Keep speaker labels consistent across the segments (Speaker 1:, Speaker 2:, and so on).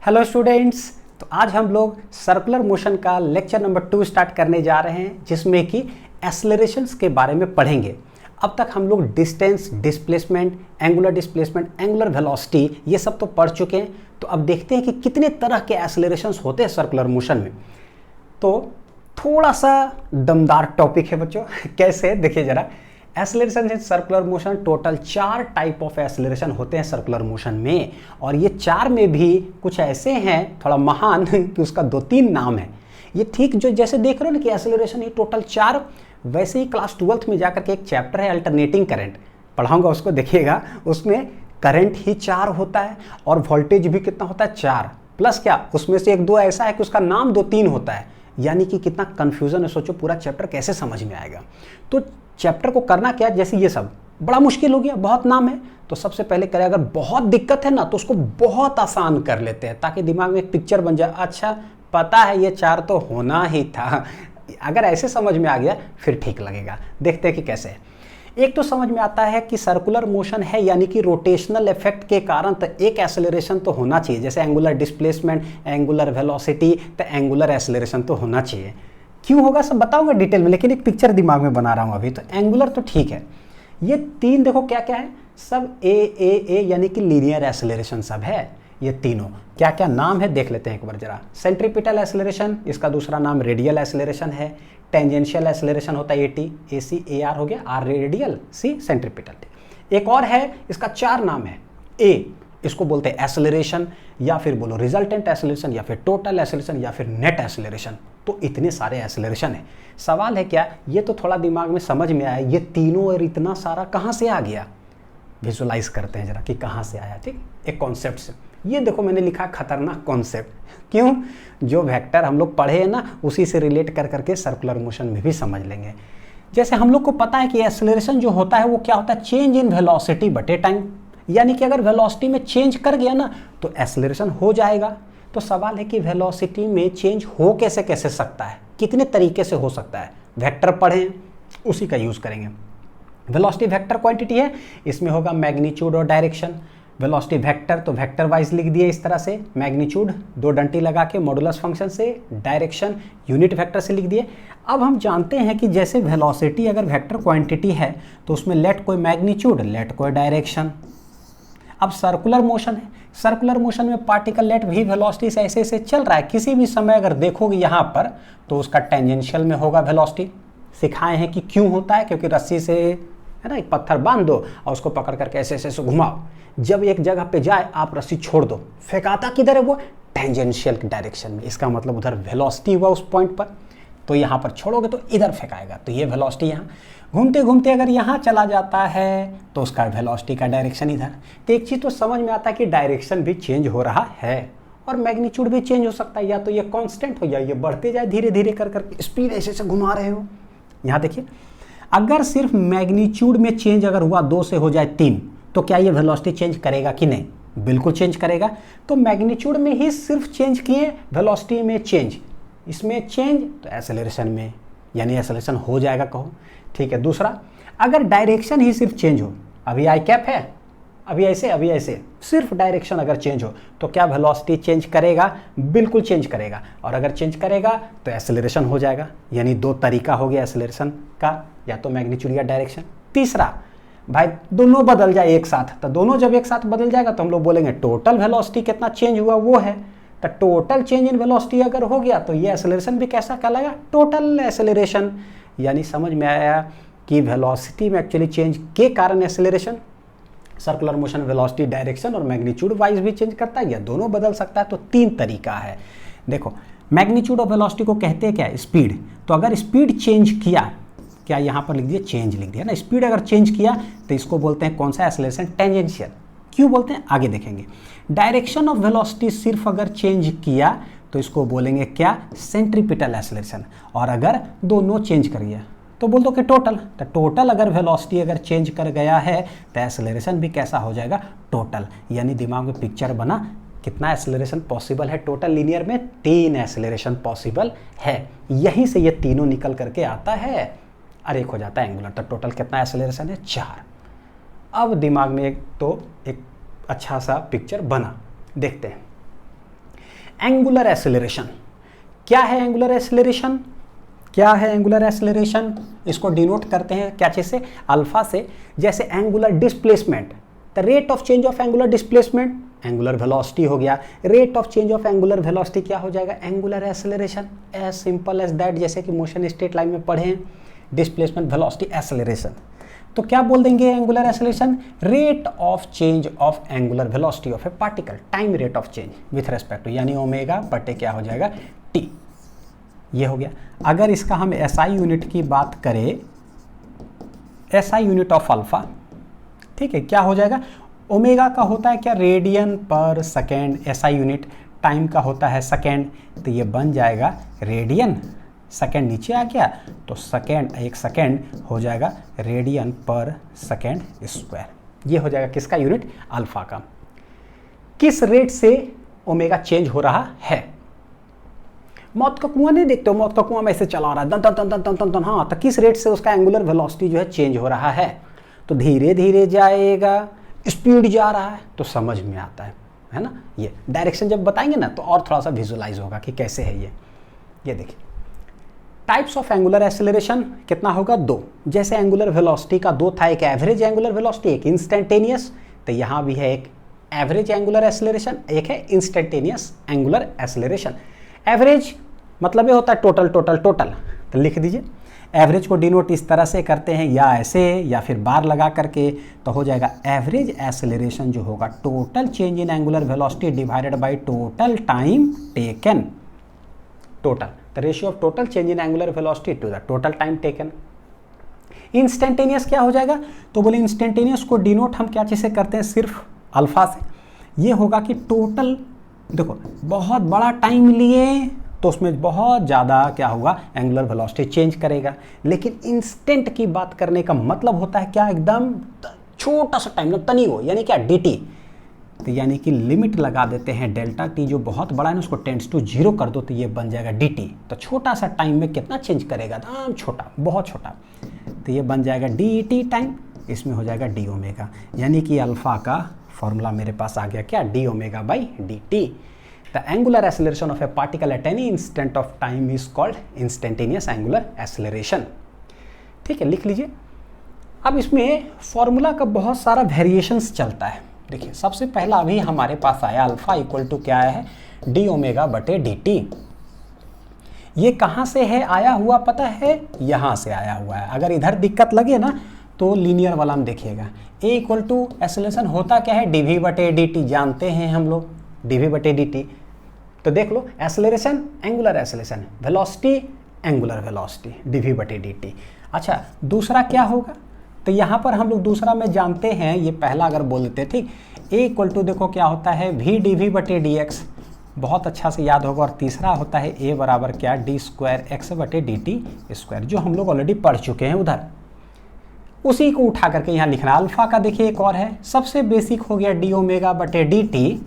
Speaker 1: Hello students. तो आज हम लोग सर्कुलर मोशन का लेक्चर नंबर 2 स्टार्ट करने जा रहे हैं, जिसमें कि एक्सेलरेशंस के बारे में पढ़ेंगे। अब तक हम लोग डिस्टेंस, डिस्प्लेसमेंट, एंगुलर वेलोसिटी ये सब तो पढ़ चुके हैं। तो अब देखते हैं कि कितने तरह के एक्सेलरेशंस होते हैं सर्कुलर मोशन में। तो थोड़ा सा दमदार टॉपिक है बच्चों। कैसे, देखिए जरा। Acceleration in circular motion, total 4 type of acceleration होते हैं सर्कुलर मोशन में। और ये 4 में भी कुछ ऐसे हैं थोड़ा महान कि उसका 2-3 नाम है। ये ठीक जो जैसे देख रहे हो ना कि एक्सेलरेशन ये टोटल 4, वैसे ही क्लास 12th में जाकर के एक चैप्टर है अल्टरनेटिंग करंट, पढ़ाऊंगा उसको, देखिएगा। उसमें करंट ही 4 होता है और वोल्टेज भी कितना होता है, 4 प्लस क्या उसमें से 1-2 ऐसा है कि उसका नाम 2-3 होता है। यानी कि कितना कंफ्यूजन है, सोचो पूरा चैप्टर कैसे समझ में आएगा। तो चैप्टर को करना क्या, जैसे ये सब बड़ा मुश्किल हो गया, बहुत नाम है, तो सबसे पहले करें, अगर बहुत दिक्कत है ना तो उसको बहुत आसान कर लेते हैं, ताकि दिमाग में एक पिक्चर बन जाए। अच्छा पता है ये 4 तो होना ही था। अगर ऐसे समझ में आ गया फिर ठीक लगेगा। देखते हैं कि कैसे है। एक तो समझ में आता है कि सर्कुलर मोशन है, यानी कि रोटेशनल इफेक्ट के कारण तो एक एक्सेलरेशन तो होना चाहिए, जैसे एंगुलर डिस्प्लेसमेंट, एंगुलर वेलोसिटी, तो एंगुलर एक्सेलरेशन तो होना चाहिए। क्यों होगा सब बताऊंगा डिटेल में, लेकिन एक पिक्चर दिमाग में बना रहा हूं अभी। तो एंगुलर तो ठीक है, ये 3 देखो क्या क्या है, सब ए यानी कि लीनियर एक्सेलरेशन सब है। ये तीनों क्या क्या नाम है देख लेते हैं एक बार जरा। सेंट्रीपिटल एक्सेलरेशन, इसका दूसरा नाम रेडियल एक्सेलरेशन है। टेंजेंशियल एक्सेलरेशन होता है AR हो गया, आर रेडियल, सी सेंट्रीपिटल। एक और है, इसका 4 नाम है। ए इसको बोलते हैं एक्सेलरेशन, या फिर बोलो रिजल्टेंट एक्सेलरेशन, या फिर टोटल एक्सेलरेशन, या फिर नेट एक्सेलरेशन। तो इतने सारे एक्सेलरेशन है। सवाल है क्या, ये तो थोड़ा दिमाग में समझ में आया, ये तीनों और इतना सारा कहाँ से आ गया। विजुलाइज करते हैं जरा कि कहाँ से आया। ठीक, एक कॉन्सेप्ट से। ये देखो मैंने लिखा खतरनाक कॉन्सेप्ट। क्यों, जो वेक्टर हम लोग पढ़े हैं ना उसी से रिलेट कर करके सर्कुलर मोशन में भी समझ लेंगे। जैसे हम लोग को पता है कि एक्सेलरेशन जो होता है वो क्या होता है, चेंज इन वेलोसिटी बटे टाइम। यानी कि अगर वेलोसिटी में चेंज कर गया ना तो एक्सेलरेशन हो जाएगा। तो सवाल है कि वेलोसिटी में चेंज हो कैसे कैसे सकता है, कितने तरीके से हो सकता है। वेक्टर पढ़ें उसी का यूज करेंगे। वेलोसिटी वेक्टर क्वांटिटी है, इसमें होगा मैग्नीट्यूड और डायरेक्शन। वेलोसिटी वेक्टर तो वेक्टर वाइज लिख दिए इस तरह से, मैग्नीट्यूड 2 डंटी लगा के मॉडुलस फंक्शन से, डायरेक्शन यूनिट वेक्टर से लिख दिए। अब हम जानते हैं कि जैसे वेलोसिटी अगर वेक्टर क्वांटिटी है तो उसमें लेट कोई मैग्नीट्यूड, लेट कोई डायरेक्शन। अब सर्कुलर मोशन है, सर्कुलर मोशन में पार्टिकल लेट भी वेलोसिटी से ऐसे ऐसे चल रहा है। किसी भी समय अगर देखोगे यहाँ पर तो उसका टेंजेंशियल में होगा वेलोसिटी। सिखाए हैं कि क्यों होता है, क्योंकि रस्सी से है ना एक पत्थर बांध दो और उसको पकड़ करके ऐसे ऐसे घुमाओ। जब एक जगह पे जाए आप रस्सी छोड़ दो, फेंकाता किधर है वो, टेंजेंशियल डायरेक्शन में। इसका मतलब उधर वेलोसिटी हुआ उस पॉइंट पर, तो यहाँ पर छोड़ोगे तो इधर फेंकाएगा, तो ये वेलोसिटी यहाँ। घूमते घूमते अगर यहाँ चला जाता है तो उसका वेलोसिटी का डायरेक्शन इधर। तो एक चीज़ तो समझ में आता है कि डायरेक्शन भी चेंज हो रहा है और मैग्नीट्यूड भी चेंज हो सकता है, या तो ये कांस्टेंट हो या ये बढ़ते जाए धीरे धीरे कर करके, स्पीड ऐसे ऐसे घुमा रहे हो। यहाँ देखिए, अगर सिर्फ मैग्नीट्यूड में चेंज अगर हुआ 2 से हो जाए 3, तो क्या ये वेलोसिटी चेंज करेगा कि नहीं, बिल्कुल चेंज करेगा। तो मैग्नीट्यूड में ही सिर्फ चेंज किए, वेलोसिटी में चेंज, इसमें चेंज, तो एक्सेलरेशन में यानी एक्सेलरेशन हो जाएगा, कहो ठीक है। दूसरा, अगर डायरेक्शन ही सिर्फ चेंज हो, अभी आई कैप है, अभी ऐसे, सिर्फ डायरेक्शन अगर चेंज हो तो क्या वेलोसिटी चेंज करेगा, बिल्कुल चेंज करेगा। और अगर चेंज करेगा तो एक्सेलरेशन हो जाएगा। यानी 2 तरीका हो गया एक्सेलरेशन का, या तो मैग्नीट्यूड या डायरेक्शन। तीसरा, भाई दोनों बदल जाए एक साथ, तो दोनों जब एक साथ बदल जाएगा तो हम लोग बोलेंगे टोटल वेलोसिटी कितना चेंज हुआ वो है। तो टोटल चेंज इन वेलोसिटी अगर हो गया तो ये एक्सेलरेशन भी कैसा कहलाएगा, टोटल एक्सेलरेशन। यानी समझ में आया कि वेलोसिटी में एक्चुअली चेंज के कारण acceleration. Circular motion velocity, direction और मैग्नीट्यूड वाइज भी चेंज करता है, या दोनों बदल सकता है। तो 3 तरीका है। देखो, मैग्नीट्यूड और वेलोसिटी को कहते हैं क्या, स्पीड। तो अगर स्पीड चेंज किया, क्या यहाँ पर लिख दिया, चेंज लिख दिया ना, स्पीड अगर चेंज किया तो इसको बोलते हैं कौन सा एक्सेलरेशन, टेंजेंशियल। क्यों बोलते हैं आगे देखेंगे। डायरेक्शन ऑफ वेलोसिटी सिर्फ अगर चेंज किया तो इसको बोलेंगे क्या, सेंट्रीपिटल एक्सेलरेशन। और अगर दोनों चेंज कर गया तो बोल दो कि टोटल। तो टोटल अगर वेलोसिटी अगर चेंज कर गया है तो एक्सेलरेशन भी कैसा हो जाएगा, टोटल। यानी दिमाग में पिक्चर बना, कितना एक्सेलरेशन पॉसिबल है टोटल लीनियर में, 3 एक्सेलरेशन पॉसिबल है। यहीं से ये तीनों निकल करके आता है और एक हो जाता है एंगुलर। तो टोटल कितना एक्सेलरेशन है, 4। अब दिमाग में एक अच्छा सा पिक्चर बना, देखते हैं। Angular acceleration. क्या है एंगुलर एक्सेलरेशन? क्या है एंगुलर एक्सेलरेशन? इसको डिनोट करते हैं क्या चीज से? अल्फा से। जैसे angular displacement, the rate of change of angular displacement angular velocity हो गया, rate of change of angular velocity क्या हो जाएगा? Angular acceleration. As simple as that, जैसे कि मोशन स्ट्रेट लाइन में पढ़े हैं, डिस्प्लेसमेंट वेलोसिटी एक्सेलरेशन। तो क्या बोल देंगे angular acceleration? Rate of change of angular velocity of a particle, time rate of change with respect to, यानी ओमेगा बटे क्या हो जाएगा? टी। ये हो गया। अगर इसका हम एसआई यूनिट की बात करें, एसआई यूनिट ऑफ अल्फा, ठीक है, क्या हो जाएगा? ओमेगा का होता है क्या? रेडियन पर सेकेंड। एसआई यूनिट टाइम का होता है सेकेंड, तो ये बन जाएगा रेडियन। सेकेंड नीचे आ गया तो सेकेंड, एक सेकेंड हो जाएगा रेडियन पर सेकेंड स्क्वायर। ये हो जाएगा किसका यूनिट? अल्फा का। किस रेट से ओमेगा चेंज हो रहा है? मौत का कुआं नहीं देखते हो? मौत का कुआं में ऐसे चला रहा है, दन दन दन दन दन दन, हाँ, तो किस रेट से उसका एंगुलर वेलोसिटी जो है चेंज हो रहा है? तो धीरे धीरे जाएगा, स्पीड जा रहा है, तो समझ में आता है ना? ये डायरेक्शन जब बताएंगे ना तो और थोड़ा सा विजुअलाइज होगा कि कैसे है ये देखिए। टाइप्स ऑफ एंगुलर एक्सेलरेशन कितना होगा? 2। जैसे एंगुलर वेलोसिटी का 2 था, एक एवरेज एंगुलर वेलोसिटी, एक इंस्टेंटेनियस, तो यहाँ भी है एक एवरेज एंगुलर एक्सेलरेशन, एक है इंस्टेंटेनियस एंगुलर एक्सेलरेशन। एवरेज मतलब ये होता है टोटल टोटल टोटल, तो लिख दीजिए। एवरेज को डिनोट इस तरह से करते हैं, या ऐसे या फिर बार लगा करके, तो हो जाएगा एवरेज एक्सेलरेशन जो होगा total change in angular velocity divided by total time taken. Total, the ratio of total change in angular velocity to the total time taken. Instantaneous क्या हो जाएगा? तो बोले इंस्टेंटेनियस को डिनोट हम क्या चीज़ से करते हैं? सिर्फ अल्फा से। ये होगा कि टोटल, देखो बहुत बड़ा टाइम लिए तो उसमें बहुत ज़्यादा क्या होगा? एंगुलर वेलोसिटी चेंज करेगा। लेकिन इंस्टेंट की बात करने का मतलब होता है क्या? एकदम छोटा सा टाइम, तनी हो, यानी क्या? dt। तो यानी कि लिमिट लगा देते हैं डेल्टा टी, जो बहुत बड़ा है ना उसको टेंड्स टू 0 कर दो, तो ये बन जाएगा dt। तो छोटा सा टाइम में कितना चेंज करेगा? एकदम छोटा, बहुत छोटा, तो ये बन जाएगा dt टाइम, इसमें हो जाएगा d ओमेगा। यानी कि अल्फा का फॉर्मूला मेरे पास आ गया क्या? d omega by dt। The angular acceleration of a particle at any instant of time is called instantaneous angular acceleration। ठीक है, लिख लीजिए। अब इसमें फॉर्मूला का बहुत सारा वेरिएशंस चलता है। देखिए, सबसे पहला अभी हमारे पास आया अल्फा इक्वल टू क्या है? डी ओमेगा बटे डी टी। ये कहाँ से है आया हुआ पता है? यहाँ से आया हुआ है। अगर इधर दिक्कत लगे ना तो लीनियर वाला में देखिएगा। ए इक्वल टू एक्सेलरेशन होता क्या है? डी वी बटे डी टी, जानते हैं हम लोग, डी वी बटे डी टी। तो देख लो, acceleration angular acceleration, velocity angular velocity, dv बटे dt। अच्छा, दूसरा क्या होगा? तो यहाँ पर हम लोग दूसरा में जानते हैं, ये पहला अगर बोल देते, ठीक, a इक्वल टू देखो क्या होता है? v dv बटे dx, बहुत अच्छा से याद होगा। और तीसरा होता है a बराबर क्या? d स्क्वायर x बटे dt स्क्वायर, जो हम लोग ऑलरेडी पढ़ चुके हैं उधर। उसी को उठा करके यहाँ लिखना। अल्फा का देखिए एक और है, सबसे बेसिक हो गया डी ओमेगा बटे डी टी।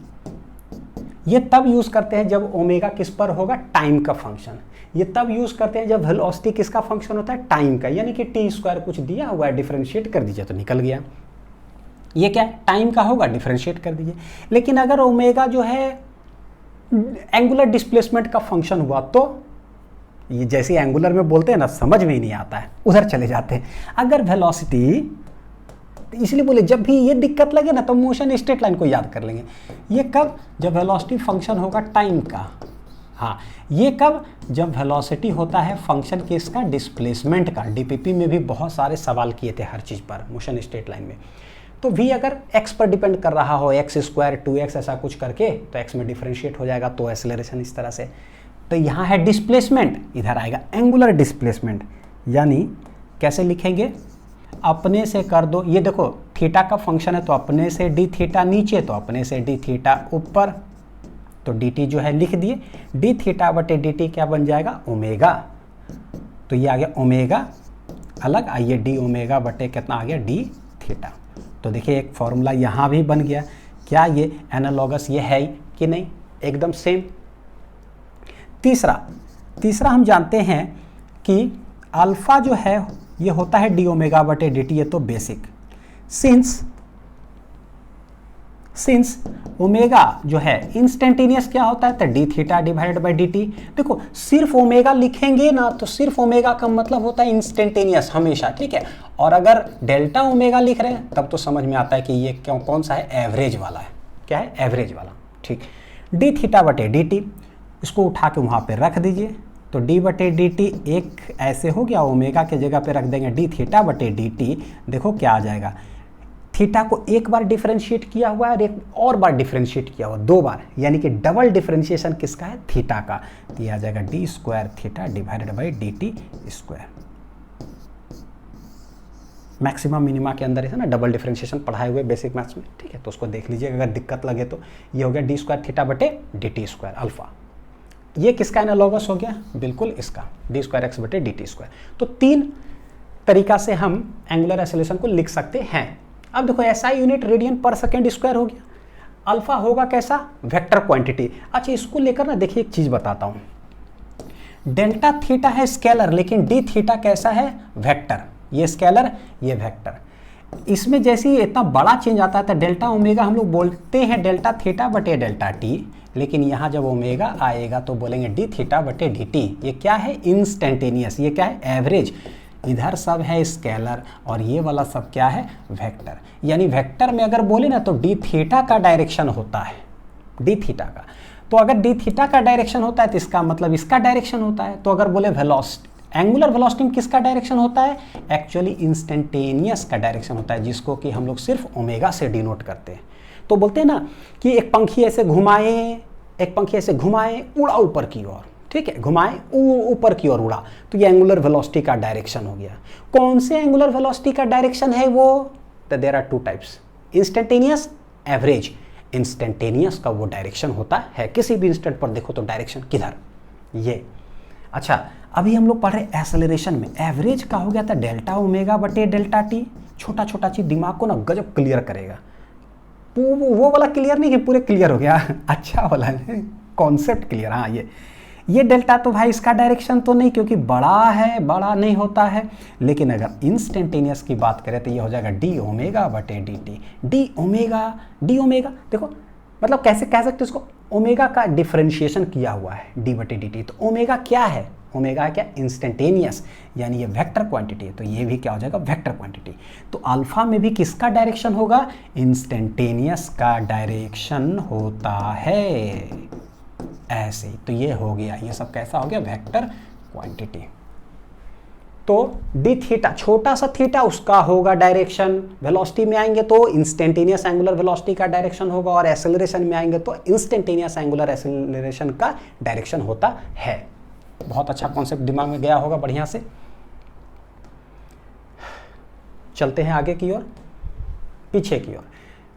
Speaker 1: ये तब यूज करते हैं जब ओमेगा किस पर होगा? टाइम का फंक्शन। ये तब यूज करते हैं जब वेलोसिटी किसका फंक्शन होता है? टाइम का, यानी कि टी स्क्वायर कुछ दिया हुआ है, डिफरेंशिएट कर दीजिए तो निकल गया। ये क्या है? टाइम का होगा, डिफरेंशिएट कर दीजिए। लेकिन अगर ओमेगा जो है एंगुलर डिस्प्लेसमेंट का फंक्शन हुआ तो ये जैसे एंगुलर में बोलते हैं ना, समझ में ही नहीं आता है, उधर चले जाते हैं। अगर वेलोसिटी, इसलिए बोले जब भी ये दिक्कत लगे ना तो मोशन स्ट्रेट लाइन को याद कर लेंगे। ये कब? जब वेलोसिटी फंक्शन होगा टाइम का। हाँ, ये कब? जब वेलोसिटी होता है फंक्शन किसका? डिस्प्लेसमेंट का। डीपीपी में भी बहुत सारे सवाल किए थे हर चीज़ पर, मोशन स्ट्रेट लाइन में। तो v अगर x पर डिपेंड कर रहा हो, x स्क्वायर 2x ऐसा कुछ करके, तो x में डिफरेंशिएट हो जाएगा, तो एक्सेलरेशन इस तरह से। तो यहाँ है डिस्प्लेसमेंट, इधर आएगा एंगुलर डिस्प्लेसमेंट। यानी कैसे लिखेंगे? अपने से कर दो, ये देखो थीटा का फंक्शन है तो अपने से डी थीटा नीचे, तो अपने से डी थीटा ऊपर, तो डी टी जो है लिख दिए। डी थीटा बटे डी टी क्या बन जाएगा? ओमेगा। तो ये आ गया ओमेगा अलग, आइए डी ओमेगा बटे कितना आ गया? D theta. तो देखिए एक फॉर्मूला यहाँ भी बन गया। क्या ये एनालॉगस ये है कि नहीं? एकदम सेम। तीसरा हम जानते हैं कि अल्फा जो है ये होता है डी ओमेगा बटे डी टी। ये तो बेसिक। सिंस ओमेगा जो है इंस्टेंटेनियस क्या होता है, तो D theta divided by D T. देखो सिर्फ ओमेगा लिखेंगे ना तो सिर्फ ओमेगा का मतलब होता है इंस्टेंटेनियस हमेशा, ठीक है। और अगर डेल्टा ओमेगा लिख रहे हैं तब तो समझ में आता है कि ये क्यों कौन सा है, एवरेज वाला है। क्या है, एवरेज वाला, ठीक। डी थीटा बटे डी टी, इसको उठा के वहाँ पे रख दीजिए, तो डी बटे डी टी एक ऐसे हो गया, ओमेगा के जगह पे रख देंगे डी थीटा बटे डी टी। देखो क्या आ जाएगा, थीटा को एक बार डिफरेंशिएट किया हुआ है और एक और बार डिफरेंशिएट किया हुआ, दो बार, यानी कि डबल डिफरेंशिएशन किसका है, थीटा का। तो ये आ जाएगा D square theta divided by D T square. Maximum minima के अंदर है ना डबल डिफरेंशिएशन पढ़ाए हुए बेसिक मैथ्स में, ठीक है। तो उसको देख लीजिए अगर दिक्कत लगे तो। ये हो गया डी स्क्वायर थीटा बटे डी टी स्क्वायर अल्फा। ये किसका एनालॉगस हो गया, बिल्कुल इसका, डी स्क्वायर एक्स बटे डी टी स्क्वायर। तो तीन तरीका से हम एंगुलर एक्सेलरेशन को लिख सकते हैं। अब देखो एसआई यूनिट रेडियन पर सेकेंड स्क्वायर हो गया। अल्फा होगा कैसा, वेक्टर क्वांटिटी। अच्छा इसको लेकर ना देखिए एक चीज बताता हूं, डेल्टा थीटा है स्केलर, लेकिन डी थीटा कैसा है, वेक्टर। ये स्केलर ये वेक्टर। इसमें जैसे ही इतना बड़ा चेंज आता है तो डेल्टा ओमेगा हम लोग बोलते हैं डेल्टा थीटा बटे डेल्टा टी, लेकिन यहाँ जब ओमेगा आएगा तो बोलेंगे डी थीटा बटे डी टी। ये क्या है, इंस्टेंटेनियस, ये क्या है, एवरेज। इधर सब है स्केलर और ये वाला सब क्या है, वेक्टर। यानी वेक्टर में अगर बोले ना तो डी थीटा का डायरेक्शन होता है, डी थीटा का। तो अगर डी थीटा का डायरेक्शन होता है तो इसका मतलब इसका डायरेक्शन होता है। तो अगर बोले वेलोसिटी, एंगुलर वेलोसिटी में किसका डायरेक्शन होता है, एक्चुअली इंस्टेंटेनियस का डायरेक्शन होता है, जिसको कि हम लोग सिर्फ ओमेगा से डिनोट करते हैं। तो बोलते हैं ना कि एक पंखी ऐसे घुमाए, एक पंखी ऐसे घुमाए, उड़ा ऊपर की ओर, ठीक है, घुमाए ऊपर की ओर उड़ा, तो ये एंगुलर वेलोसिटी का डायरेक्शन हो गया। कौन से एंगुलर वेलोसिटी का डायरेक्शन है वो, तो there are two types, instantaneous, average. Instantaneous का वो डायरेक्शन होता है, किसी भी इंस्टेंट पर देखो तो डायरेक्शन किधर, ये। अच्छा अभी हम लोग पढ़ रहे एक्सेलरेशन में, एवरेज का हो गया था डेल्टा ओमेगा बटे डेल्टा टी। छोटा छोटा चीज दिमाग को ना गजब क्लियर करेगा। वो वाला क्लियर नहीं कि पूरे क्लियर हो गया, अच्छा वाला कॉन्सेप्ट क्लियर। हाँ ये डेल्टा तो भाई इसका डायरेक्शन तो नहीं, क्योंकि बड़ा है, बड़ा नहीं होता है। लेकिन अगर इंस्टेंटेनियस की बात करें तो ये हो जाएगा डी ओमेगा बटे डी टी। डी ओमेगा देखो मतलब कैसे कह सकते इसको, ओमेगा का डिफरेंशिएशन किया हुआ है डी बटे डी टी। तो ओमेगा क्या है, ओमेगा है क्या, इंस्टेंटेनियस, यानी ये वेक्टर क्वांटिटी है। तो ये भी क्या हो जाएगा, वेक्टर क्वांटिटी। तो अल्फा में भी किसका डायरेक्शन होगा, इंस्टेंटेनियस का डायरेक्शन होता है, ऐसे। तो ये हो गया, ये सब कैसा हो गया, वेक्टर क्वांटिटी। तो डी थीटा, छोटा सा थीटा, उसका होगा डायरेक्शन। वेलोसिटी में आएंगे तो इंस्टेंटेनियस एंगुलर वेलोसिटी का डायरेक्शन होगा, और एक्सेलरेशन में आएंगे तो इंस्टेंटेनियस एंगुलर एक्सेलरेशन का डायरेक्शन होता है। बहुत अच्छा कॉन्सेप्ट दिमाग में गया होगा बढ़िया से। चलते हैं आगे की ओर, पीछे की ओर।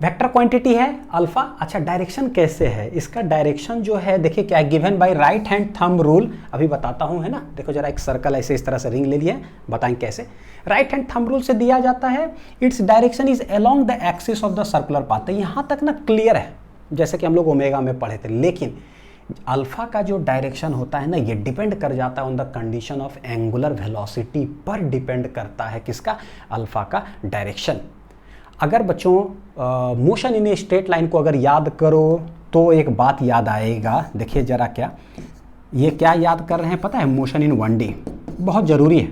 Speaker 1: वेक्टर क्वांटिटी है अल्फा। अच्छा डायरेक्शन कैसे है, इसका डायरेक्शन जो है देखिए क्या है, given by right hand thumb rule. अभी बताता हूं, है ना। देखो जरा एक सर्कल ऐसे इस तरह से रिंग ले लिया, बताएं कैसे। राइट हैंड थंब रूल से दिया जाता है, its direction is along the axis of the circular path. यहां तक ना क्लियर है, जैसे कि हम लोग ओमेगा में पढ़े थे। लेकिन अल्फा का जो डायरेक्शन होता है ना, ये डिपेंड कर जाता है on the condition of angular velocity पर डिपेंड करता है किसका, अल्फा का डायरेक्शन। अगर बच्चों motion in a straight line को अगर याद करो तो एक बात याद आएगा। देखिए जरा क्या, ये क्या याद कर रहे हैं पता है, मोशन इन 1D बहुत ज़रूरी है।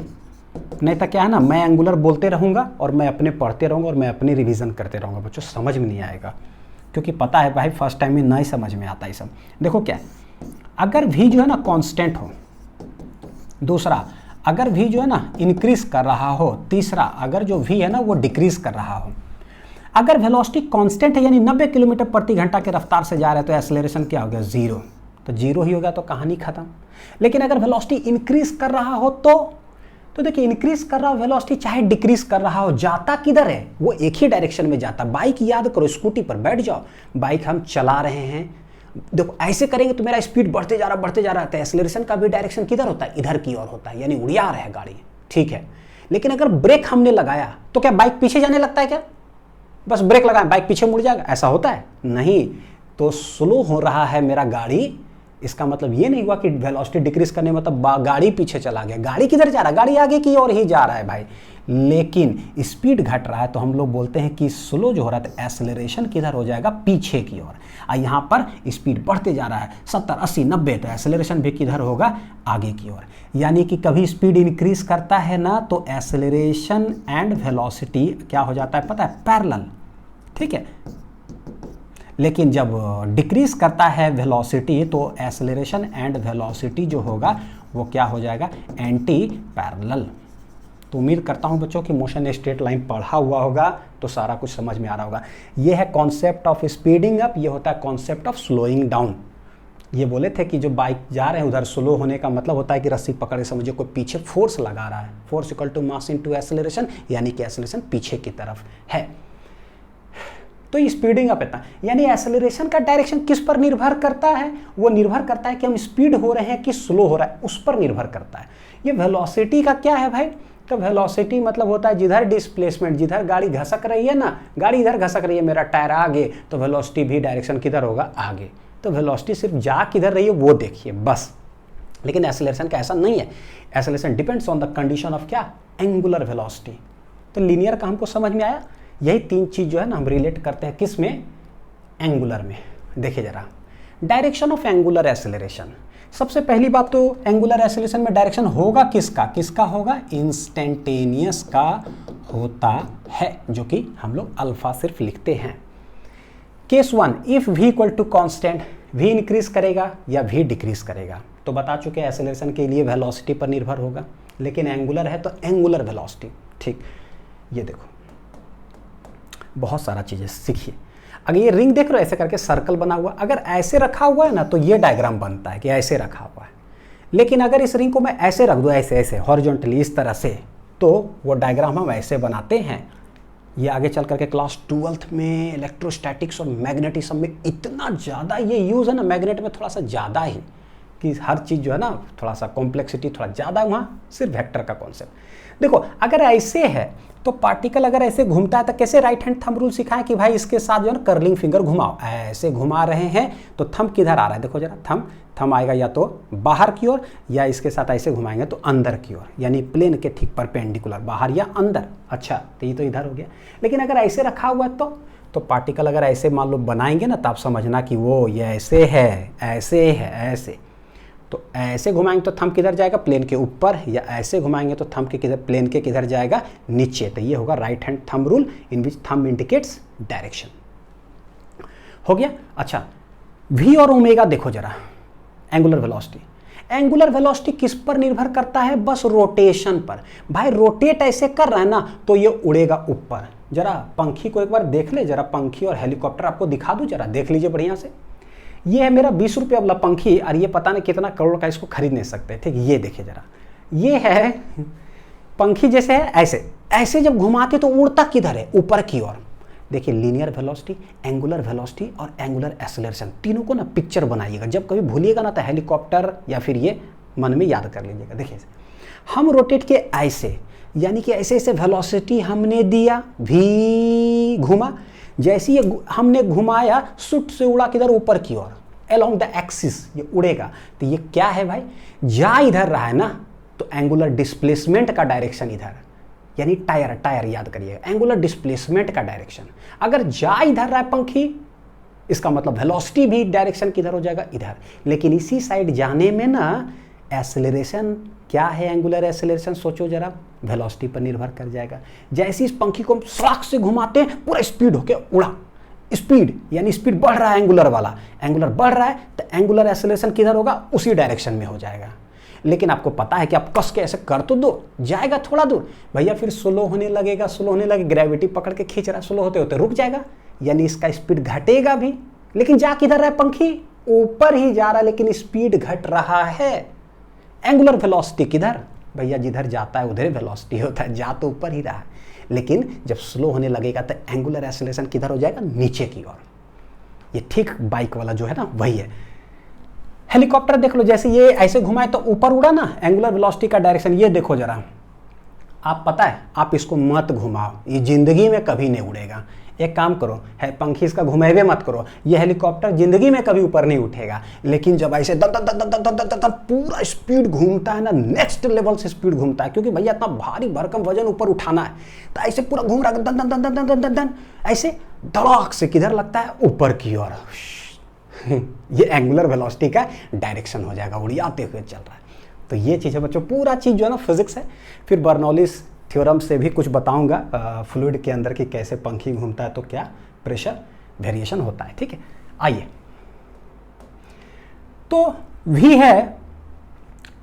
Speaker 1: नहीं तो क्या है ना, मैं एंगुलर बोलते रहूँगा और मैं अपने पढ़ते रहूँगा और मैं अपनी रिवीजन करते रहूँगा, बच्चों समझ में नहीं आएगा। क्योंकि पता है भाई फर्स्ट टाइम में नहीं समझ में आता ये सब। देखो क्या, अगर भी जो है ना कांस्टेंट हो, दूसरा अगर भी जो है ना इंक्रीज कर रहा हो, तीसरा अगर जो भी है ना वो डिक्रीज कर रहा हो। अगर वेलोसिटी कांस्टेंट है यानी 90 किलोमीटर प्रति घंटा के रफ्तार से जा रहा है तो एक्सेलरेशन क्या हो गया, जीरो। तो जीरो ही हो गया, तो कहानी खत्म। लेकिन अगर वेलोसिटी इंक्रीज कर रहा हो तो देखिए इंक्रीज कर रहा हो वेलोसिटी, चाहे डिक्रीज कर रहा हो, जाता किधर है, वो एक ही डायरेक्शन में जाता। बाइक याद करो, स्कूटी पर बैठ जाओ, बाइक हम चला रहे हैं, देखो ऐसे करेंगे तो मेरा स्पीड बढ़ते जा रहा है, तो एक्सेलरेशन का भी डायरेक्शन किधर होता है, इधर की ओर होता है, यानी उड़िया रहे गाड़ी, ठीक है। लेकिन अगर ब्रेक हमने लगाया तो क्या बाइक पीछे जाने लगता है क्या, बस ब्रेक लगाए बाइक पीछे मुड़ जाएगा, ऐसा होता है नहीं। तो स्लो हो रहा है मेरा गाड़ी, इसका मतलब ये नहीं हुआ कि वेलोसिटी डिक्रीज करने मतलब गाड़ी पीछे चला गया। गाड़ी किधर जा रहा है? गाड़ी आगे की ओर ही जा रहा है भाई, लेकिन स्पीड घट रहा है, तो हम लोग बोलते हैं कि स्लो जो हो रहा है, तो एक्सेलरेशन किधर हो जाएगा? पीछे की ओर। यहाँ पर स्पीड बढ़ते जा रहा है 70, 80, 90, तो एक्सेलरेशन भी किधर होगा? आगे की ओर। यानी कि कभी स्पीड इंक्रीज करता है ना, तो एक्सेलरेशन एंड वेलोसिटी क्या हो जाता है पता है? पैरेलल, ठीक है। लेकिन जब डिक्रीज करता है वेलोसिटी, तो एक्सेलरेशन एंड वेलोसिटी जो होगा वो क्या हो जाएगा? Anti parallel. तो उम्मीद करता हूं बच्चों कि मोशन स्ट्रेट लाइन पढ़ा हुआ होगा तो सारा कुछ समझ में आ रहा होगा। ये है कॉन्सेप्ट ऑफ स्पीडिंग अप, ये होता है कॉन्सेप्ट ऑफ स्लोइंग डाउन। ये बोले थे कि जो बाइक जा रहे हैं उधर स्लो होने का मतलब होता है कि रस्सी पकड़ के समझिए कोई पीछे फोर्स लगा रहा है, force equal to mass into acceleration, यानी कि एक्सेलरेशन पीछे की तरफ है। तो ये स्पीडिंग अप है, यानी एक्सेलरेशन का डायरेक्शन किस पर निर्भर करता है? वो निर्भर करता है कि हम स्पीड हो रहे हैं कि स्लो हो रहा है, उस पर निर्भर करता है। ये वेलोसिटी का क्या है भाई? तो वेलोसिटी मतलब होता है जिधर डिस्प्लेसमेंट, जिधर गाड़ी घसक रही है ना, गाड़ी इधर घसक रही है, मेरा टायर आगे, तो वेलोसिटी भी डायरेक्शन किधर होगा? आगे। तो वेलोसिटी सिर्फ जा किधर रही है वो देखिए बस। लेकिन एक्सेलरेशन का ऐसा नहीं है। Acceleration depends on the condition of क्या? Angular velocity. तो लीनियर का हमको समझ में आया। यही तीन चीज जो है ना हम रिलेट करते हैं किस में? एंगुलर में। देखिए जरा, डायरेक्शन ऑफ एंगुलर एक्सेलरेशन। सबसे पहली बात तो एंगुलर एक्सेलरेशन में डायरेक्शन होगा किसका? किसका होगा? इंस्टेंटेनियस का होता है, जो कि हम लोग अल्फा सिर्फ लिखते हैं। Case 1, if v equal to constant, v increase करेगा या v डिक्रीज करेगा। तो बता चुके हैं एक्सेलरेशन के लिए वेलोसिटी पर निर्भर होगा, लेकिन एंगुलर है तो एंगुलर वेलोसिटी। ठीक, ये देखो बहुत सारा चीजें सीखिए। अगर ये रिंग देख रहे हो ऐसे करके सर्कल बना हुआ, अगर ऐसे रखा हुआ है ना तो ये डायग्राम बनता है कि ऐसे रखा हुआ है। लेकिन अगर इस रिंग को मैं ऐसे रख दूं, ऐसे ऐसे हॉरिजॉन्टली इस तरह से, तो वो डायग्राम हम ऐसे बनाते हैं। ये आगे चल करके क्लास 12th में इलेक्ट्रोस्टैटिक्स और मैग्नेटिज्म में इतना ज़्यादा ये यूज़ है ना, मैग्नेट में थोड़ा सा ज़्यादा ही, कि हर चीज़ जो है ना थोड़ा सा कॉम्प्लेक्सिटी थोड़ा ज़्यादा, वहाँ सिर्फ वेक्टर का कॉन्सेप्ट। देखो अगर ऐसे है तो पार्टिकल अगर ऐसे घूमता है तो कैसे राइट हैंड थंब रूल सिखाएं कि भाई इसके साथ जो है ना कर्लिंग फिंगर घुमाओ। ऐसे घुमा रहे हैं तो थंब किधर आ रहा है? देखो जरा, थंब आएगा या तो बाहर की ओर, या इसके साथ ऐसे घुमाएंगे तो अंदर की ओर, यानी प्लेन के ठीक परपेंडिकुलर, बाहर या अंदर। अच्छा, तो ये तो इधर हो गया। लेकिन अगर ऐसे रखा हुआ है तो पार्टिकल अगर ऐसे मान लो बनाएंगे ना, तो आप समझना कि वो ये ऐसे है, ऐसे है, ऐसे। तो ऐसे घुमाएंगे तो थंब किधर जाएगा? प्लेन के ऊपर, या ऐसे घुमाएंगे तो थंब के किधर? प्लेन के किधर जाएगा? नीचे। तो ये होगा राइट हैंड थंब रूल, इन विच थंब इंडिकेट्स डायरेक्शन। हो गया। अच्छा, v और ओमेगा देखो जरा, एंगुलर वेलोसिटी। एंगुलर वेलोसिटी किस पर निर्भर करता है? बस रोटेशन पर। भाई रोटेट ऐसे कर रहा है ना तो ये उड़ेगा ऊपर। जरा पंखी को एक बार देख ले, जरा पंखी और हेलीकॉप्टर आपको दिखा दूं, जरा देख लीजिए बढ़िया से। ये है मेरा 20 रुपये वाला पंखी, और ये पता नहीं कितना करोड़ का, इसको खरीद नहीं सकते। ठीक, ये देखिए जरा, ये है पंखी जैसे है, ऐसे ऐसे जब घुमाते तो उड़ता किधर है? ऊपर की ओर। देखिए लीनियर वेलोसिटी, एंगुलर वेलोसिटी और एंगुलर एक्सेलरेशन, तीनों को ना पिक्चर बनाइएगा। जब कभी भूलिएगा ना तो हेलीकॉप्टर या फिर ये मन में याद कर लीजिएगा। देखिए हम रोटेट के ऐसे, यानी कि ऐसे ऐसे वेलोसिटी हमने दिया, भी घुमा, जैसे ये हमने घुमाया सुट से उड़ा किधर? ऊपर की ओर, अलोंग द एक्सिस ये उड़ेगा। तो ये क्या है भाई? जा इधर रहा है ना, तो एंगुलर डिस्प्लेसमेंट का डायरेक्शन इधर, यानी टायर याद करिएगा, एंगुलर डिस्प्लेसमेंट का डायरेक्शन। अगर जा इधर रहा है पंखी, इसका मतलब वेलोसिटी भी डायरेक्शन किधर हो जाएगा? इधर। लेकिन इसी साइड जाने में ना एक्सेलरेशन क्या है? एंगुलर एक्सेलरेशन सोचो जरा, वेलोसिटी पर निर्भर कर जाएगा। जैसे इस पंखी को हम सड़क से घुमाते हैं, पूरा स्पीड होके उड़ा, स्पीड यानी स्पीड बढ़ रहा है, एंगुलर वाला, एंगुलर बढ़ रहा है तो एंगुलर एक्सेलरेशन किधर होगा? उसी डायरेक्शन में हो जाएगा। लेकिन आपको पता है कि आप कस के ऐसे कर तो दो, जाएगा थोड़ा दूर, भैया फिर स्लो होने लगेगा, स्लो होने लगे, ग्रेविटी पकड़ के खींच रहा है, स्लो होते होते रुक जाएगा, यानी इसका स्पीड घटेगा भी। लेकिन जा किधर रहा है पंखी? ऊपर ही जा रहा है, लेकिन स्पीड घट रहा है। एंगुलर वेलोसिटी किधर? भैया जिधर जाता है उधर वेलोसिटी होता है, जा तो ऊपर ही रहा है। लेकिन जब स्लो होने लगेगा तो एंगुलर एक्सेलरेशन किधर हो जाएगा? नीचे की ओर। ये ठीक बाइक वाला जो है ना वही है। हेलीकॉप्टर देख लो, जैसे ये ऐसे घुमाए तो ऊपर उड़ा ना, एंगुलर वेलोसिटी का डायरेक्शन। ये देखो जरा, आप पता है, आप इसको मत घुमाओ, ये जिंदगी में कभी नहीं उड़ेगा। एक काम करो, है पंखी इसका घुमावे मत करो, ये हेलीकॉप्टर जिंदगी में कभी ऊपर नहीं उठेगा, लेकिन जब ऐसे दन दन दन दन दन दन दन पूरा स्पीड घूमता है ना, नेक्स्ट लेवल से स्पीड घूमता है, क्योंकि भैया इतना भारी भरकम वजन ऊपर उठाना है, तो ऐसे पूरा घूम रहा है दन दन दन दन दन दन दन, ऐसे धड़ाक से किधर लगता है, ऊपर की ओर। ये एंगुलर वेलोसिटी का डायरेक्शन हो जाएगा, उड़ाते हुए चल रहा है। तो ये चीज़ है बच्चों, पूरा चीज़ जो है ना फिजिक्स है। फिर बर्नौलीज थ्योरम से भी कुछ बताऊंगा फ्लूइड के अंदर कि कैसे पंखी घूमता है तो क्या प्रेशर वेरिएशन होता है। ठीक है, आइए, तो v है,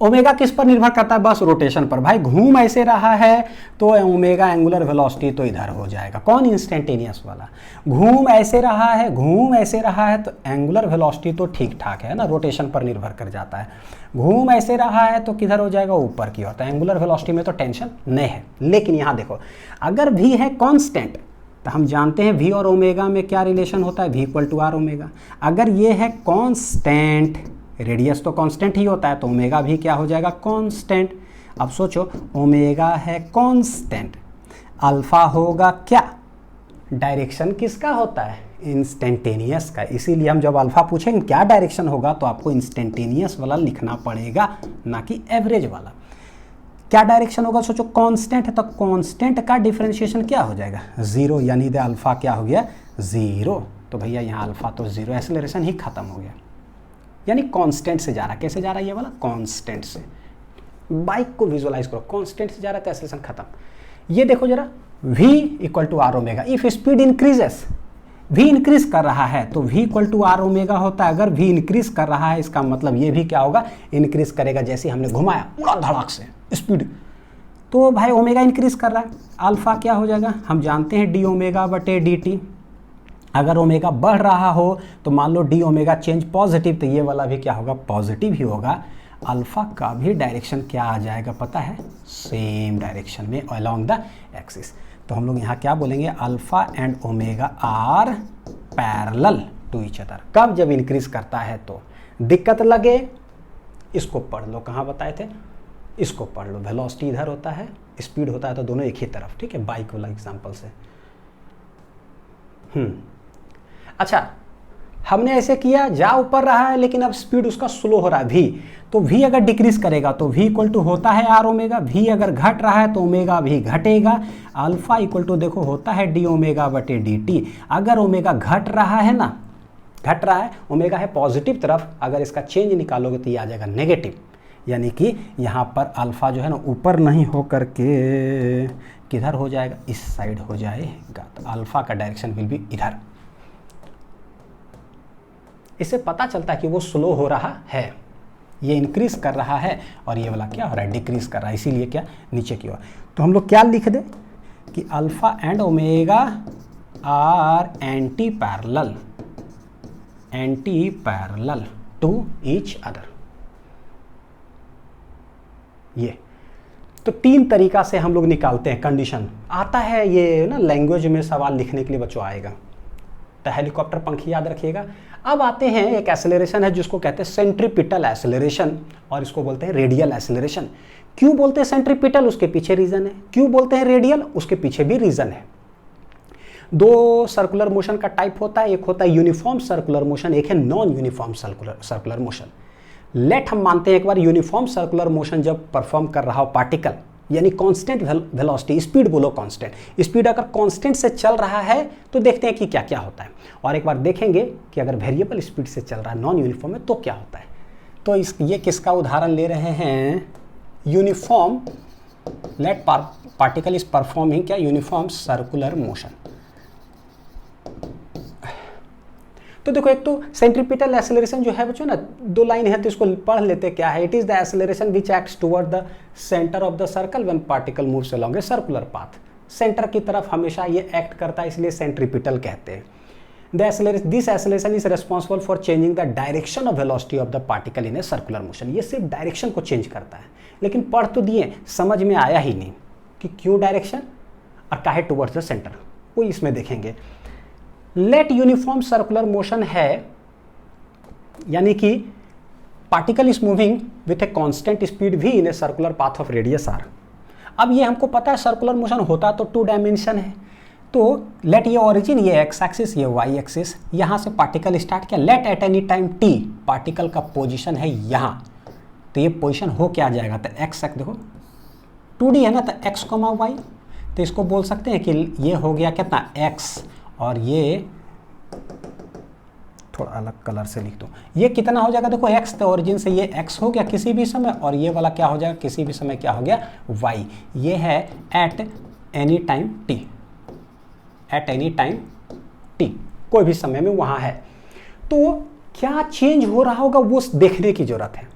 Speaker 1: ओमेगा किस पर निर्भर करता है, बस रोटेशन पर। भाई घूम ऐसे रहा है तो ओमेगा एंगुलर वेलोसिटी तो इधर हो जाएगा, कौन इंस्टेंटेनियस वाला। घूम ऐसे रहा है, घूम ऐसे रहा है तो एंगुलर वेलोसिटी तो ठीक ठाक है ना, रोटेशन पर निर्भर कर जाता है। घूम ऐसे रहा है तो किधर हो जाएगा, ऊपर की ओर, तो एंगुलर वेलोसिटी में तो टेंशन नहीं है। लेकिन यहाँ देखो, अगर v है कांस्टेंट तो हम जानते हैं v और ओमेगा में क्या रिलेशन होता है, v equal to R omega. अगर ये है कांस्टेंट, रेडियस तो कांस्टेंट ही होता है, तो ओमेगा भी क्या हो जाएगा, कांस्टेंट। अब सोचो, ओमेगा है कांस्टेंट, अल्फा होगा क्या, डायरेक्शन किसका होता है, इंस्टेंटेनियस का। इसीलिए हम जब अल्फा पूछेंगे क्या डायरेक्शन होगा, तो आपको इंस्टेंटेनियस वाला लिखना पड़ेगा, ना कि एवरेज वाला। क्या डायरेक्शन होगा, सोचो कांस्टेंट है तो कांस्टेंट का डिफरेंशिएशन क्या हो जाएगा, जीरो, यानी दे अल्फा क्या हो गया, जीरो। तो भैया यहाँ अल्फा तो जीरो, एक्सेलरेशन ही खत्म हो गया, यानी कांस्टेंट से जा रहा। कैसे जा रहा है ये वाला, कांस्टेंट से। बाइक को विजुअलाइज करो, कांस्टेंट से जा रहा है तो एक्सेलरेशन खत्म। ये देखो जरा, v equal to R omega, if speed increases, v increase कर रहा है तो v equal to R omega होता है। अगर v इंक्रीज कर रहा है, इसका मतलब ये भी क्या होगा, इंक्रीज करेगा। जैसे हमने घुमाया पूरा धड़ाक से स्पीड, तो भाई ओमेगा इंक्रीज कर रहा है, अल्फा क्या हो जाएगा, हम जानते हैं डी ओमेगा बटे डी टी। अगर ओमेगा बढ़ रहा हो तो मान लो डी ओमेगा चेंज पॉजिटिव, तो ये वाला भी क्या होगा, पॉजिटिव ही होगा। अल्फा का भी डायरेक्शन क्या आ जाएगा पता है, सेम डायरेक्शन में अलोंग द एक्सिस। तो हम लोग यहाँ क्या बोलेंगे, alpha and omega are parallel to each other. कब, जब इंक्रीज करता है तो। दिक्कत लगे इसको पढ़ लो, कहाँ बताए थे, इसको पढ़ लो। वेलोसिटी इधर होता है, स्पीड होता है तो दोनों एक ही तरफ। ठीक है, बाइक वाला एग्जाम्पल से। अच्छा, हमने ऐसे किया, जा ऊपर रहा है लेकिन अब स्पीड उसका स्लो हो रहा है, v। तो v अगर डिक्रीज करेगा तो v इक्वल टू होता है आर ओमेगा, v अगर घट रहा है तो ओमेगा भी घटेगा। अल्फा इक्वल टू देखो होता है डी ओमेगा बटे डी टी। अगर ओमेगा घट रहा है ना, घट रहा है, ओमेगा है पॉजिटिव तरफ, अगर इसका चेंज निकालोगे तो ये आ जाएगा नेगेटिव, यानी कि यहाँ पर अल्फा जो है ना ऊपर नहीं हो करके किधर हो जाएगा, इस साइड हो जाएगा। तो अल्फा का डायरेक्शन विल बी इधर। इससे पता चलता है कि वो स्लो हो रहा है, ये इंक्रीज कर रहा है, और ये वाला क्या हो रहा है, डिक्रीज कर रहा है, इसीलिए क्या नीचे की ओर। तो हम लोग क्या लिख दें कि alpha and omega are anti parallel to each other. ये तो तीन तरीका से हम लोग निकालते हैं, कंडीशन आता है ये ना, लैंग्वेज में सवाल लिखने के लिए बच्चों आएगा। तो हेलीकॉप्टर पंखी याद रखिएगा। अब आते हैं, एक एक्सेलरेशन है जिसको कहते हैं सेंट्रीपिटल एक्सेलरेशन, और इसको बोलते हैं रेडियल एक्सेलरेशन। क्यों बोलते हैं सेंट्रीपिटल, उसके पीछे रीजन है। क्यों बोलते हैं रेडियल, उसके पीछे भी रीजन है। दो सर्कुलर मोशन का टाइप होता है, एक होता है यूनिफॉर्म सर्कुलर मोशन, एक है non uniform circular motion. Let हम मानते हैं एक बार यूनिफॉर्म सर्कुलर मोशन जब परफॉर्म कर रहा हो पार्टिकल, यानी कांस्टेंट वेलोसिटी, स्पीड बोलो कांस्टेंट, स्पीड अगर कांस्टेंट से चल रहा है तो देखते हैं कि क्या क्या होता है। और एक बार देखेंगे कि अगर वेरिएबल स्पीड से चल रहा है नॉन यूनिफॉर्म में तो क्या होता है। तो ये किसका उदाहरण ले रहे हैं, uniform, let particle is performing क्या, यूनिफॉर्म सर्कुलर मोशन। तो देखो, एक तो सेंट्रीपिटल एक्सेलरेशन जो है बच्चों ना, दो लाइन है तो इसको पढ़ लेते क्या है। It is the acceleration which acts toward the centre of the circle when particle moves along a circular path. Centre की तरफ हमेशा ये एक्ट करता है, इसलिए सेंट्रीपिटल कहते हैं। This acceleration is responsible for changing the direction of velocity of the particle in a circular motion. ये सिर्फ डायरेक्शन को चेंज करता है, लेकिन पढ़ तो दिए, समझ में आया ही नहीं कि क्यों डायरेक्शन और काहे टुवर्ड्स द सेंटर, वो इसमें देखेंगे। लेट यूनिफॉर्म सर्कुलर मोशन है, यानी कि particle is moving with a constant speed v in a circular path of radius r। अब ये हमको पता है सर्कुलर मोशन होता तो टू डायमेंशन है, तो लेट ये ओरिजिन, ये एक्स एक्सिस, ये वाई एक्सिस, यहाँ से पार्टिकल स्टार्ट किया, let at any time T, particle का पोजीशन है यहाँ, तो ये पोजीशन हो क्या जाएगा, तो एक्स देखो 2D है ना, तो एक्स कॉमा वाई, तो इसको बोल सकते हैं कि ये हो गया कितना एक्स, और ये थोड़ा अलग कलर से लिख दो, ये कितना हो जाएगा, देखो एक्स, तो ओरिजिन से ये एक्स हो गया किसी भी समय, और ये वाला क्या हो जाएगा किसी भी समय, क्या हो गया वाई, ये है eight any time T, eight any time T, कोई भी समय में वहाँ है। तो क्या चेंज हो रहा होगा वो देखने की जरूरत है।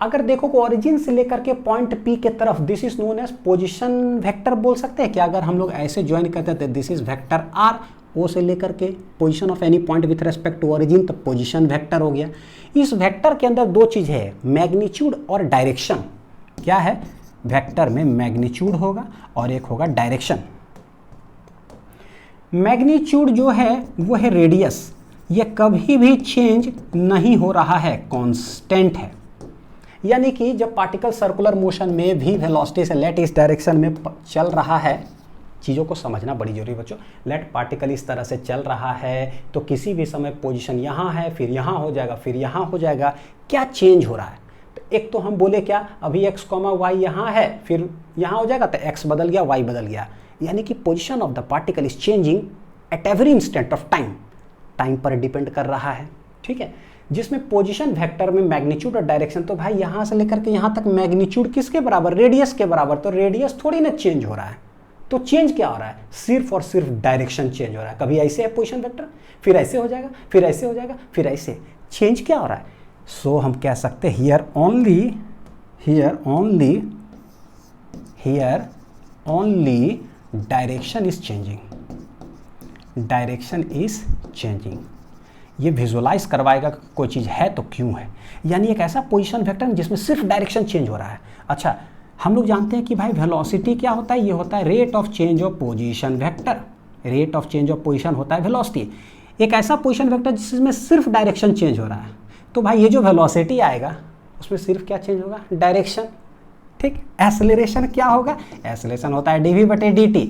Speaker 1: अगर देखो को ओरिजिन से लेकर के पॉइंट पी के तरफ, this is known as position vector बोल सकते हैं कि अगर हम लोग ऐसे ज्वाइन करते हैं तो this is vector R, O से लेकर के position of any point with respect to origin, तो पोजीशन वेक्टर हो गया। इस वेक्टर के अंदर दो चीज है, मैग्नीट्यूड और डायरेक्शन। क्या है, वेक्टर में मैग्नीट्यूड होगा और एक होगा डायरेक्शन। मैग्नीट्यूड जो है वो है रेडियस, ये कभी भी चेंज नहीं हो रहा है, कांस्टेंट है। यानी कि जब पार्टिकल सर्कुलर मोशन में भी वेलोसिटी से लेट इस डायरेक्शन में चल रहा है, चीज़ों को समझना बड़ी जरूरी बच्चों, लेट पार्टिकल इस तरह से चल रहा है तो किसी भी समय पोजीशन यहाँ है, फिर यहाँ हो जाएगा, फिर यहाँ हो जाएगा, क्या चेंज हो रहा है। तो एक तो हम बोले क्या, अभी एक्स कॉमा वाई यहाँ है, फिर यहाँ हो जाएगा, तो एक्स बदल गया, वाई बदल गया, यानी कि position of the particle is changing at every instant of time, time पर डिपेंड कर रहा है। ठीक है, जिसमें पोजीशन वेक्टर में मैग्नीट्यूड और डायरेक्शन, तो भाई यहाँ से लेकर के यहाँ तक मैग्नीट्यूड किसके बराबर, रेडियस के बराबर, तो रेडियस थोड़ी ना चेंज हो रहा है, तो चेंज क्या हो रहा है, सिर्फ और सिर्फ डायरेक्शन चेंज हो रहा है। कभी ऐसे है पोजीशन वेक्टर, फिर ऐसे हो जाएगा, फिर ऐसे हो जाएगा, फिर ऐसे, चेंज क्या हो रहा है। सो हम कह सकते हैं here only direction is changing, direction is changing. ये विजुलाइज करवाएगा कि कोई चीज़ है तो क्यों है, यानी एक ऐसा पोजीशन वेक्टर जिसमें सिर्फ डायरेक्शन चेंज हो रहा है। अच्छा, हम लोग जानते हैं कि भाई वेलोसिटी क्या होता है, ये होता है rate of change of position vector, rate of change of position होता है वेलोसिटी। एक ऐसा पोजीशन वेक्टर जिसमें सिर्फ डायरेक्शन चेंज हो रहा है, तो भाई ये जो वेलोसिटी आएगा उसमें सिर्फ क्या चेंज होगा, डायरेक्शन। ठीक, एक्सेलरेशन क्या होगा, एक्सेलरेशन होता है dv/dt।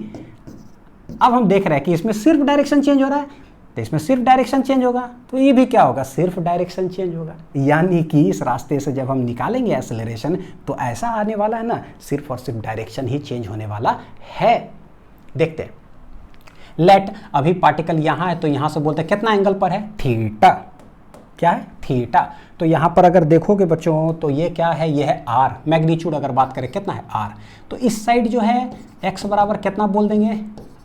Speaker 1: अब हम देख रहे हैं कि इसमें सिर्फ डायरेक्शन चेंज हो रहा है, तो इसमें सिर्फ डायरेक्शन चेंज होगा, तो ये भी क्या होगा, सिर्फ डायरेक्शन चेंज होगा। यानी कि इस रास्ते से जब हम निकालेंगे एक्सेलरेशन, तो ऐसा आने वाला है ना, सिर्फ और सिर्फ डायरेक्शन ही चेंज होने वाला है। देखते हैं, लेट अभी पार्टिकल यहाँ है, तो यहाँ से बोलते हैं कितना एंगल पर है, थीटा। क्या है, थीटा। तो यहाँ पर अगर देखोगे बच्चों, तो ये क्या है, ये है आर। मैग्नीट्यूड अगर बात करें कितना है, आर। तो इस साइड जो है एक्स बराबर कितना बोल देंगे,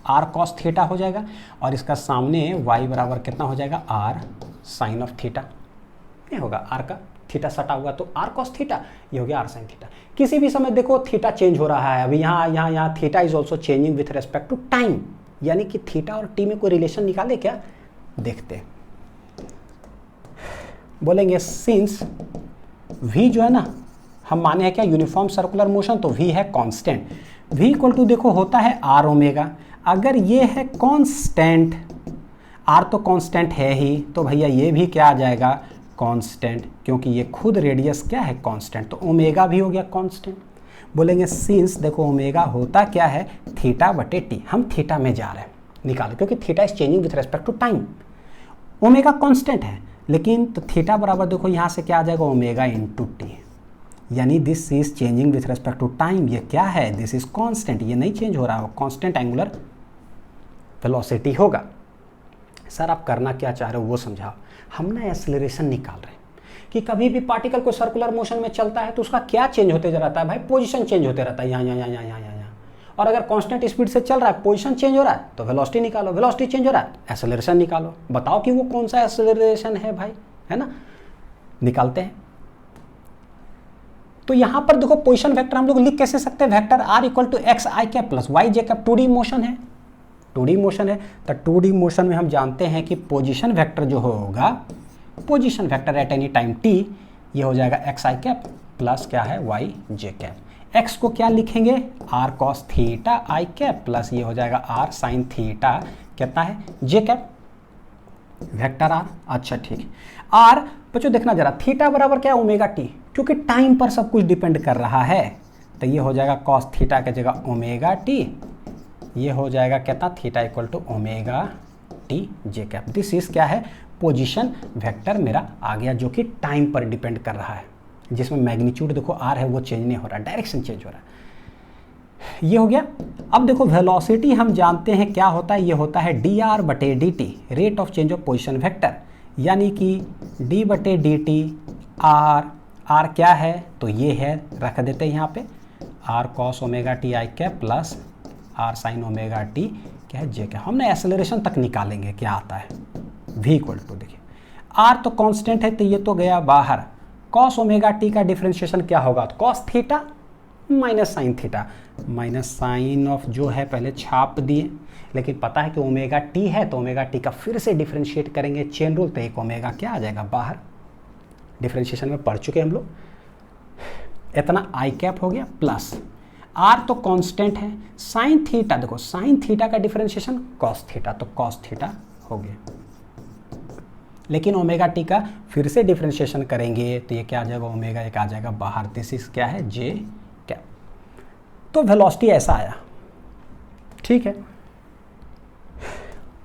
Speaker 1: आर कॉस थीटा हो जाएगा, और इसका सामने वाई बराबर कितना हो जाएगा, आर साइन ऑफ थीटा। नहीं होगा, आर का थीटा सटा हुआ तो आर कॉस थीटा, ये हो गया आर साइन थीटा। किसी भी समय देखो थीटा चेंज हो रहा है, अभी यहाँ theta is also changing with respect to time, यानी कि थीटा और टी में कोई रिलेशन निकाले क्या, देखते हैं। बोलेंगे सिंस v जो है ना, हम माने हैं क्या यूनिफॉर्म सर्कुलर मोशन, तो v है कांस्टेंट। v इक्वल टू देखो होता है r ओमेगा। अगर ये है कांस्टेंट, r तो कांस्टेंट है ही, तो भैया ये भी क्या आ जाएगा, कांस्टेंट, क्योंकि ये खुद रेडियस क्या है, कांस्टेंट, तो ओमेगा भी हो गया कांस्टेंट। बोलेंगे सिंस देखो ओमेगा होता क्या है, θ/t, हम थीटा में जा रहे हैं निकालो, क्योंकि theta is changing with respect to time. Omega constant है, लेकिन तो थीटा बराबर देखो यहाँ से क्या आ जाएगा, ओमेगा इंटू टी, यानी this is changing with respect to time. ये क्या है, दिस इज कांस्टेंट, ये नहीं चेंज हो रहा हो, कांस्टेंट एंगुलर वेलोसिटी होगा। सर आप करना क्या चाह रहे हो वो समझाओ। हम ना एक्सेलरेशन निकाल रहे हैं कि कभी भी पार्टिकल को सर्कुलर मोशन में चलता है तो उसका क्या चेंज होते रहता है, भाई पोजीशन चेंज होते रहता है, यहाँ। और अगर कांस्टेंट स्पीड से चल रहा है, पोजीशन चेंज हो रहा है, तो वेलोसिटी निकालो, वेलोसिटी चेंज हो रहा है, एक्सेलरेशन निकालो। बताओ कि वो कौन सा एक्सेलरेशन है भाई, है ना, निकालते हैं। तो यहां पर देखो पोजीशन वेक्टर हम लोग लिख कैसे सकते हैं, vector r equal to X I cap plus Y J cap. 2D motion है, 2D मोशन है, तो 2D मोशन में हम जानते हैं कि पोजीशन वेक्टर जो होगा, position vector eight any time t, ये हो जाएगा एक्स आई कैप प्लस क्या है, वाई जे कैप। x को क्या लिखेंगे, r cos थीटा आई कैप प्लस ये हो जाएगा r sin थीटा कितना है, जे कैप, वेक्टर r। अच्छा ठीक है, r बच्चों देखना जरा, थीटा बराबर क्या, ओमेगा टी, क्योंकि टाइम पर सब कुछ डिपेंड कर रहा है, तो ये हो जाएगा cos थीटा की जगह ओमेगा टी ये हो जाएगा कितना, theta equal to omega T J cap. This is क्या है, पोजीशन वेक्टर मेरा आ गया, जो कि टाइम पर डिपेंड कर रहा है, जिसमें मैग्नीट्यूड देखो आर है वो चेंज नहीं हो रहा, डायरेक्शन चेंज हो रहा है। ये हो गया। अब देखो वेलोसिटी हम जानते हैं क्या होता है, ये होता है डी आर बटे D T, rate of change of position vector, यानी कि डी बटे डी टी आर, आर क्या है तो ये है, रख देते हैं यहाँ पे R cos omega T I cap plus R sine omega T क्या है जे कैप। हमने एक्सेलरेशन तक निकालेंगे क्या आता है, v इक्वल टू, देखिए आर तो कांस्टेंट है तो ये तो गया बाहर, कॉस ओमेगा टी का डिफरेंशिएशन क्या होगा, तो cos theta minus sine theta, minus sine of जो है पहले छाप दिए, लेकिन पता है कि ओमेगा टी है तो ओमेगा टी का फिर से डिफरेंशिएट करेंगे, चेन रूल, तो एक ओमेगा क्या आ जाएगा बाहर, डिफरेंशिएशन में पढ़ चुके हम लोग, इतना आई कैप हो गया, प्लस आर तो कांस्टेंट है, साइन थीटा, देखो साइन थीटा का डिफरेंशिएशन कॉस थीटा, तो कॉस थीटा हो गया, लेकिन ओमेगा टी का फिर से डिफरेंशिएशन करेंगे तो ये क्या आ जाएगा, ओमेगा एक आ जाएगा बाहर, दिस इज क्या है जे कैप। तो वेलोसिटी ऐसा आया, ठीक है।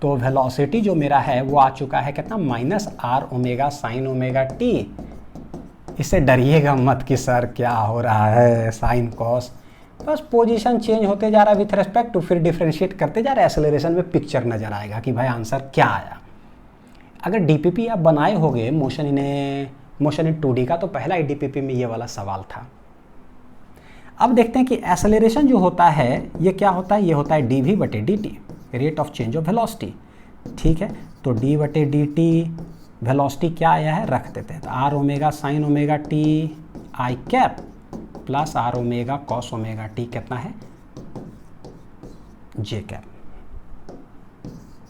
Speaker 1: तो वेलोसिटी जो मेरा है वो आ चुका है कितना, minus R omega sine omega T. इससे डरिएगा मत कि सर क्या हो रहा है साइन कॉस, बस पोजीशन चेंज होते जा रहा है विथ रेस्पेक्ट टू, फिर डिफरेंशिएट करते जा रहे हैं, एक्सेलरेशन में पिक्चर नजर आएगा कि भाई आंसर क्या आया। अगर डीपीपी आप बनाए होगे मोशन इन 2D का, तो पहला ही डीपीपी में ये वाला सवाल था। अब देखते हैं कि एक्सेलरेशन जो होता है ये क्या होता है, ये होता है डी वी बटे D T, rate of change of velocity, ठीक है। तो डी बटे डी टी वेलोसिटी क्या आया है, रख देते हैं, तो R omega sine omega T I cap plus R omega cos omega T कितना है, J cap,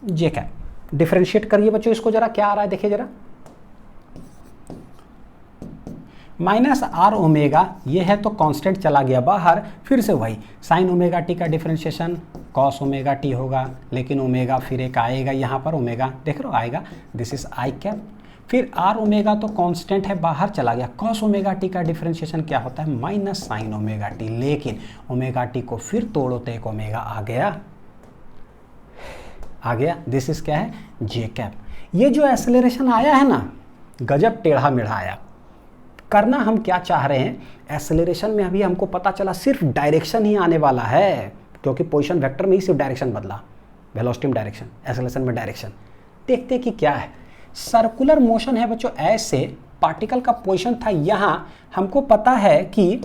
Speaker 1: J cap. Differentiate करिए बच्चों इसको जरा, क्या आ रहा है देखिए जरा, माइनस आर ओमेगा ये है तो कांस्टेंट चला गया बाहर, फिर से वही साइन ओमेगा टी का डिफरेंशिएशन कॉस ओमेगा टी होगा, लेकिन ओमेगा फिर एक आएगा यहाँ पर, ओमेगा देख रहे हो आएगा, दिस इज आई कैप, फिर आर ओमेगा तो कांस्टेंट है बाहर चला गया, कॉस ओमेगा टी का डिफरेंशिएशन क्या होता है, माइनस साइन ओमेगा टी, लेकिन ओमेगा टी को फिर तोड़ो तो एक ओमेगा आ गया, दिस इज क्या है जे कैप। ये जो एक्सेलरेशन आया है ना, गजब टेढ़ा मेढ़ा आया। करना हम क्या चाह रहे हैं, एक्सेलरेशन में अभी हमको पता चला सिर्फ डायरेक्शन ही आने वाला है, क्योंकि पोजीशन वेक्टर में ही सिर्फ डायरेक्शन बदला, वेलोसिटी में डायरेक्शन, एक्सेलरेशन में डायरेक्शन। देखते हैं कि क्या है। सर्कुलर मोशन है बच्चों, ऐसे पार्टिकल का पोजीशन था यहाँ, हमको पता है कि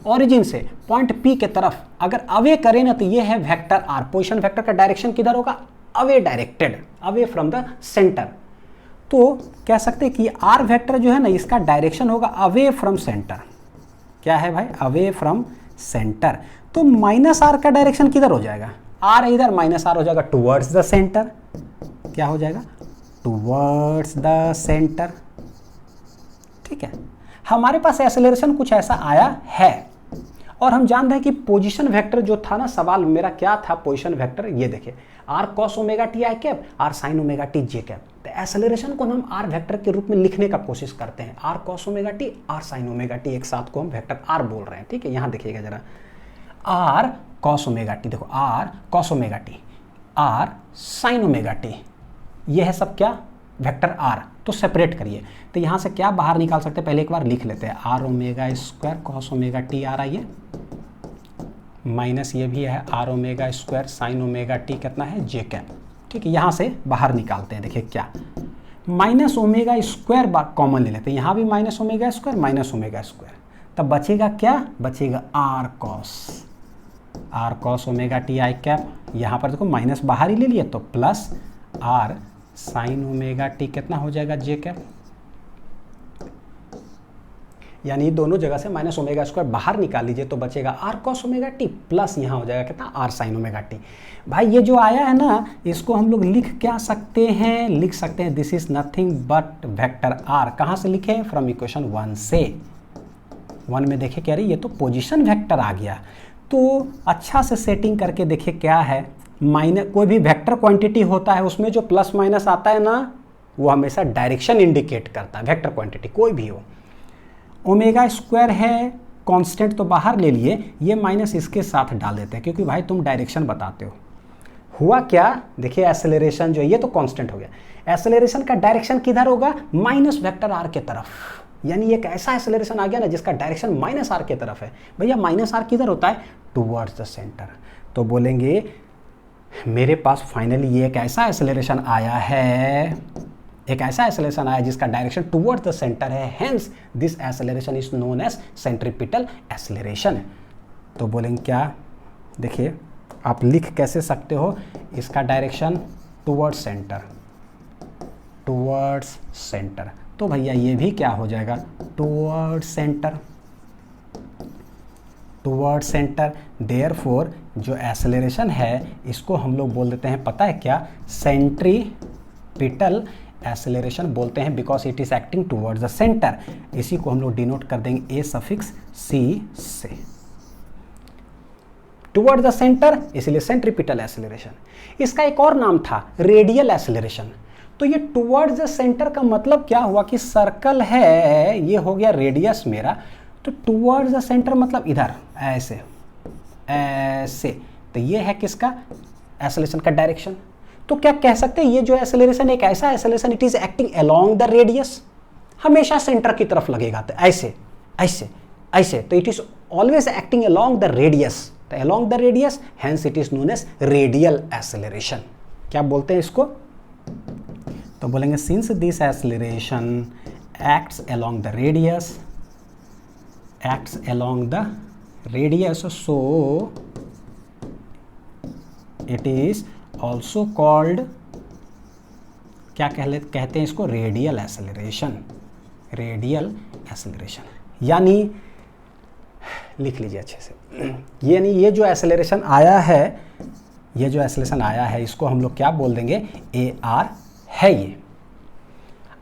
Speaker 1: ओरिजिन से पॉइंट पी के तरफ अगर अवे करें ना तो ये है वेक्टर आर, पोजीशन वेक्टर का डायरेक्शन किधर होगा, away directed, away from the centre. तो कह सकते हैं कि आर वेक्टर जो है ना इसका डायरेक्शन होगा अवे फ्रॉम सेंटर, क्या है भाई, अवे फ्रॉम सेंटर। तो माइनस आर का डायरेक्शन किधर हो जाएगा, आर इधर, माइनस आर हो जाएगा टुवर्ड्स द सेंटर, क्या हो जाएगा, टुवर्ड्स द सेंटर, ठीक है। हमारे पास एक्सेलरेशन कुछ ऐसा आया है, और हम जानते हैं कि पोजीशन वेक्टर जो था ना, सवाल मेरा क्या था, पोजीशन वेक्टर ये देखिए, R cos omega T I cap, R sine omega T J cap. तो एक्सेलरेशन को हम आर वेक्टर के रूप में लिखने का कोशिश करते हैं, R cos omega T, R sine omega T, एक साथ को हम वेक्टर आर बोल रहे हैं, ठीक है। यहाँ देखिएगा जरा, आर कॉस ओमेगा टी, देखो R cos omega T, R sine omega T, ये है सब क्या, वेक्टर आर। तो सेपरेट करिए, तो यहाँ से क्या बाहर निकाल सकते हैं, पहले एक बार लिख लेते हैं, R omega square cos omega T आ रहा है ये, माइनस ये भी है are omega square sine omega T कितना है, जे कैप, ठीक है। यहाँ से बाहर निकालते हैं, देखिए क्या, माइनस ओमेगा स्क्वायर कॉमन ले लेते हैं, यहाँ भी minus omega square minus omega square, तब बचेगा क्या, बचेगा R cos omega T I cap. यहाँ पर देखो माइनस बाहर ही ले लिए तो plus R sine omega T कितना हो जाएगा, जे कैप। यानी दोनों जगह से माइनस ओमेगा स्क्वायर बाहर निकाल लीजिए तो बचेगा R cos omega T, plus यहाँ हो जाएगा कितना, आर साइन ओमेगा टी। भाई ये जो आया है ना, इसको हम लोग लिख क्या सकते हैं, लिख सकते हैं this is nothing but vector R. कहाँ से लिखे, फ्रॉम इक्वेशन 1 से। 1 में देखे क्या रही, ये तो पोजीशन वेक्टर आ गया। तो अच्छा से सेटिंग करके देखे क्या है, माइनस कोई भी वेक्टर क्वांटिटी होता है उसमें जो प्लस माइनस आता है ना, वो हमेशा डायरेक्शन इंडिकेट करता है, वेक्टर क्वांटिटी कोई भी हो। ओमेगा स्क्वायर है कांस्टेंट तो बाहर ले लिए, ये माइनस इसके साथ डाल देते हैं क्योंकि भाई तुम डायरेक्शन बताते हो। हुआ क्या, देखिए एक्सेलरेशन जो ये तो कांस्टेंट हो गया, एक्सेलरेशन का डायरेक्शन किधर होगा, माइनस वेक्टर आर के तरफ, यानी एक ऐसा एक्सेलरेशन आ गया ना जिसका डायरेक्शन माइनस आर के तरफ है। भैया माइनस आर किधर होता है, टुवर्ड्स द सेंटर। तो बोलेंगे मेरे पास फाइनली ये एक ऐसा एक्सेलरेशन आया है, एक ऐसा एक्सेलरेशन आया जिसका डायरेक्शन टुवर्ड्स द सेंटर है, hence this acceleration is known as centripetal acceleration. तो बोलेंगे क्या, देखिए आप लिख कैसे सकते हो, इसका direction towards centre, towards centre, तो भैया ये भी क्या हो जाएगा, towards centre, towards centre. Therefore जो एक्सेलरेशन है इसको हम लोग बोल देते हैं, पता है क्या, सेंट्रीपिटल एक्सेलरेशन बोलते हैं, because it is acting towards the centre. इसी को हम लोग डिनोट कर देंगे ए सफिक्स सी से, टुवर्ड्स द सेंटर, इसलिए सेंट्रीपिटल एक्सेलरेशन। इसका एक और नाम था रेडियल एक्सेलरेशन। तो ये टुवर्ड्स द सेंटर का मतलब क्या हुआ कि सर्कल है, ये हो गया रेडियस मेरा, तो टुवर्ड्स द सेंटर मतलब इधर ऐसे ऐसे, तो ये है किसका, एक्सेलरेशन का डायरेक्शन। तो क्या कह सकते हैं, ये जो एक्सेलरेशन एक ऐसा acceleration, it is acting along the radius, हमेशा सेंटर की तरफ लगेगा, तो ऐसे ऐसे ऐसे, तो it is always acting along the radius, तो along the radius, hence it is known as radial acceleration. क्या बोलते हैं इसको, तो बोलेंगे since this acceleration acts along the radius, acts along the radius, so it is also called, क्या कहते हैं इसको, रेडियल एक्सेलरेशन, रेडियल एक्सेलरेशन। यानी लिख लीजिए अच्छे से, यानी ये जो एक्सेलरेशन आया है, ये जो एक्सेलरेशन आया है इसको हम लोग क्या बोल देंगे, ए आर है ये।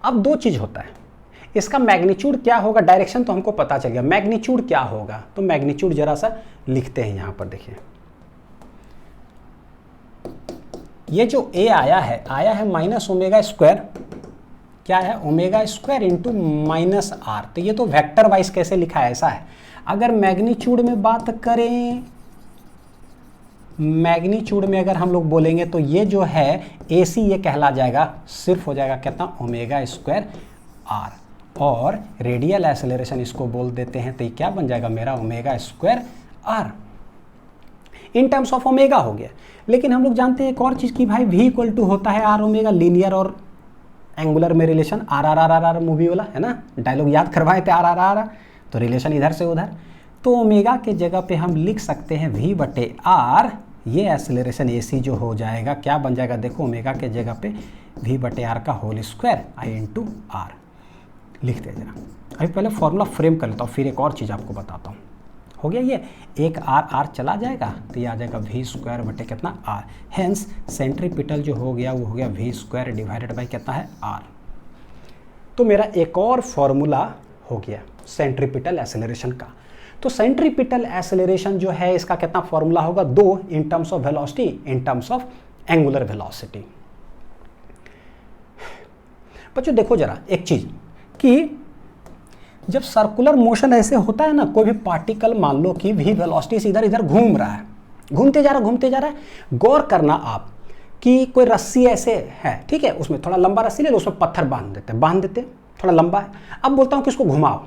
Speaker 1: अब दो चीज होता है, इसका मैग्नीट्यूड क्या होगा, डायरेक्शन तो हमको पता चल गया, मैग्नीट्यूड क्या होगा, तो मैग्नीट्यूड जरा सा लिखते हैं यहां पर, देखिए ये जो ए आया है माइनस ओमेगा स्क्वायर, क्या है, omega square into minus R, तो ये तो वेक्टर वाइज कैसे लिखा है ऐसा है। अगर मैग्नीट्यूड में बात करें, मैग्नीट्यूड में अगर हम लोग बोलेंगे तो ये जो है ए सी ये कहला जाएगा, सिर्फ हो जाएगा कितना, ओमेगा स्क्वायर आर, और रेडियल एक्सेलरेशन इसको बोल देते हैं, तो ये क्या बन जाएगा मेरा, omega square R, in terms of omega हो गया। लेकिन हम लोग जानते हैं एक और चीज की भाई, v इक्वल टू होता है आर ओमेगा, लीनियर और एंगुलर में रिलेशन, आर आर आर आर आर मूवी वाला है ना, डायलॉग याद करवाए थे, आर आर आर, तो रिलेशन इधर से उधर, तो ओमेगा के जगह पे हम लिख सकते हैं v बटे आर, ये एक्सेलरेशन ए सी जो हो जाएगा क्या बन जाएगा, देखो ओमेगा के जगह पे v बटे आर का whole square I into R लिखते हैं जरा। अभी पहले फॉर्मूला फ्रेम कर लेता हूँ, फिर एक और चीज़ आपको बताता हूँ। हो गया ये, एक आर आर चला जाएगा तो ये आ जाएगा वी स्क्वायर बटे कितना आर, हेंस सेंट्रीपिटल जो हो गया वो हो गया वी स्क्वायर डिवाइडेड बाई कितना है आर। तो मेरा एक और फॉर्मूला हो गया सेंट्रीपिटल एक्सेलरेशन का। तो सेंट्रीपिटल एक्सेलरेशन जो है इसका कितना फॉर्मूला होगा, दो, इन terms of velocity, in terms of angular velocity. बच्चों देखो जरा एक चीज कि जब सर्कुलर मोशन ऐसे होता है ना, कोई भी पार्टिकल मान लो कि भी वेलोसिटी से इधर इधर घूम रहा है, घूमते जा रहा है, गौर करना आप कि कोई रस्सी ऐसे है, ठीक है, उसमें थोड़ा लंबा रस्सी ले लो, उसमें पत्थर बांध देते थोड़ा लंबा है। अब बोलता हूँ कि इसको घुमाओ,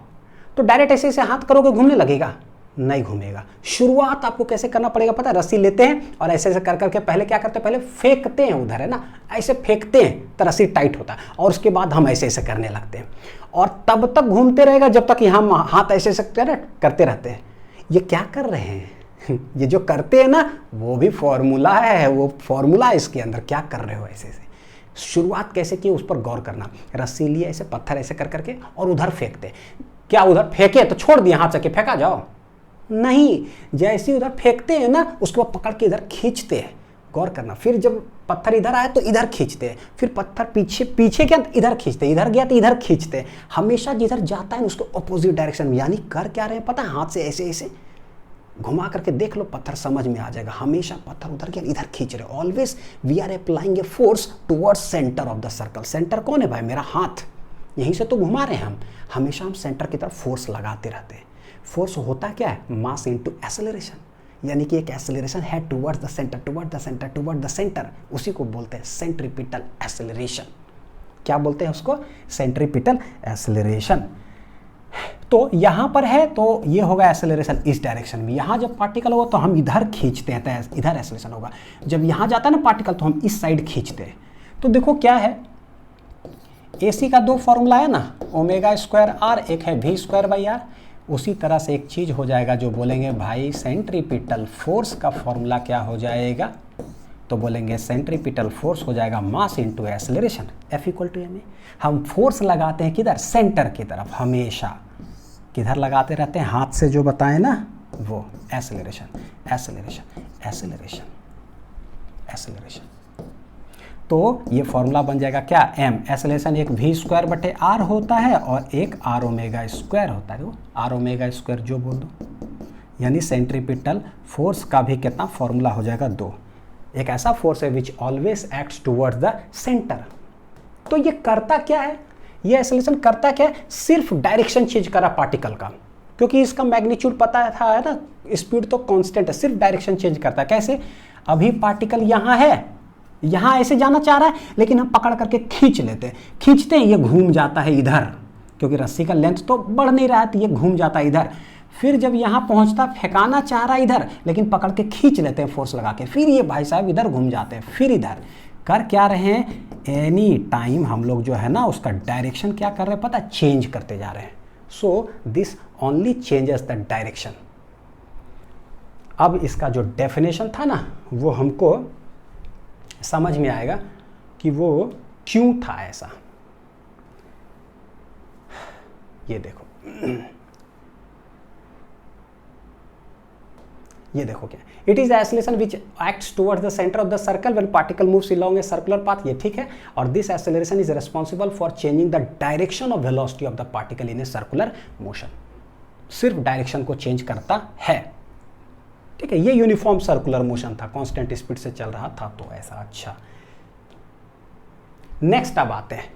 Speaker 1: तो डायरेक्ट ऐसे ऐसे हाथ करोगे घूमने लगेगा, नहीं घूमेगा। शुरुआत आपको कैसे करना पड़ेगा पता है, रस्सी लेते हैं और ऐसे ऐसे कर करके पहले क्या करते हैं, पहले फेंकते हैं उधर, है ना, ऐसे फेंकते हैं तो रस्सी टाइट होता है, और उसके बाद हम ऐसे ऐसे करने लगते हैं, और तब तक घूमते रहेगा जब तक हम हाथ ऐसे ऐसे करते रहते हैं। ये क्या कर रहे हैं ये जो करते हैं ना वो भी फॉर्मूला है, वो फॉर्मूला इसके अंदर, क्या कर रहे हो ऐसे ऐसे। शुरुआत कैसे की उस पर गौर करना, रस्सी लिए ऐसे पत्थर ऐसे कर करके और उधर फेंकते, क्या उधर फेंके तो छोड़ दिया हाथ से फेंका जाओ, नहीं, जैसे उधर फेंकते हैं ना उसके बाद पकड़ के इधर खींचते हैं, गौर करना। फिर जब पत्थर इधर आए तो इधर खींचते हैं, फिर पत्थर पीछे क्या इधर खींचते, इधर गया तो इधर खींचते, हमेशा जिधर जाता है उसके ऑपोजिट डायरेक्शन में। यानी कर क्या रहे हैं पता है, हाथ से ऐसे ऐसे घुमा करके देख लो, पत्थर समझ में आ जाएगा, हमेशा पत्थर उधर गया इधर खींच रहे। Always we are applying a force towards centre of the circle. Centre कौन है भाई, मेरा हाथ, यहीं से तो घुमा रहे हैं हम, हमेशा हम सेंटर की तरफ फोर्स लगाते रहते हैं। फोर्स होता क्या है, मास इनटू एक्सेलरेशन, यानी कि एक एक्सेलरेशन है towards the centre, toward the centre, toward the centre, उसी को बोलते हैं सेंट्रीपिटल एक्सेलरेशन। क्या बोलते हैं उसको, सेंट्रीपिटल एक्सेलरेशन। तो यहाँ पर है तो ये होगा एक्सेलरेशन इस डायरेक्शन में, यहाँ जब पार्टिकल होगा तो हम इधर खींचते हैं तो इधर एक्सेलरेशन होगा, जब यहाँ जाता है ना पार्टिकल तो हम इस साइड खींचते हैं। तो देखो क्या है, AC का 2 फॉर्मूला है ना, ओमेगा स्क्वायर आर, एक है V स्क्वायर बाई आर। उसी तरह से एक चीज हो जाएगा जो बोलेंगे भाई सेंट्रीपिटल फोर्स का फॉर्मूला क्या हो जाएगा, तो बोलेंगे सेंट्रीपिटल फोर्स हो जाएगा mass into acceleration, F equal to ma। हम फोर्स लगाते हैं किधर, सेंटर की तरफ, हमेशा किधर लगाते रहते हैं, हाथ से जो बताएं ना वो, एक्सेलरेशन एक्सेलरेशन एक्सेलरेशन एक्सेलरेशन। तो ये फॉर्मूला बन जाएगा क्या, m, एक्सेलरेशन एक V स्क्वायर बटे R होता है और एक R ओमेगा स्क्वायर होता है, R ओमेगा स्क्वायर जो बोल दो, यानी सेंट्रीपिटल फोर्स का भी कितना फॉर्मूला हो जाएगा 2। एक ऐसा फोर्स है which always acts towards the centre. तो ये करता क्या है, ये एक्सेलरेशन करता क्या है, सिर्फ डायरेक्शन चेंज करा पार्टिकल का, क्योंकि इसका मैग्नीट्यूड पता था है ना, स्पीड तो कांस्टेंट है, सिर्फ डायरेक्शन चेंज करता है। कैसे, अभी पार्टिकल यहाँ है, यहाँ ऐसे जाना चाह रहा है, लेकिन हम पकड़ करके खींच लेते हैं, खींचते हैं, ये घूम जाता है इधर, क्योंकि रस्सी का लेंथ तो बढ़ नहीं रहा है तो ये घूम जाता है इधर। फिर जब यहाँ पहुँचता, फेंकाना चाह रहा है इधर, लेकिन पकड़ के खींच लेते हैं फोर्स लगा के, फिर ये भाई साहब इधर घूम जाते हैं, फिर इधर कर क्या रहे हैं, एनी टाइम हम लोग जो है ना उसका डायरेक्शन क्या कर रहे हैं पता, चेंज करते जा रहे हैं। So this only changes the direction. अब इसका जो डेफिनेशन था ना वो हमको समझ में आएगा कि वो क्यों था ऐसा। ये देखो, ये देखो क्या, it is acceleration which acts towards the centre of the circle when particle moves along a circular path, ये ठीक है। और this acceleration is responsible for changing the direction of velocity of the particle in a circular motion. सिर्फ direction को change करता है, ठीक है। ये यूनिफॉर्म सर्कुलर मोशन था, कांस्टेंट स्पीड से चल रहा था, तो ऐसा। अच्छा, नेक्स्ट अब आते हैं,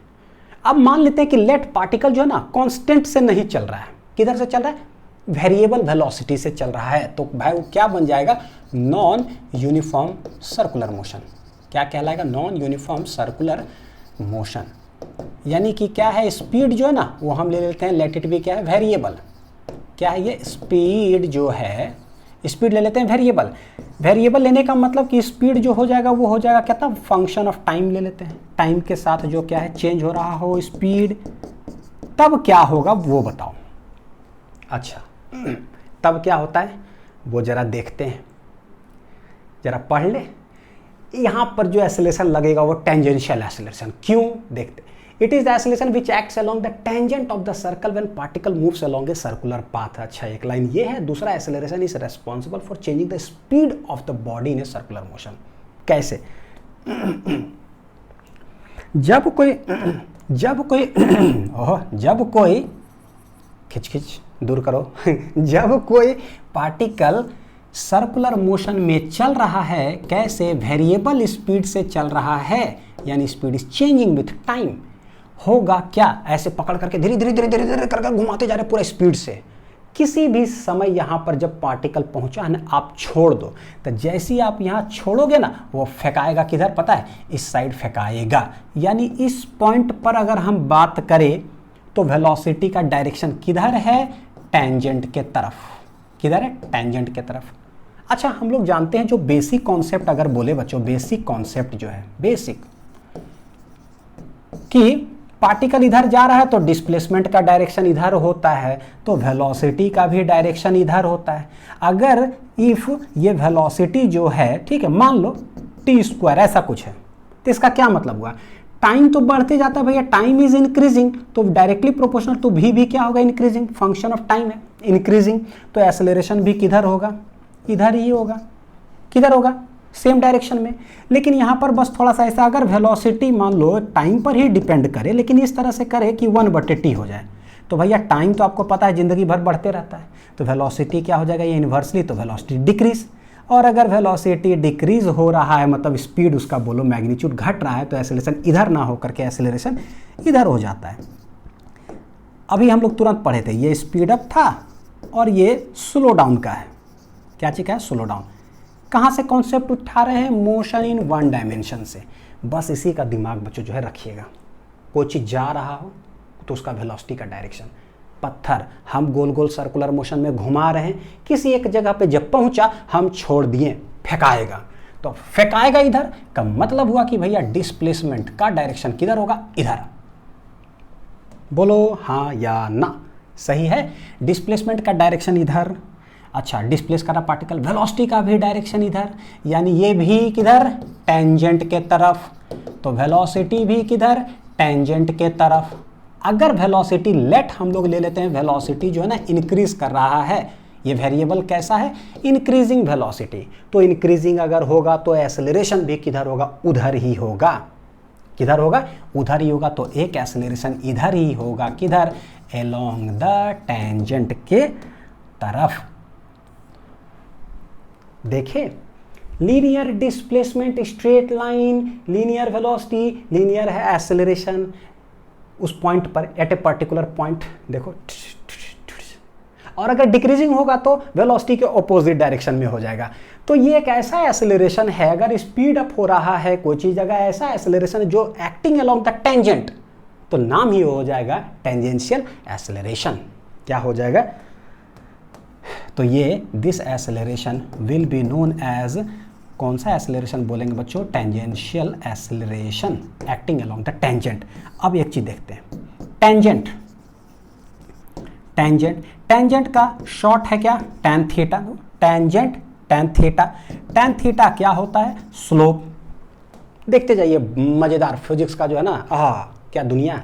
Speaker 1: अब मान लेते हैं कि लेट पार्टिकल जो है ना कांस्टेंट से नहीं चल रहा है, किधर से चल रहा है, वेरिएबल वेलोसिटी से चल रहा है, तो भाई वो क्या बन जाएगा, नॉन यूनिफॉर्म सर्कुलर मोशन। क्या कहलाएगा, नॉन यूनिफॉर्म सर्कुलर मोशन। यानी कि क्या है, स्पीड जो है ना वो हम ले लेते हैं, लेट इट बी क्या है, वेरिएबल। क्या है ये, स्पीड जो है, स्पीड ले लेते हैं वेरिएबल। वेरिएबल लेने का मतलब कि स्पीड जो हो जाएगा वो हो जाएगा क्या था, फंक्शन ऑफ टाइम ले लेते हैं, टाइम के साथ जो क्या है चेंज हो रहा हो स्पीड, तब क्या होगा वो बताओ। अच्छा, तब क्या होता है वो जरा देखते हैं, जरा पढ़ ले। यहां पर जो एक्सेलरेशन लगेगा वो टेंजेंशियल एक्सेलरेशन, क्यों देखते। It is the acceleration which acts along the tangent of the circle when particle moves along a circular path. अच्छा, एक लाइन ये है। दूसरा, acceleration is responsible for changing the speed of the body in a circular motion. कैसे, जब कोई खिच दूर करो जब कोई पार्टिकल सर्कुलर मोशन में चल रहा है, कैसे, वेरिएबल स्पीड से चल रहा है, यानी speed is changing with time, होगा क्या, ऐसे पकड़ करके धीरे धीरे कर घुमाते जा रहे पूरा स्पीड से। किसी भी समय यहाँ पर जब पार्टिकल पहुँचा है ना, आप छोड़ दो, तो जैसे ही आप यहाँ छोड़ोगे ना वो फेंकाएगा किधर पता है, इस साइड फेंकाएगा। यानी इस पॉइंट पर अगर हम बात करें तो वेलोसिटी का डायरेक्शन किधर है, टेंजेंट के तरफ। किधर है, टेंजेंट के तरफ। अच्छा, हम लोग जानते हैं जो बेसिक कॉन्सेप्ट अगर बोले बच्चों, बेसिक कॉन्सेप्ट जो है, बेसिक कि पार्टिकल इधर जा रहा है तो डिस्प्लेसमेंट का डायरेक्शन इधर होता है, तो वेलोसिटी का भी डायरेक्शन इधर होता है। अगर इफ ये वेलोसिटी जो है, ठीक है, मान लो t² ऐसा कुछ है, तो इसका क्या मतलब हुआ, टाइम तो बढ़ते जाता है भैया, टाइम इज इंक्रीजिंग, तो डायरेक्टली प्रोपोर्शनल तो v भी क्या होगा, इंक्रीजिंग, फंक्शन ऑफ टाइम है, इंक्रीजिंग, तो एक्सेलरेशन भी किधर होगा, इधर ही होगा। किधर होगा, सेम डायरेक्शन में। लेकिन यहाँ पर बस थोड़ा सा ऐसा, अगर वेलोसिटी मान लो टाइम पर ही डिपेंड करे, लेकिन इस तरह से करे कि 1/t हो जाए, तो भैया टाइम तो आपको पता है ज़िंदगी भर बढ़ते रहता है, तो वेलोसिटी क्या हो जाएगा, ये इन्वर्सली, तो वेलोसिटी डिक्रीज। और अगर वेलोसिटी डिक्रीज हो रहा है, मतलब स्पीड उसका बोलो मैग्नीट्यूड घट रहा है, तो एक्सेलरेशन इधर ना हो करके एक्सेलरेशन इधर हो जाता है। अभी हम लोग तुरंत पढ़े थे, ये स्पीड अप था, और ये स्लो डाउन का है। क्या चीज का है? Slow down. कहाँ से कॉन्सेप्ट उठा रहे हैं? मोशन इन वन डायमेंशन से। बस इसी का दिमाग बच्चों जो है रखिएगा। कोई चीज़ जा रहा हो तो उसका वेलोसिटी का डायरेक्शन। पत्थर हम गोल गोल सर्कुलर मोशन में घुमा रहे हैं, किसी एक जगह पे जब पहुंचा हम छोड़ दिए, फेंकाएगा। तो फेंकाएगा इधर का मतलब हुआ कि भैया डिस्प्लेसमेंट का डायरेक्शन किधर होगा? इधर। बोलो हाँ या ना। सही है, डिस्प्लेसमेंट का डायरेक्शन इधर। अच्छा, डिस्प्लेस करा पार्टिकल, वेलोसिटी का भी डायरेक्शन इधर, यानी ये भी किधर? टेंजेंट के तरफ। तो वेलोसिटी भी किधर? टेंजेंट के तरफ। अगर वेलोसिटी लेट हम लोग ले लेते हैं, वेलोसिटी जो है ना इंक्रीज कर रहा है, ये वेरिएबल कैसा है? Increasing velocity. तो इंक्रीजिंग अगर होगा तो एक्सेलरेशन भी किधर होगा? उधर ही होगा। किधर होगा? उधर ही होगा। तो एक एक्सेलरेशन इधर ही होगा, किधर? अलोंग द टेंजेंट के तरफ। देखें, linear displacement, straight line, linear velocity, linear है एक्सेलरेशन उस पॉइंट पर, एट ए पर्टिकुलर पॉइंट। देखो, और अगर डिक्रीजिंग होगा तो वेलोसिटी के ऑपोजिट डायरेक्शन में हो जाएगा। तो ये एक ऐसा एक्सेलरेशन है, अगर स्पीड अप हो रहा है कोई चीज, अगर ऐसा एक्सेलरेशन जो एक्टिंग अलोंग द टेंजेंट, तो नाम ही हो जाएगा टेंजेंशियल एक्सेलरेशन। क्या हो जाएगा? तो ये this acceleration will be known as, कौन सा एक्सेलरेशन बोलेंगे बच्चों? Tangential acceleration acting along the tangent. अब एक चीज देखते हैं, टेंजेंट। टेंजेंट, टेंजेंट का शॉर्ट है क्या? Tan theta. Tangent tan theta. Tan theta क्या होता है? स्लोप। देखते जाइए, मजेदार फिजिक्स का जो है ना, क्या दुनिया।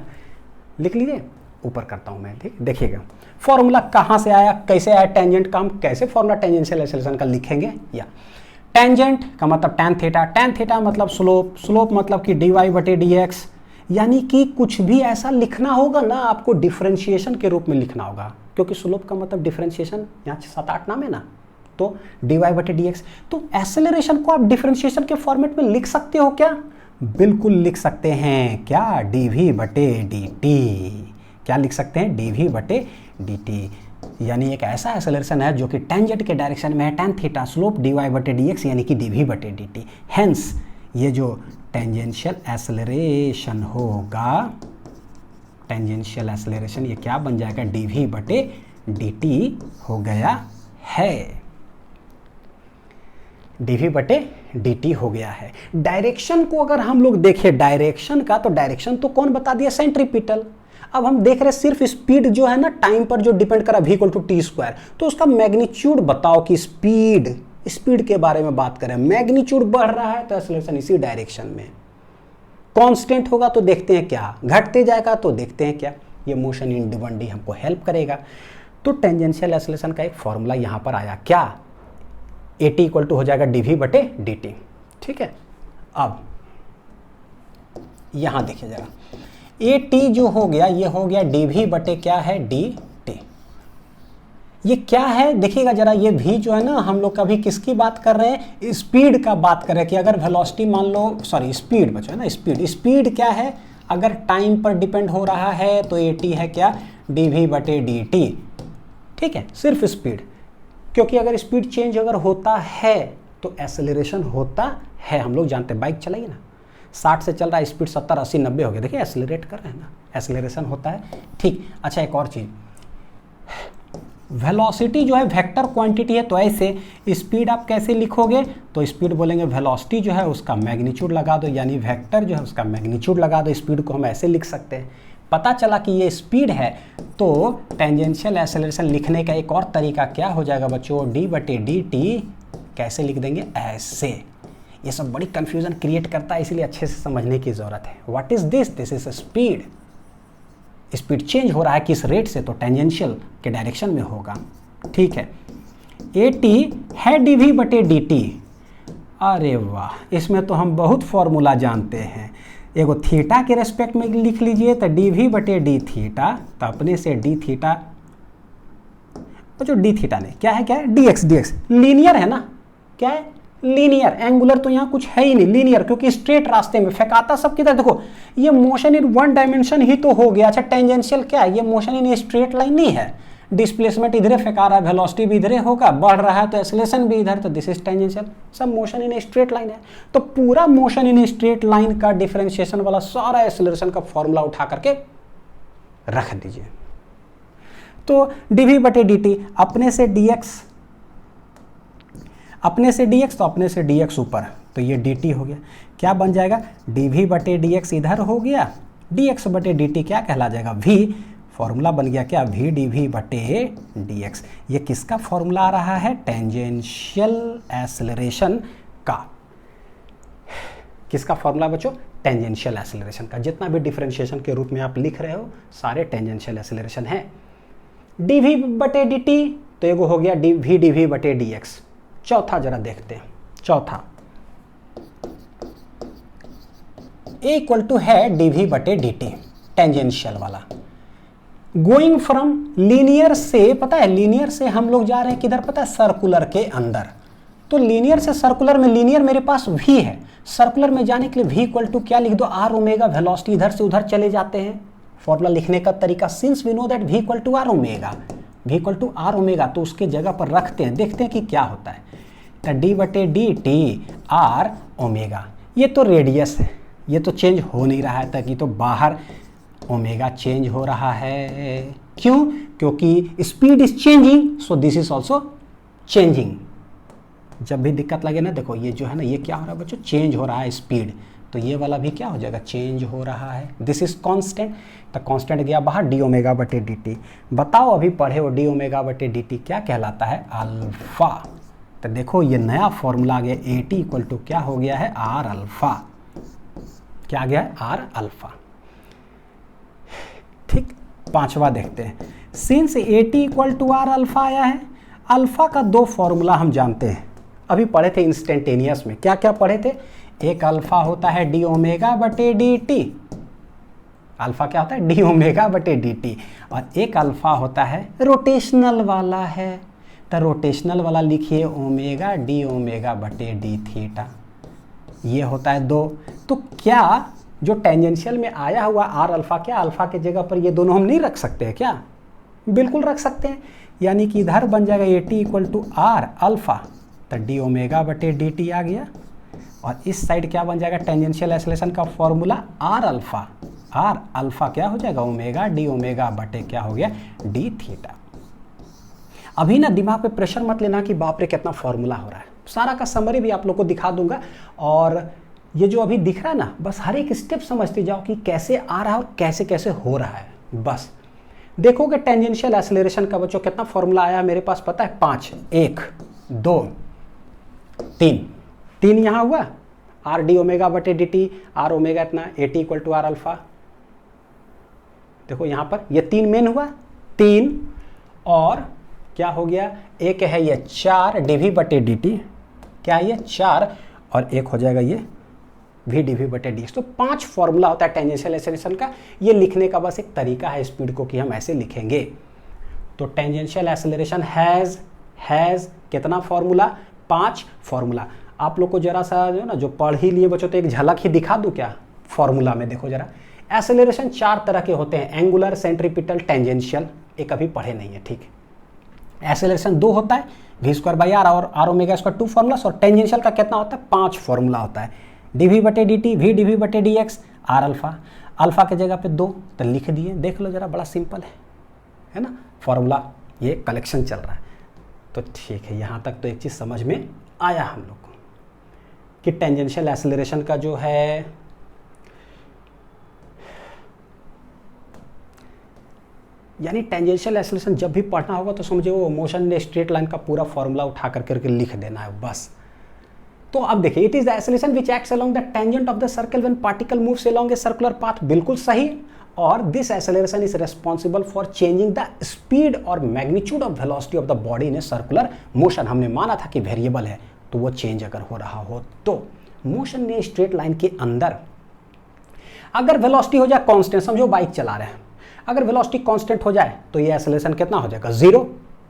Speaker 1: लिख लीजिए, ऊपर करता हूं मैं, ठीक, देखिएगा फॉर्मूला कहां से आया, कैसे आया टेंजेंट का, हम कैसे फॉर्मूला टेंजेंशियल एक्सेलरेशन का लिखेंगे। या टेंजेंट का मतलब टैन थीटा, टैन थीटा मतलब स्लोप, स्लोप मतलब कि dy/dx, यानी कि कुछ भी ऐसा लिखना होगा ना आपको डिफरेंशिएशन के रूप में लिखना होगा, क्योंकि स्लोप का मतलब डिफरेंशिएशन, यहाँ 7-8 नाम है ना, तो dy/dx। तो एक्सेलरेशन को आप डिफरेंशिएशन के फॉर्मेट में लिख सकते हो क्या? बिल्कुल लिख सकते हैं। क्या? dv/dt। क्या लिख सकते हैं? dv/dt। यानी एक ऐसा एक्सेलरेशन है जो कि टेंजेंट के डायरेक्शन में है, टैन थीटा, स्लोप dy/dx यानी कि dv/dt। हेंस ये जो टेंजेंशियल एक्सेलरेशन होगा, टेंजेंशियल एक्सेलरेशन ये क्या बन जाएगा? dv/dt हो गया है। dv/dt हो गया है। डायरेक्शन को अगर हम लोग देखें, डायरेक्शन का, तो डायरेक्शन तो कौन बता दिया? सेंट्रीपिटल। अब हम देख रहे सिर्फ स्पीड जो है ना, टाइम पर जो डिपेंड करा, v = t²। तो उसका मैग्नीट्यूड बताओ कि स्पीड के बारे में बात करें, मैग्नीट्यूड बढ़ रहा है तो एक्सेलरेशन इसी डायरेक्शन में। कांस्टेंट होगा तो देखते हैं क्या, घटते जाएगा तो देखते हैं क्या। ये मोशन इन 1D हमको हेल्प करेगा। तो टेंजेंशियल एक्सेलरेशन का एक फॉर्मूला यहां पर आया, क्या? at = हो जाएगा dv/dt। ठीक है, अब यहां देखिए जरा, at जो हो गया, ये हो गया dv/ क्या है? dt। ये क्या है देखिएगा जरा, ये v जो है ना, हम लोग कभी किसकी बात कर रहे हैं? स्पीड का बात कर रहे हैं कि अगर वेलोसिटी मान लो, सॉरी स्पीड बचो है ना, स्पीड क्या है? अगर टाइम पर डिपेंड हो रहा है तो at है क्या? dv/dt। ठीक है, सिर्फ स्पीड, क्योंकि अगर स्पीड चेंज अगर होता है तो एक्सेलरेशन होता है। हम लोग जानते हैं, बाइक चलाइए ना, 60 से चल रहा है, स्पीड 70, 80, 90 हो गया, देखिए एक्सेलरेट कर रहे हैं ना, एक्सेलरेशन होता है। ठीक, अच्छा एक और चीज़, वेलोसिटी जो है वेक्टर क्वांटिटी है, तो ऐसे स्पीड आप कैसे लिखोगे? तो स्पीड बोलेंगे वेलोसिटी जो है उसका मैग्नीट्यूड लगा दो, यानी वेक्टर जो है उसका मैग्नीट्यूड लगा दो। स्पीड को हम ऐसे लिख सकते हैं। पता चला कि ये स्पीड है, तो टेंजेंशियल एक्सेलरेशन लिखने का एक और तरीका क्या हो जाएगा बच्चों? d/dt कैसे लिख देंगे? ऐसे। ये सब बड़ी कंफ्यूजन क्रिएट करता है, इसलिए अच्छे से समझने की जरूरत है। What is this? This is speed. Speed change हो रहा है किस रेट से? तो टेंजेंशियल के डायरेक्शन में होगा। ठीक है, at है dv/dt। अरे वाह, इसमें तो हम बहुत फॉर्मूला जानते हैं। एगो थीटा के रेस्पेक्ट में लिख लीजिए तो dv/d थीटा, तो अपने से d थीटा, जो d थीटा नहीं, क्या है dx लीनियर है ना, क्या है? लीनियर। एंगुलर तो यहाँ कुछ है ही नहीं, लीनियर, क्योंकि स्ट्रेट रास्ते में फेंकाता सब किधर। देखो ये मोशन इन वन डायमेंशन ही तो हो गया। अच्छा टेंजेंशियल क्या है? ये मोशन इन स्ट्रेट लाइन नहीं है, डिस्प्लेसमेंट इधरे फेंका रहा है, वेलोसिटी भी इधरे होगा, बढ़ रहा है तो एक्सेलरेशन भी इधर, तो दिस इज टेंजेंशियल। सब मोशन इन स्ट्रेट लाइन है, तो पूरा मोशन इन स्ट्रेट लाइन का डिफरेंशिएशन वाला सारा एक्सेलरेशन का फॉर्मूला उठा करके रख दीजिए। तो dv बटे dt, अपने से dx, अपने से dx तो अपने से dx ऊपर, तो ये dt हो गया। क्या बन जाएगा, dv बटे dx इधर हो गया, dx बटे dt क्या कहला जाएगा, v, फॉर्मूला बन गया क्या, v dv बटे dx। ये किसका फॉर्मूला आ रहा है, टेंजेंशियल एक्सेलरेशन का। किसका फॉर्मूला बच्चों, टेंजेंशियल एक्सेलरेशन का। जितना भी डिफरेंशिएशन के रूप में आप लिख रहे हो सारे टेंजेंशियल एक्सेलरेशन है। dv बटे dt तो एगो हो गया v dv बटे dx। चौथा जरा देखते हैं, चौथा a इक्वल टू है dv बटे dt, टेंजेंशियल वाला। गोइंग फ्रॉम लीनियर से, पता है लीनियर से हम लोग जा रहे हैं किधर, पता है सर्कुलर के अंदर। तो लीनियर से सर्कुलर में, लीनियर मेरे पास v है, सर्कुलर में जाने के लिए v इक्वल टू क्या लिख दो, r ओमेगा, वेलोसिटी इधर से उधर चले जाते हैं। फॉर्मूला लिखने का तरीका, since we know that v equal to r omega, v equal to r omega, तो उसके जगह पर रखते हैं, देखते हैं कि क्या होता है। तो d बटे dt r ओमेगा, ये तो रेडियस है, ये तो चेंज हो नहीं रहा है, ताकि तो बाहर ओमेगा चेंज हो रहा है। क्यों, क्योंकि speed is changing, so this is also changing. जब भी दिक्कत लगे ना, देखो ये जो है ना, ये क्या हो रहा है बच्चों, चेंज हो रहा है स्पीड, तो ये वाला भी क्या हो जाएगा, चेंज हो रहा है। दिस इज कांस्टेंट, तो कांस्टेंट गया बाहर, डी ओमेगा बटे डी टी। बताओ अभी पढ़े हो डी ओमेगा बटे डी टी क्या कहलाता है, अल्फा। तो देखो ये नया फॉर्मूला आ गया, ए टी इक्वल टू क्या हो गया है, आर अल्फा। क्या आ गया है, आर अल्फा। ठीक, पांचवा देखते हैं, since A T equal to R alpha आया है, अल्फा का दो फॉर्मूला हम जानते हैं, अभी पढ़े थे इंस्टेंटेनियस में। क्या क्या पढ़े थे, एक अल्फा होता है डी ओमेगा बटे डी टी, अल्फा क्या होता है, डी ओमेगा बटे डी टी, और एक अल्फा होता है रोटेशनल वाला है, तो रोटेशनल वाला लिखिए ओमेगा डी ओमेगा बटे डी थीटा, ये होता है दो। तो क्या जो टेंजेंशियल में आया हुआ आर अल्फा, क्या अल्फा के जगह पर ये दोनों हम नहीं रख सकते हैं क्या, बिल्कुल रख सकते हैं। यानी कि इधर बन जाएगा A T equal to R alpha, तो डी ओमेगा बटे डी टी आ गया, और इस साइड क्या बन जाएगा, टेंजेंशियल एक्सेलरेशन का formula R alpha, R alpha क्या हो जाएगा, ओमेगा डी ओमेगा बटे क्या हो गया, डी थीटा। अभी ना दिमाग पे प्रेशर मत लेना कि बाप रे कितना फॉर्मूला हो रहा है, सारा का समरी भी आप लोग को दिखा दूंगा, और ये जो अभी दिख रहा है ना, बस हर एक स्टेप समझते जाओ कि कैसे आ रहा है और कैसे कैसे हो रहा है। बस देखोगे टेंजेंशियल एक्सेलरेशन का बच्चों कितना फॉर्मूला आया मेरे पास पता है, 5, 1 2 3 यहाँ हुआ, आर डी ओमेगा बटे डी टी, आर ओमेगा इतना, A T equal to R alpha. देखो यहाँ पर ये 3 मेन हुआ, 3 और क्या हो गया, एक है ये 4 डीवी बटे डी टी, क्या है ये 4, और एक हो जाएगा ये वी डी वी बटे डी एक्स। तो 5 फॉर्मूला होता है टेंजेंशियल एक्सेलरेशन का, ये लिखने का बस एक तरीका है स्पीड को कि हम ऐसे लिखेंगे। तो टेंजेंशियल एक्सेलरेशन हैज़ कितना फॉर्मूला, 5 फॉर्मूला। आप लोग को जरा सा जो ना, जो पढ़ ही लिए बच्चों, तो एक झलक ही दिखा दूं क्या फॉर्मूला में, देखो जरा। एक्सेलरेशन 4 तरह के होते हैं, एंगुलर, सेंट्रीपिटल, टेंजेंशियल, एक अभी पढ़े नहीं है, ठीक है। एक्सेलरेशन 2 होता है, वी स्क्वायर बाई आर और आर ओमेगा स्क्वायर 2 फॉर्मूला, और टेंजेंशियल का कितना होता है, 5 फॉर्मूला होता है, dv बटे dt, v dv बटे dx, r अल्फा, अल्फा के जगह पे 2 तो लिख दिए, देख लो जरा, बड़ा सिंपल है ना फॉर्मूला, ये कलेक्शन चल रहा है। तो ठीक है, यहाँ तक तो एक चीज़ समझ में आया हम लोग को कि टेंजेंशियल एक्सेलरेशन का जो है यानी टेंजेंशियल एक्सेलरेशन जब भी पढ़ना होगा तो समझे वो मोशन ने स्ट्रेट लाइन का पूरा फॉर्मूला उठा करके लिख देना है बस। तो अब देखिए, it is the acceleration which acts along the tangent of the circle when particle moves along a circular path, बिल्कुल सही। और this acceleration is responsible for changing the speed और magnitude of velocity of the body in a circular motion. हमने माना था कि variable है, तो वो चेंज अगर हो रहा हो तो मोशन में स्ट्रेट लाइन के अंदर अगर वेलोसिटी हो जाए कांस्टेंट, समझो बाइक चला रहे हैं, अगर वेलोसिटी कांस्टेंट हो जाए तो ये एक्सेलरेशन कितना हो जाएगा, 0।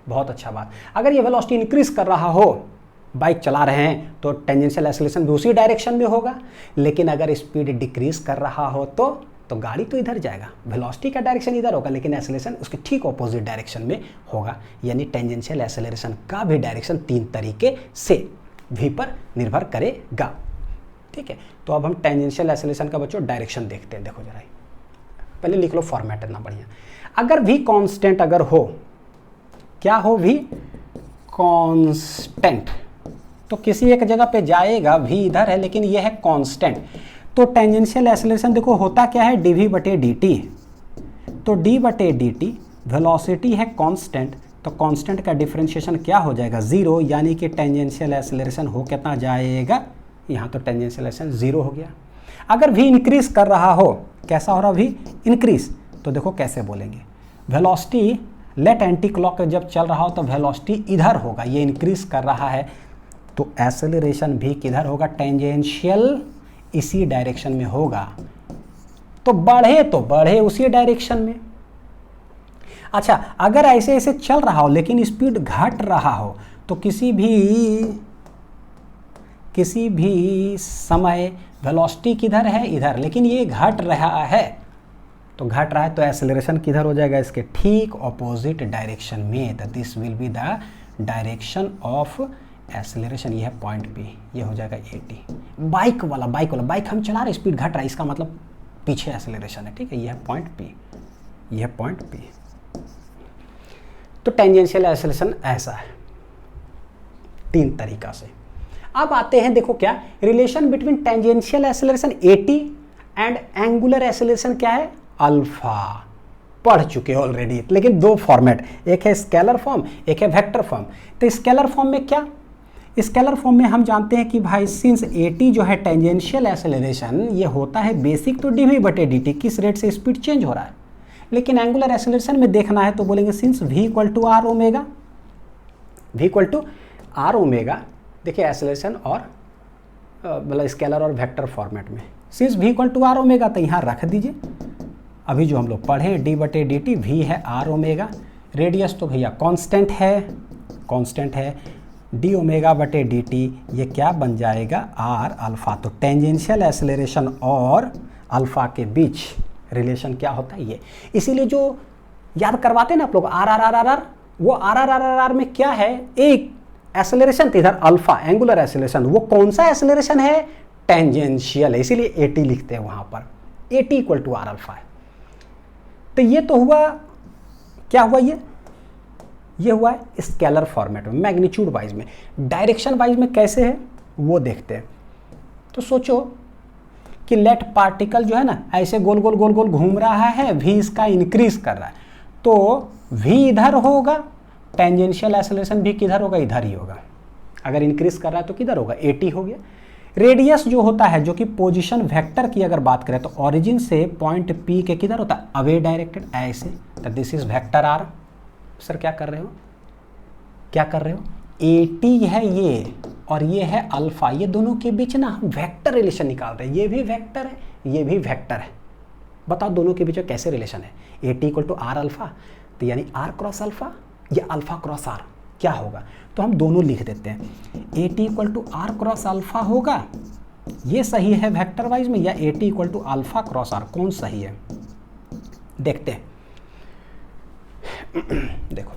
Speaker 1: बहुत अच्छा बात। अगर ये वेलोसिटी इंक्रीज कर रहा हो, बाइक चला रहे हैं, तो टेंजेंशियल एक्सेलरेशन भी उसी डायरेक्शन में होगा। लेकिन अगर स्पीड डिक्रीज कर रहा हो तो तो गाड़ी तो इधर जाएगा, वेलोसिटी का डायरेक्शन इधर होगा, लेकिन एक्सेलरेशन उसके ठीक ऑपोजिट डायरेक्शन में होगा। यानी टेंजेंशियल एक्सेलरेशन का भी डायरेक्शन 3 तरीके से v पर निर्भर करेगा। ठीक है, तो अब हम टेंजेंशियल एक्सेलरेशन का बच्चों डायरेक्शन देखते हैं। देखो जरा, पहले लिख लो फॉर्मेट इतना बढ़िया। अगर v कांस्टेंट अगर हो, क्या हो, v कांस्टेंट, तो किसी एक जगह पे जाएगा, v इधर है लेकिन ये है कांस्टेंट, तो टेंजेंशियल एक्सेलरेशन देखो होता क्या है, dv बटे dt। तो d बटे dt, वेलोसिटी है कांस्टेंट, तो कांस्टेंट का डिफरेंशिएशन क्या हो जाएगा, 0, यानी कि टेंजेंशियल एक्सेलरेशन हो कितना जाएगा, यहाँ तो टेंजेंशियल एक्सेलरेशन 0 हो गया। अगर v इंक्रीज कर रहा हो, कैसा हो रहा v इंक्रीज, तो देखो कैसे बोलेंगे, वेलोसिटी लेट एंटी क्लॉक जब चल रहा हो तो वेलोसिटी इधर होगा, ये इंक्रीज कर रहा है, तो एक्सेलरेशन भी किधर होगा, टेंजेंशियल इसी डायरेक्शन में होगा, तो बढ़े उसी डायरेक्शन में। अच्छा, अगर ऐसे ऐसे चल रहा हो लेकिन स्पीड घट रहा हो, तो किसी भी समय वेलोसिटी किधर है, इधर, लेकिन ये घट रहा है, तो एक्सेलरेशन किधर हो जाएगा, इसके ठीक ऑपोजिट डायरेक्शन में। तो this will be the direction of acceleration. ये है पॉइंट P, ये हो जाएगा 80। बाइक वाला हम चला रहे, स्पीड घट रहा है, इसका मतलब पीछे एक्सेलरेशन है। ठीक है, ये है पॉइंट P, तो टेंजेंशियल एक्सेलरेशन ऐसा है 3 तरीका से। अब आते हैं, देखो क्या relation between tangential acceleration AT and angular acceleration क्या है, अल्फा। पढ़ चुके हो ऑलरेडी, लेकिन 2 फॉर्मेट, एक है स्केलर फॉर्म, एक है वेक्टर फॉर्म। तो स्केलर फॉर्म में क्या, स्केलर फॉर्म में हम जानते हैं कि भाई सिंस AT जो है टेंजेंशियल एक्सेलरेशन, ये होता है बेसिक तो dv बटे dt, किस रेट से स्पीड चेंज हो रहा है। लेकिन एंगुलर एक्सेलरेशन में देखना है तो बोलेंगे since v equal to R omega, देखिए एक्सेलरेशन और मतलब स्केलर और वेक्टर फॉर्मेट में, since v equal to R omega, तो यहाँ रख दीजिए। अभी जो हम लोग पढ़े d बटे dt, v है आर ओमेगा, रेडियस तो भैया कांस्टेंट है, d ओमेगा बटे dt, ये क्या बन जाएगा, r अल्फा। तो टेंजेंशियल एक्सेलरेशन और अल्फा के बीच रिलेशन क्या होता है, ये। इसीलिए जो याद करवाते हैं ना आप लोग RRRRR, वो RRRRR में क्या है, एक एक्सेलरेशन इधर अल्फा, एंगुलर एक्सेलरेशन, वो कौन सा एक्सेलरेशन है, टेंजेंशियल है, इसीलिए AT लिखते हैं वहां पर, AT equal to R alpha है। तो ये तो हुआ, क्या हुआ, ये हुआ है स्केलर फॉर्मेट में, मैग्नीट्यूड वाइज में। डायरेक्शन वाइज में कैसे है वो देखते हैं। तो सोचो कि लेट पार्टिकल जो है ना ऐसे गोल गोल घूम रहा है, v इसका इंक्रीज कर रहा है, तो v इधर होगा, टेंजेंशियल एक्सेलरेशन भी किधर होगा, इधर ही होगा। अगर इंक्रीज कर रहा है तो किधर होगा, AT हो गया। रेडियस जो होता है, जो कि पोजीशन वेक्टर की अगर बात करें, तो ओरिजिन से पॉइंट P के किधर होता है, अवे डायरेक्टेड, ऐसे। तो this is vector R। Sir क्या कर रहे हो, AT है ये और ये है अल्फा, ये दोनों के बीच ना हम वेक्टर रिलेशन निकाल रहे हैं, ये भी वेक्टर है, ये भी वेक्टर है। बताओ दोनों के बीच में कैसे रिलेशन है, AT equal to R alpha, तो यानी R क्रॉस अल्फा या अल्फा क्रॉस R क्या होगा, तो हम दोनों लिख देते हैं। AT equal to R cross alpha होगा, ये सही है वेक्टर वाइज में, या AT equal to alpha cross R, कौन सही है देखते हैं। देखो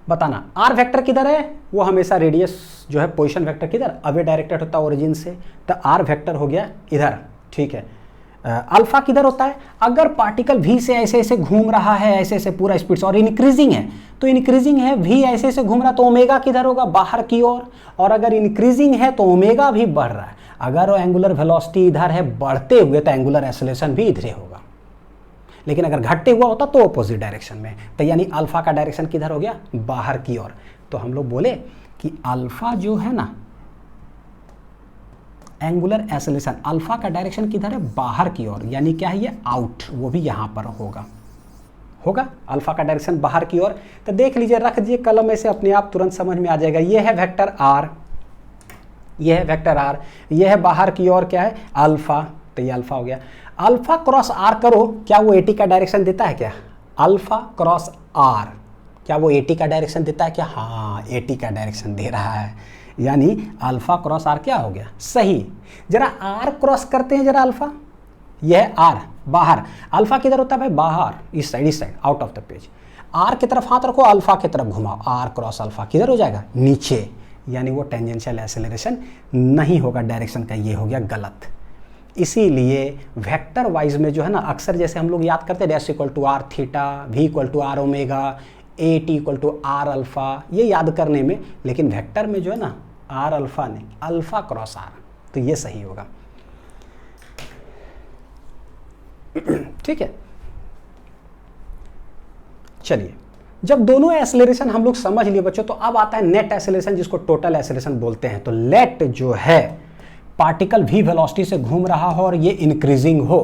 Speaker 1: बताना, R वेक्टर किधर है, वो हमेशा रेडियस जो है पोजीशन वेक्टर किधर, अवे डायरेक्टेड होता है ओरिजिन से, तो R वेक्टर हो गया इधर। ठीक है, अल्फा किधर होता है, अगर पार्टिकल v से ऐसे ऐसे घूम रहा है, ऐसे ऐसे पूरा स्पीड से, और इंक्रीजिंग है, तो इंक्रीजिंग है, v ऐसे ऐसे घूम रहा, तो ओमेगा किधर होगा, बाहर की ओर। और अगर इंक्रीजिंग है तो ओमेगा भी बढ़ रहा है। अगर एंगुलर वेलोसिटी इधर है बढ़ते हुए, तो एंगुलर एक्सेलरेशन भी इधर होगा। लेकिन अगर घटते हुआ होता तो अपोजिट डायरेक्शन में, तो यानी अल्फा का डायरेक्शन किधर हो गया, बाहर की ओर। तो हम लोग बोले कि अल्फा जो है ना, एंगुलर एक्सेलरेशन, अल्फा का डायरेक्शन किधर है, बाहर की ओर, यानी क्या है, ये आउट, वो भी यहां पर होगा अल्फा का डायरेक्शन बाहर की ओर। तो देख लीजिए, रख दीजिए कलम में से, अपने आप तुरंत समझ में आ जाएगा। ये है वेक्टर R, ये है वेक्टर R, ये है बाहर की ओर क्या है, अल्फा, तो ये अल्फा हो गया। अल्फा क्रॉस R करो, क्या वो AT का डायरेक्शन देता है क्या, अल्फा क्रॉस R, क्या वो AT का डायरेक्शन देता है क्या, हाँ AT का डायरेक्शन दे रहा है, यानी अल्फा क्रॉस R क्या हो गया, सही। जरा R क्रॉस करते हैं जरा अल्फा, ये है आर बाहर, अल्फा किधर होता है भाई, बाहर, इस side out of the page. R की तरफ हाथ रखो, अल्फा की तरफ घुमाओ, आर क्रॉस अल्फा किधर हो जाएगा, नीचे, यानी वो टेंजेंशियल एक्सेलरेशन नहीं होगा, डायरेक्शन का ये हो गया गलत। इसीलिए वेक्टर वाइज में जो है ना, अक्सर जैसे हम लोग याद करते हैं dash equal to R theta, V equal to R omega, A T equal to R alpha, ये याद करने में, लेकिन वेक्टर में जो है ना आर अल्फा नहीं, अल्फा क्रॉस आर, तो ये सही होगा। ठीक है, चलिए, जब दोनों एक्सेलरेशन हम लोग समझ लिए बच्चों, तो अब आता है नेट एक्सेलरेशन, जिसको टोटल एक्सेलरेशन बोलते हैं। तो लेट जो है पार्टिकल v वेलोसिटी से घूम रहा हो और ये इंक्रीजिंग हो,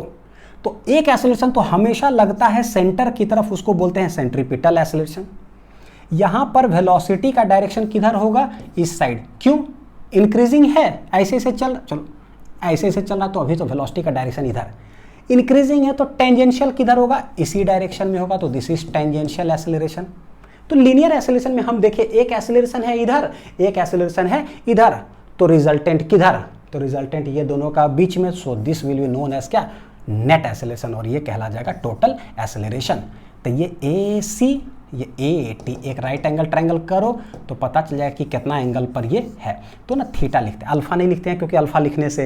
Speaker 1: तो एक एक्सेलरेशन तो हमेशा लगता है सेंटर की तरफ, उसको बोलते हैं सेंट्रीपिटल एक्सेलरेशन। यहां पर वेलोसिटी का डायरेक्शन किधर होगा, इस साइड। क्यों, इंक्रीजिंग है, ऐसे से चल, चलो ऐसे से चल रहा, तो अभी तो वेलोसिटी का डायरेक्शन इधर, इंक्रीजिंग है तो टेंजेंशियल किधर होगा, इसी डायरेक्शन में होगा, तो दिस इज टेंजेंशियल एक्सेलरेशन। तो लीनियर एक्सेलरेशन में हम देखें, एक एक्सेलरेशन है इधर, एक एक्सेलरेशन है इधर, तो रिजल्टेंट किधर, तो रिजल्टेंट ये दोनों का बीच में, so this will be known as क्या, नेट एक्सेलरेशन, और ये कहला जाएगा टोटल एक्सेलरेशन। तो ये ए सी, ये ए टी, एक राइट एंगल ट्रायंगल करो तो पता चल जाएगा कि कितना एंगल पर ये है। तो ना थीटा लिखते हैं, अल्फा नहीं लिखते हैं, क्योंकि अल्फा लिखने से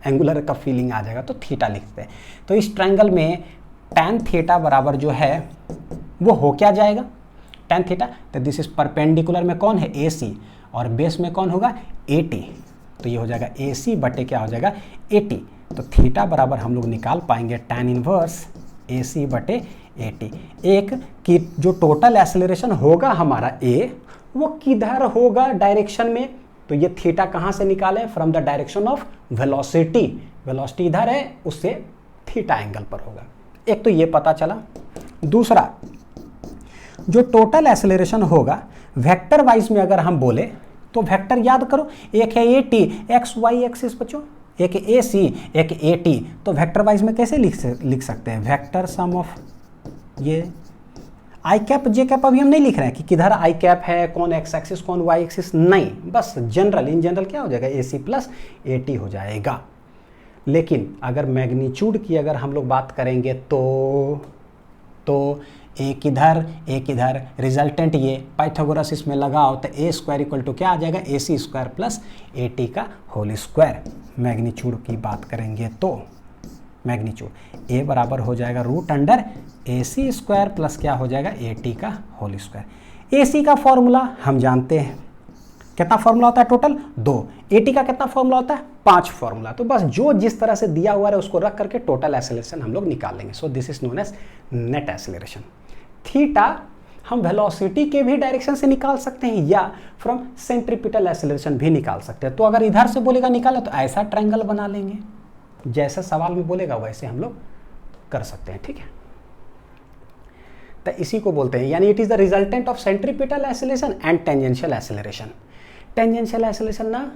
Speaker 1: एंगुलर का फीलिंग आ जाएगा, तो थीटा लिखते हैं। तो इस ट्रायंगल में tan थीटा बराबर जो है वो हो क्या जाएगा, tan थीटा, तो दिस इज परपेंडिकुलर में कौन है, ए सी, और बेस में कौन होगा, ए टी, तो ये हो जाएगा ए सी बटे क्या हो जाएगा, ए टी। तो थीटा बराबर हम लोग निकाल पाएंगे tan इनवर्स ए सी बटे ए टी। एक कि जो टोटल एक्सेलरेशन होगा हमारा ए, वो किधर होगा डायरेक्शन में, तो ये थीटा कहाँ से निकाले, from the direction of velocity, velocity इधर है, उससे थीटा एंगल पर होगा। एक तो ये पता चला। दूसरा, जो टोटल एक्सेलरेशन होगा वेक्टर वाइज में अगर हम बोले, तो वेक्टर याद करो, एक है A T X Y axis बच्चों, एक ए सी, एक ए टी, तो वेक्टर वाइज में कैसे लिख सकते हैं, वेक्टर सम ऑफ ये आई कैप जे कैप, अभी हम नहीं लिख रहे हैं कि किधर आई कैप है, कौन एक्स एक्सिस कौन वाई एक्सिस, नहीं, बस जनरल, इन जनरल क्या हो जाएगा, ए सी प्लस ए टी हो जाएगा। लेकिन अगर मैग्नीट्यूड की अगर हम लोग बात करेंगे तो एक इधर एक इधर, रिजल्टेंट ये पाइथागोरस इसमें लगाओ, तो ए स्क्वायर इक्वल टू क्या आ जाएगा, ए सी स्क्वायर प्लस ए टी का होल स्क्वायर। मैग्नीट्यूड की बात करेंगे तो मैग्नीट्यूड ए बराबर हो जाएगा root under A C square plus क्या हो जाएगा, ए टी का होल स्क्वायर। ए सी का फॉर्मूला हम जानते हैं, कितना फॉर्मूला होता है टोटल, 2। ए टी का कितना फॉर्मूला होता है, 5 फॉर्मूला। तो बस जो जिस तरह से दिया हुआ है उसको रख करके टोटल एक्सेलरेशन हम लोग निकाल लेंगे। So this is known as net acceleration. Theta हम वेलोसिटी के भी डायरेक्शन से निकाल सकते हैं, या फ्रॉम सेंट्रीपिटल एक्सेलरेशन भी निकाल सकते हैं। तो अगर इधर से बोलेगा निकाला, तो ऐसा ट्रायंगल बना लेंगे, जैसा सवाल में बोलेगा वैसे हम लोग कर सकते हैं। ठीक है, तो इसी को बोलते हैं, यानी it is the resultant of centripetal acceleration and tangential acceleration. Tangential acceleration ना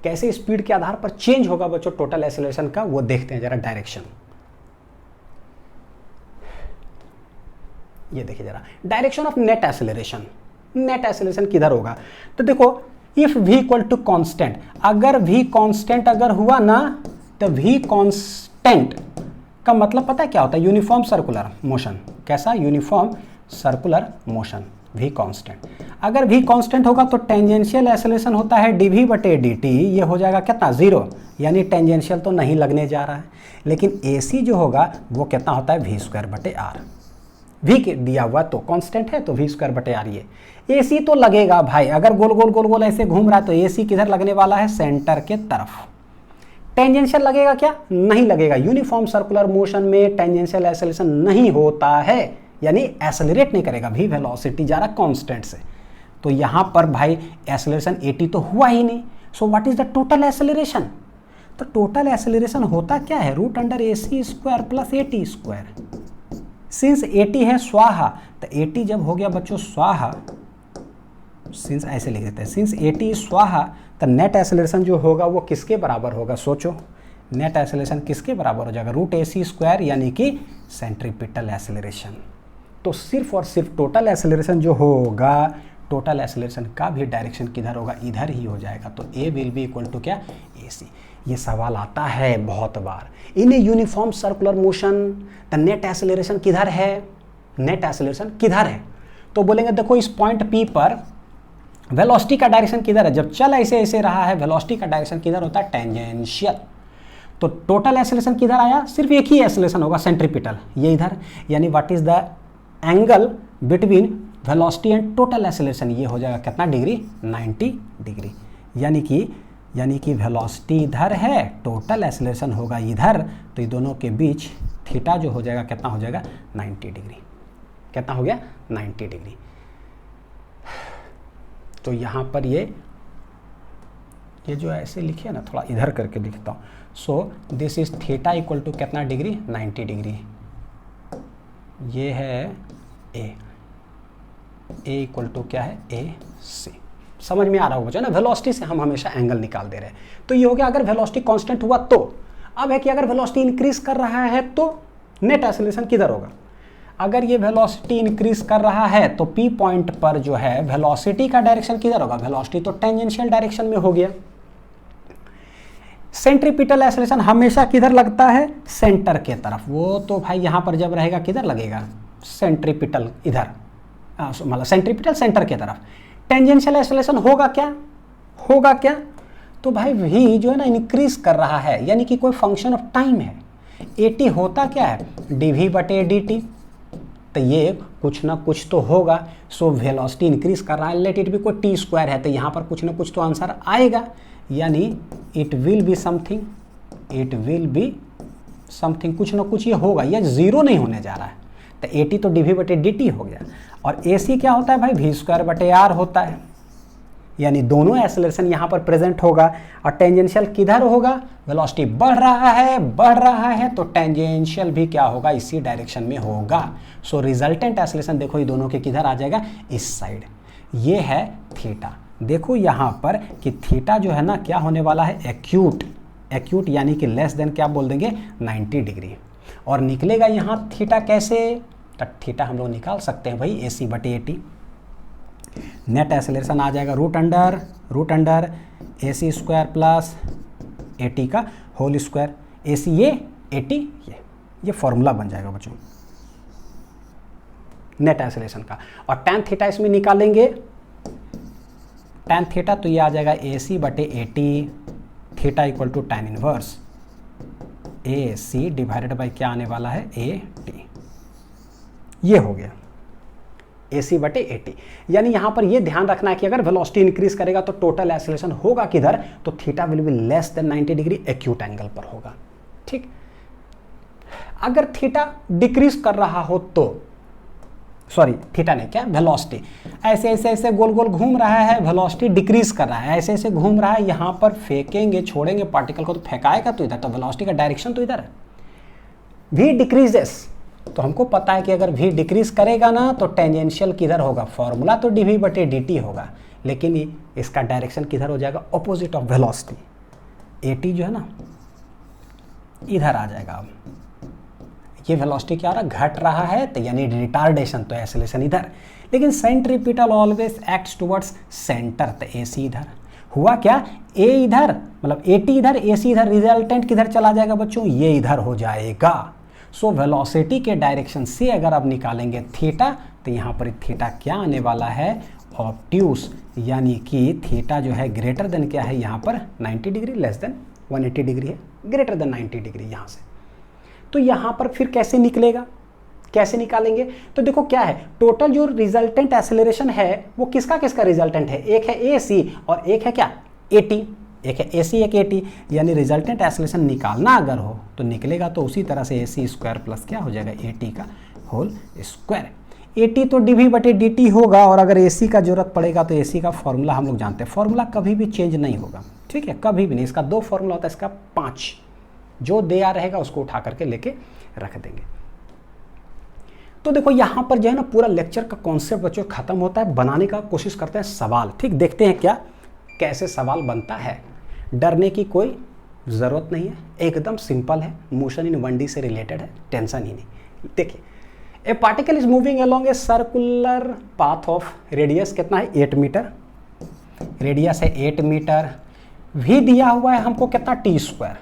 Speaker 1: कैसे स्पीड के आधार पर चेंज होगा बच्चों टोटल एक्सेलरेशन का, वो देखते हैं जरा डायरेक्शन। ये देखिए जरा, direction of net acceleration. Net acceleration किधर होगा, तो देखो, if v equal to constant, अगर v कॉन्स्टेंट अगर हुआ ना, तो v कॉन्स्टेंट का मतलब पता है क्या होता है, यूनिफॉर्म सर्कुलर मोशन। कैसा, uniform circular motion, v constant. अगर v कांस्टेंट होगा तो टेंजेंशियल एक्सेलरेशन होता है dv बटे dt, ये हो जाएगा कितना, 0, यानी टेंजेंशियल तो नहीं लगने जा रहा है। लेकिन ac जो होगा वो कितना होता है, v स्क्वायर बटे r। v के दिया हुआ तो कांस्टेंट है, तो v स्क्वायर बटे r। ये ac तो लगेगा भाई, अगर गोल गोल गोल गोल ऐसे घूम रहा है तो ac किधर लगने वाला है, सेंटर के तरफ। टेंजेंशियल लगेगा क्या, नहीं लगेगा। यूनिफॉर्म सर्कुलर मोशन में टेंजेंशियल एक्सेलरेशन नहीं होता है, यानी एक्सेलरेट नहीं करेगा, भी वेलोसिटी जा रहा कांस्टेंट से। तो यहाँ पर भाई एक्सेलरेशन 80 तो हुआ ही नहीं। So what is the total acceleration, तो टोटल एक्सेलरेशन होता क्या है, root under A C square plus A T square. Since 80 है स्वाहा, तो 80 जब हो गया बच्चों स्वाहा, सिंस ऐसे लिख देते हैं, सिंस 80 स्वाहा, तो नेट एक्सेलरेशन जो होगा वो किसके बराबर होगा, सोचो, नेट एक्सेलरेशन किसके बराबर हो जाएगा, रूट ए सी स्क्वायर, यानी कि सेंट्रीपिटल एक्सेलरेशन। तो सिर्फ और सिर्फ टोटल एक्सेलरेशन जो होगा, टोटल एक्सेलरेशन का भी डायरेक्शन किधर होगा, इधर ही हो जाएगा। तो A will be equal to क्या, ए सी। ये सवाल आता है बहुत बार। In a uniform circular motion the net acceleration किधर है, नेट एक्सेलरेशन किधर है? तो बोलेंगे देखो इस पॉइंट P पर वेलोसिटी का डायरेक्शन किधर है, जब चल ऐसे ऐसे रहा है वेलोसिटी का डायरेक्शन किधर होता है, टेंजेंशियल। तो टोटल एक्सेलरेशन किधर आया, सिर्फ एक ही एक्सेलरेशन होगा, सेंट्रीपिटल, ये इधर। यानी what is the angle between velocity and total acceleration, ये हो जाएगा कितना डिग्री, 90 डिग्री। यानी कि वेलोसिटी इधर है, टोटल एक्सेलरेशन होगा इधर, तो ये दोनों के बीच थीटा जो हो जाएगा कितना हो जाएगा, 90 डिग्री। कितना हो गया, 90 डिग्री। तो यहाँ पर ये जो ऐसे लिखे ना, थोड़ा इधर करके लिखता हूँ। So this is theta equal to कितना डिग्री, 90 डिग्री। ये है ए इक्वल टू क्या है, ए सी। समझ में आ रहा होगा ना, वेलोसिटी से हम हमेशा एंगल निकाल दे रहे हैं। तो ये हो गया अगर वेलोसिटी कांस्टेंट हुआ तो। अब है कि अगर वेलोसिटी इंक्रीज कर रहा है तो नेट एक्सेलरेशन किधर होगा। अगर ये वेलोसिटी इंक्रीज कर रहा है तो P पॉइंट पर जो है वेलोसिटी का डायरेक्शन किधर होगा, वेलोसिटी तो टेंजेंशियल डायरेक्शन में हो गया। सेंट्रीपिटल एक्सेलरेशन हमेशा किधर लगता है, सेंटर के तरफ। वो तो भाई यहाँ पर जब रहेगा किधर लगेगा, सेंट्रीपिटल इधर, मतलब सेंट्रीपिटल सेंटर के तरफ। टेंजेंशियल एक्सेलरेशन होगा क्या, तो भाई v जो है ना इंक्रीज कर रहा है, यानी कि कोई फंक्शन ऑफ टाइम है। at होता क्या है, dv/dt, तो ये कुछ ना कुछ तो होगा। सो वेलोसिटी इंक्रीज कर रहा है, लेट इट भी कोई t स्क्वायर है, तो यहाँ पर कुछ ना कुछ तो आंसर आएगा। यानी इट विल बी समथिंग, कुछ ना कुछ ये होगा, ये जीरो नहीं होने जा रहा है। तो at तो dv/dt हो गया, और ac क्या होता है भाई, v²/r होता है। यानी दोनों एक्सेलरेशन यहाँ पर प्रेजेंट होगा। और टेंजेंशियल किधर होगा, वेलोसिटी बढ़ रहा है तो टेंजेंशियल भी क्या होगा, इसी डायरेक्शन में होगा। सो रिजल्टेंट एक्सेलरेशन देखो ये दोनों के किधर आ जाएगा, इस साइड। ये है थीटा। देखो यहाँ पर कि थीटा जो है ना क्या होने वाला है, एक्यूट, यानी कि लेस देन क्या बोल देंगे, 90 डिग्री। और निकलेगा यहाँ थीटा कैसे, तो थीटा हम लोग निकाल सकते हैं भाई AC/AT। नेट एक्सेलरेशन आ जाएगा root under AC² plus AT का होल स्क्वायर। AC ये, AT ये फॉर्मूला बन जाएगा बच्चों नेट एक्सेलरेशन का। और tan थीटा इसमें निकालेंगे, tan थीटा तो ये आ जाएगा AC/AT, theta equal to tan inverse AC divided by क्या आने वाला है, AT। ये हो गया AC/AT। यानी यहां पर ये ध्यान रखना है कि अगर वेलोसिटी इंक्रीज करेगा तो टोटल एक्सेलरेशन होगा किधर, तो theta will be less than 90 degree, acute angle पर होगा। ठीक, अगर थीटा डिक्रीज कर रहा हो तो, सॉरी थीटा नहीं, क्या वेलोसिटी ऐसे गोल गोल घूम रहा है, वेलोसिटी डिक्रीज कर रहा है, ऐसे घूम रहा है, यहां पर फेंकेंगे, छोड़ेंगे पार्टिकल को तो फेंकाएगा तो इधर, तो वेलोसिटी का डायरेक्शन तो इधर है। v डिक्रीजेस, तो हमको पता है कि अगर v डिक्रीज करेगा ना तो टेंजेंशियल किधर होगा, फॉर्मूला तो dv/dt होगा, लेकिन इसका डायरेक्शन किधर हो जाएगा, ऑपोजिट ऑफ वेलोसिटी। AT जो है ना इधर आ जाएगा। अब ये वेलोसिटी क्या हो रहा है, घट रहा है, तो यानी रिटार्डेशन, तो एक्सेलरेशन इधर। लेकिन centripetal always acts towards centre, तो AC इधर हुआ क्या, A इधर, मतलब AT इधर, AC इधर, रिजल्टेंट किधर चला जाएगा बच्चों, ये इधर हो जाएगा। सो वेलोसिटी के डायरेक्शन से अगर आप निकालेंगे थीटा, तो यहाँ पर थीटा क्या आने वाला है, ऑब्ट्यूस, यानी कि थीटा जो है ग्रेटर देन क्या है यहाँ पर 90 डिग्री, लेस देन 180 डिग्री है, ग्रेटर देन 90 डिग्री यहाँ से। तो यहाँ पर फिर कैसे निकलेगा, कैसे निकालेंगे, तो देखो क्या है, टोटल जो रिजल्टेंट एक्सेलरेशन है वो किसका रिजल्टेंट है, एक है AC और एक है क्या, AT, एक है AC एक AT। यानी रिजल्टेंट एक्सेलरेशन निकालना अगर हो तो निकलेगा तो उसी तरह से AC² प्लस क्या हो जाएगा, AT का होल स्क्वायर। AT तो dv/dt होगा, और अगर AC का जरूरत पड़ेगा तो AC का फॉर्मूला हम लोग जानते हैं, फॉर्मूला कभी भी चेंज नहीं होगा, ठीक है, कभी भी नहीं। इसका 2 फॉर्मूला होता है, इसका 5, जो दिया रहेगा उसको उठा करके लेके रख देंगे। तो देखो यहाँ पर जो है ना पूरा लेक्चर का कॉन्सेप्ट बच्चों खत्म होता है, बनाने का कोशिश करते हैं सवाल। ठीक, देखते हैं क्या कैसे सवाल बनता है। डरने की कोई ज़रूरत नहीं है, एकदम सिंपल है, मोशन इन 1D से रिलेटेड है, टेंशन ही नहीं। देखिए, a particle is moving along a circular path of radius कितना है, 8 मीटर, रेडियस है 8 मीटर, v दिया हुआ है हमको कितना टी स्क्वायर,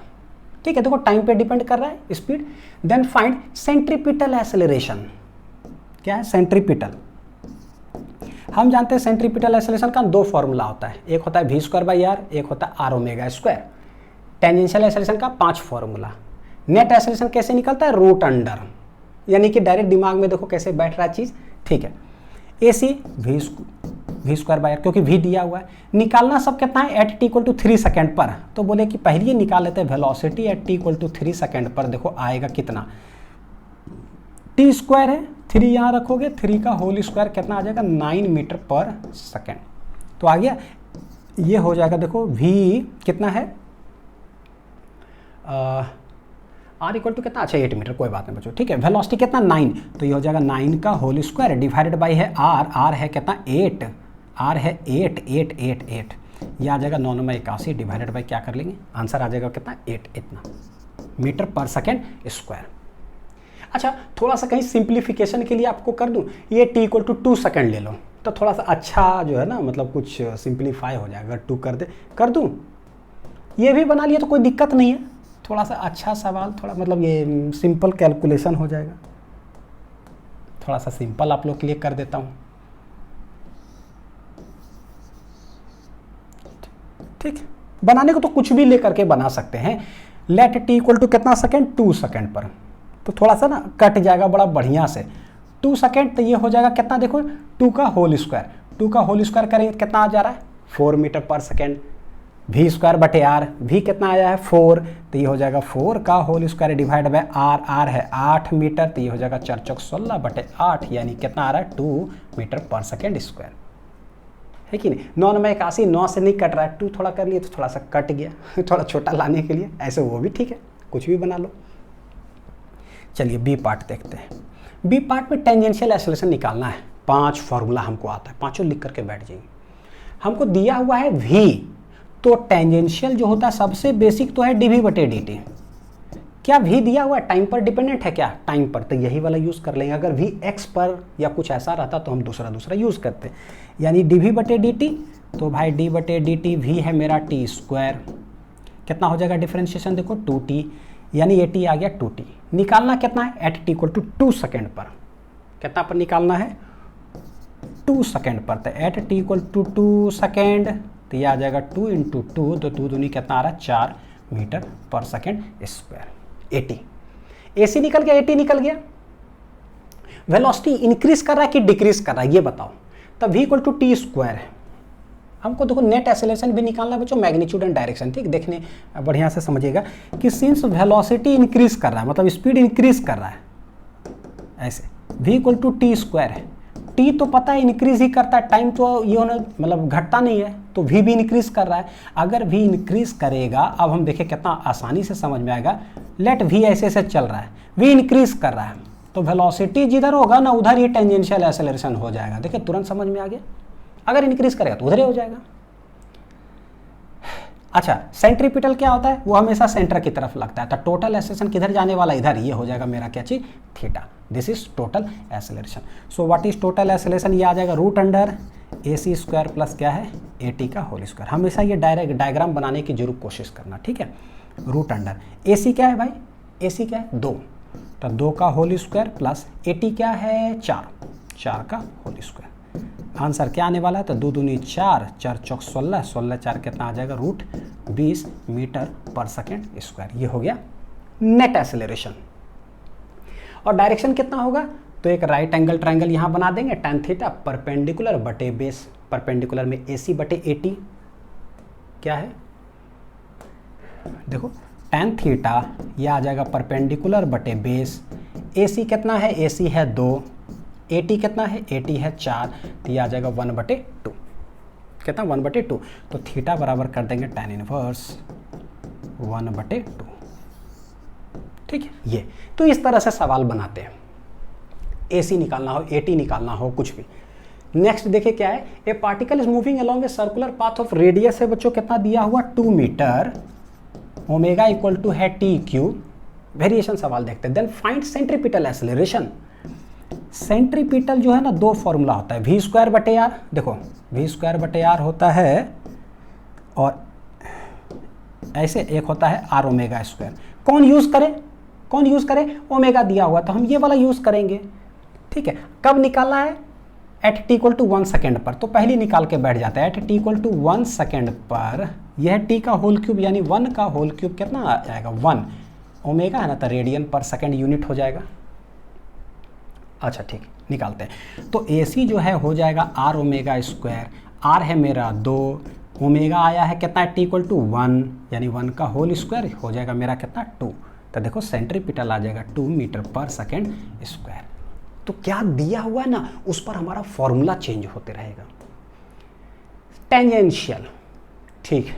Speaker 1: ठीक है, देखो टाइम पे डिपेंड कर रहा है speed. Then find centripetal acceleration, क्या है सेंट्रीपिटल। हम जानते हैं सेंट्रीपिटल एक्सेलरेशन का दो फॉर्मूला होता है, एक होता है v स्क्वायर बाई आर, एक होता है are omega square. Tangential acceleration का 5 फॉर्मूला। नेट एक्सेलरेशन कैसे निकलता है, रूट अंडर, यानी कि डायरेक्ट दिमाग में देखो कैसे बैठ रहा है चीज, ठीक है। AC v square by r, क्योंकि v दिया हुआ है। निकालना सब कितना है, at t equal to 3 second पर, तो बोले कि पहले निकाल लेते हैं velocity at t equal to 3 second पर। देखो आएगा कितना, t स्क्वायर है, 3 यहाँ रखोगे, 3 का होल स्क्वायर कितना आ जाएगा 9 मीटर पर सेकेंड। तो आ गया, ये हो जाएगा देखो v कितना है r इक्वल टू कितना, अच्छा 8 मीटर, कोई बात नहीं बच्चों, ठीक है। वेलोसिटी कितना 9, तो ये हो जाएगा 9 का होल स्क्वायर डिवाइडेड बाई है r है कितना 8, r है 8 8 8 8, ये आ जाएगा 9 डिवाइडेड बाई क्या कर लेंगे, आंसर आ जाएगा कितना 8, इतना मीटर पर सेकेंड स्क्वायर। अच्छा थोड़ा सा कहीं सिंप्लीफिकेशन के लिए आपको कर दूं, ये t इक्वल टू 2 सेकेंड ले लो, तो थोड़ा सा अच्छा जो है ना, मतलब कुछ सिंप्लीफाई हो जाएगा। अगर 2 कर दूं, ये भी बना लिया तो कोई दिक्कत नहीं है, थोड़ा सा अच्छा सवाल, थोड़ा मतलब ये सिंपल कैलकुलेशन हो जाएगा, थोड़ा सा सिंपल आप लोग के लिए कर देता हूँ, ठीक। बनाने को तो कुछ भी लेकर के बना सकते हैं। लेट t इक्वल टू कितना सेकेंड, 2 सेकेंड पर, तो थोड़ा सा ना कट जाएगा बड़ा बढ़िया से, 2 सेकेंड, तो ये हो जाएगा कितना, देखो 2 का होल स्क्वायर, 2 का होल स्क्वायर करेंगे कितना आ जा रहा है 4 metre per second. v square बटे r, v कितना आया है 4, तो ये हो जाएगा 4 का whole square divide by r है 8 मीटर, तो ये हो जाएगा 4 चौक 16 बटे 8, यानी कितना आ रहा है 2 मीटर पर सेकेंड स्क्वायर, है कि नहीं। 9 में 81, 9 से नहीं कट रहा है, 2 थोड़ा कर लिए तो थोड़ा सा कट गया थोड़ा छोटा लाने के लिए, ऐसे वो भी ठीक है, कुछ भी बना लो। चलिए बी पार्ट देखते हैं। बी पार्ट में टेंजेंशियल एक्सेलरेशन निकालना है, 5 फॉर्मूला हमको आता है, पांचों लिख करके बैठ जाइए। हमको दिया हुआ है v, तो टेंजेंशियल जो होता है सबसे बेसिक तो है dv बटे dt। क्या v दिया हुआ है, टाइम पर डिपेंडेंट है क्या, टाइम पर, तो यही वाला यूज कर लेंगे। अगर v x पर या कुछ ऐसा रहता तो हम दूसरा यूज करते, यानी dv बटे dt, तो भाई d बटे dt v है मेरा t स्क्वायर, कितना हो जाएगा डिफरेंशिएशन देखो 2t, यानी 80 आ गया 2t। निकालना कितना है, at t equal to 2 second पर, कितना पर निकालना है 2 सेकेंड पर, तो at t equal to 2 second, तो ये आ जाएगा 2 इंटू 2, तो 2 दूनी कितना आ रहा है 4 metre per second square. 80 AC निकल गया, 80 निकल गया। वेलोसिटी इंक्रीज कर रहा है कि डिक्रीज कर रहा है, ये बताओ। तब v equal to t square है। हमको देखो नेट एक्सेलरेशन भी निकालना है बच्चों, मैग्नीट्यूड एंड डायरेक्शन, ठीक। देखने बढ़िया से समझिएगा कि सिंस वेलोसिटी इंक्रीज कर रहा है, मतलब स्पीड इंक्रीज कर रहा है, ऐसे v equal to t square है। t तो पता है इंक्रीज ही करता है, टाइम तो ये होना मतलब घटता नहीं है, तो v भी इंक्रीज कर रहा है। अगर v इंक्रीज करेगा, अब हम देखें कितना आसानी से समझ में आएगा। लेट v ऐसे चल रहा है, v इंक्रीज कर रहा है, तो वेलोसिटी जिधर होगा ना उधर ही टेंजेंशियल एक्सेलरेशन हो जाएगा। देखिए तुरंत समझ में आ गया, अगर इंक्रीज करेगा तो उधर ही हो जाएगा। अच्छा सेंट्रीपिटल क्या होता है, वो हमेशा सेंटर की तरफ लगता है, तो टोटल एक्सेलरेशन किधर जाने वाला, इधर, ये हो जाएगा मेरा क्या चीज, theta. This is total acceleration. So what is total acceleration, ये आ जाएगा root under AC square plus क्या है AT का होल स्क्वायर। हमेशा ये डायरेक्ट डायग्राम बनाने की जरूर कोशिश करना, ठीक है। रूट अंडर AC क्या है भाई, AC क्या है 2, तो 2 का होल स्क्वायर प्लस AT क्या है 4 का होल स्क्वायर। आंसर क्या आने वाला है, तो 2 दूनी 4, 4 चौक 16, 16 4 कितना आ जाएगा root 20 metre per second square. ये हो गया नेट एक्सेलरेशन। और डायरेक्शन कितना होगा, तो एक राइट एंगल ट्रायंगल यहाँ बना देंगे, tan थीटा परपेंडिकुलर बटे बेस, परपेंडिकुलर में AC बटे AT क्या है, देखो tan थीटा यह आ जाएगा परपेंडिकुलर बटे बेस। AC कितना है, AC है 2, AT कितना है, AT है 4, तो यह आ जाएगा 1/2, कितना 1/2, तो थीटा बराबर कर देंगे tan इनवर्स 1/2, ठीक है। ये तो इस तरह से सवाल बनाते हैं, AC निकालना हो, AT निकालना हो, कुछ भी। नेक्स्ट देखिए क्या है, ए particle is moving along a circular path of radius है बच्चों, कितना दिया हुआ 2 मीटर, ओमेगा इक्वल टू है t3। वेरिएशन सवाल देखते हैं। Then find centripetal acceleration. Centripetal जो है ना, 2 फॉर्मूला होता है, v² बटे r, देखो v² बटे r होता है, और ऐसे, एक होता है आर ओमेगा स्क्वायर। कौन यूज़ करे, ओमेगा दिया हुआ तो हम ये वाला यूज़ करेंगे। ठीक है, कब निकालना है, at t equal to 1 second पर, तो पहले निकाल के बैठ जाता है। At t equal to 1 second पर यह टी का होल क्यूब यानी 1 का होल क्यूब कितना आ जाएगा, 1 ओमेगा है ना, तो रेडियन पर सेकेंड यूनिट हो जाएगा। अच्छा ठीक, निकालते हैं। तो ए सी जो है हो जाएगा आर ओमेगा स्क्वायर, आर है मेरा 2, ओमेगा आया है कितना, टी इक्वल टू 1 यानी 1 का होल स्क्वायर हो जाएगा मेरा कितना, 2। तो देखो सेंट्रीपिटल आ जाएगा 2 मीटर पर सेकेंड स्क्वायर। तो क्या दिया हुआ है ना, उस पर हमारा फॉर्मूला चेंज होते रहेगा। टेंजेंशियल, ठीक,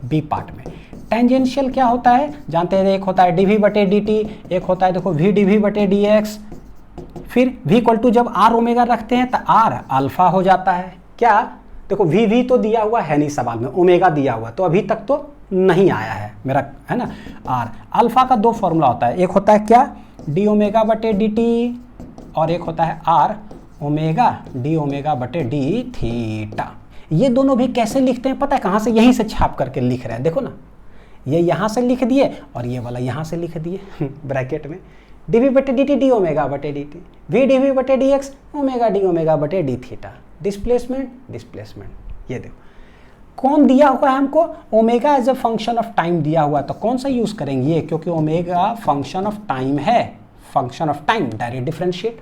Speaker 1: बी पार्ट में टेंजेंशियल क्या होता है जानते हैं, एक होता है डी वी बटे डी टी, एक होता है देखो वी डी वी बटे डी एक्स। फिर v इक्वल टू जब आर ओमेगा रखते हैं तो आर अल्फा हो जाता है। क्या, देखो वी तो दिया हुआ है नहीं सवाल में, ओमेगा दिया हुआ तो अभी तक तो नहीं आया है मेरा, है ना। आर अल्फा का दो फॉर्मूला होता है, एक होता है क्या, डी ओमेगा बटे डी टी, और एक होता है आर ओमेगा डी ओमेगा बटे डी थीटा। ये दोनों भी कैसे लिखते हैं पता है, कहाँ से, यहीं से छाप करके लिख रहे हैं। देखो ना, ये यहाँ से लिख दिए और ये वाला यहाँ से लिख दिए ब्रैकेट में, डी वी बटे डी टी डी ओमेगा बटे D T, V D V बटे D X omega D omega बटे डी थीटा। डिस्प्लेसमेंट ये देखो कौन दिया हुआ है हमको, omega as a function of time दिया हुआ है, तो कौन सा यूज करेंगे ये, क्योंकि ओमेगा फंक्शन ऑफ टाइम है, function of time direct differentiate.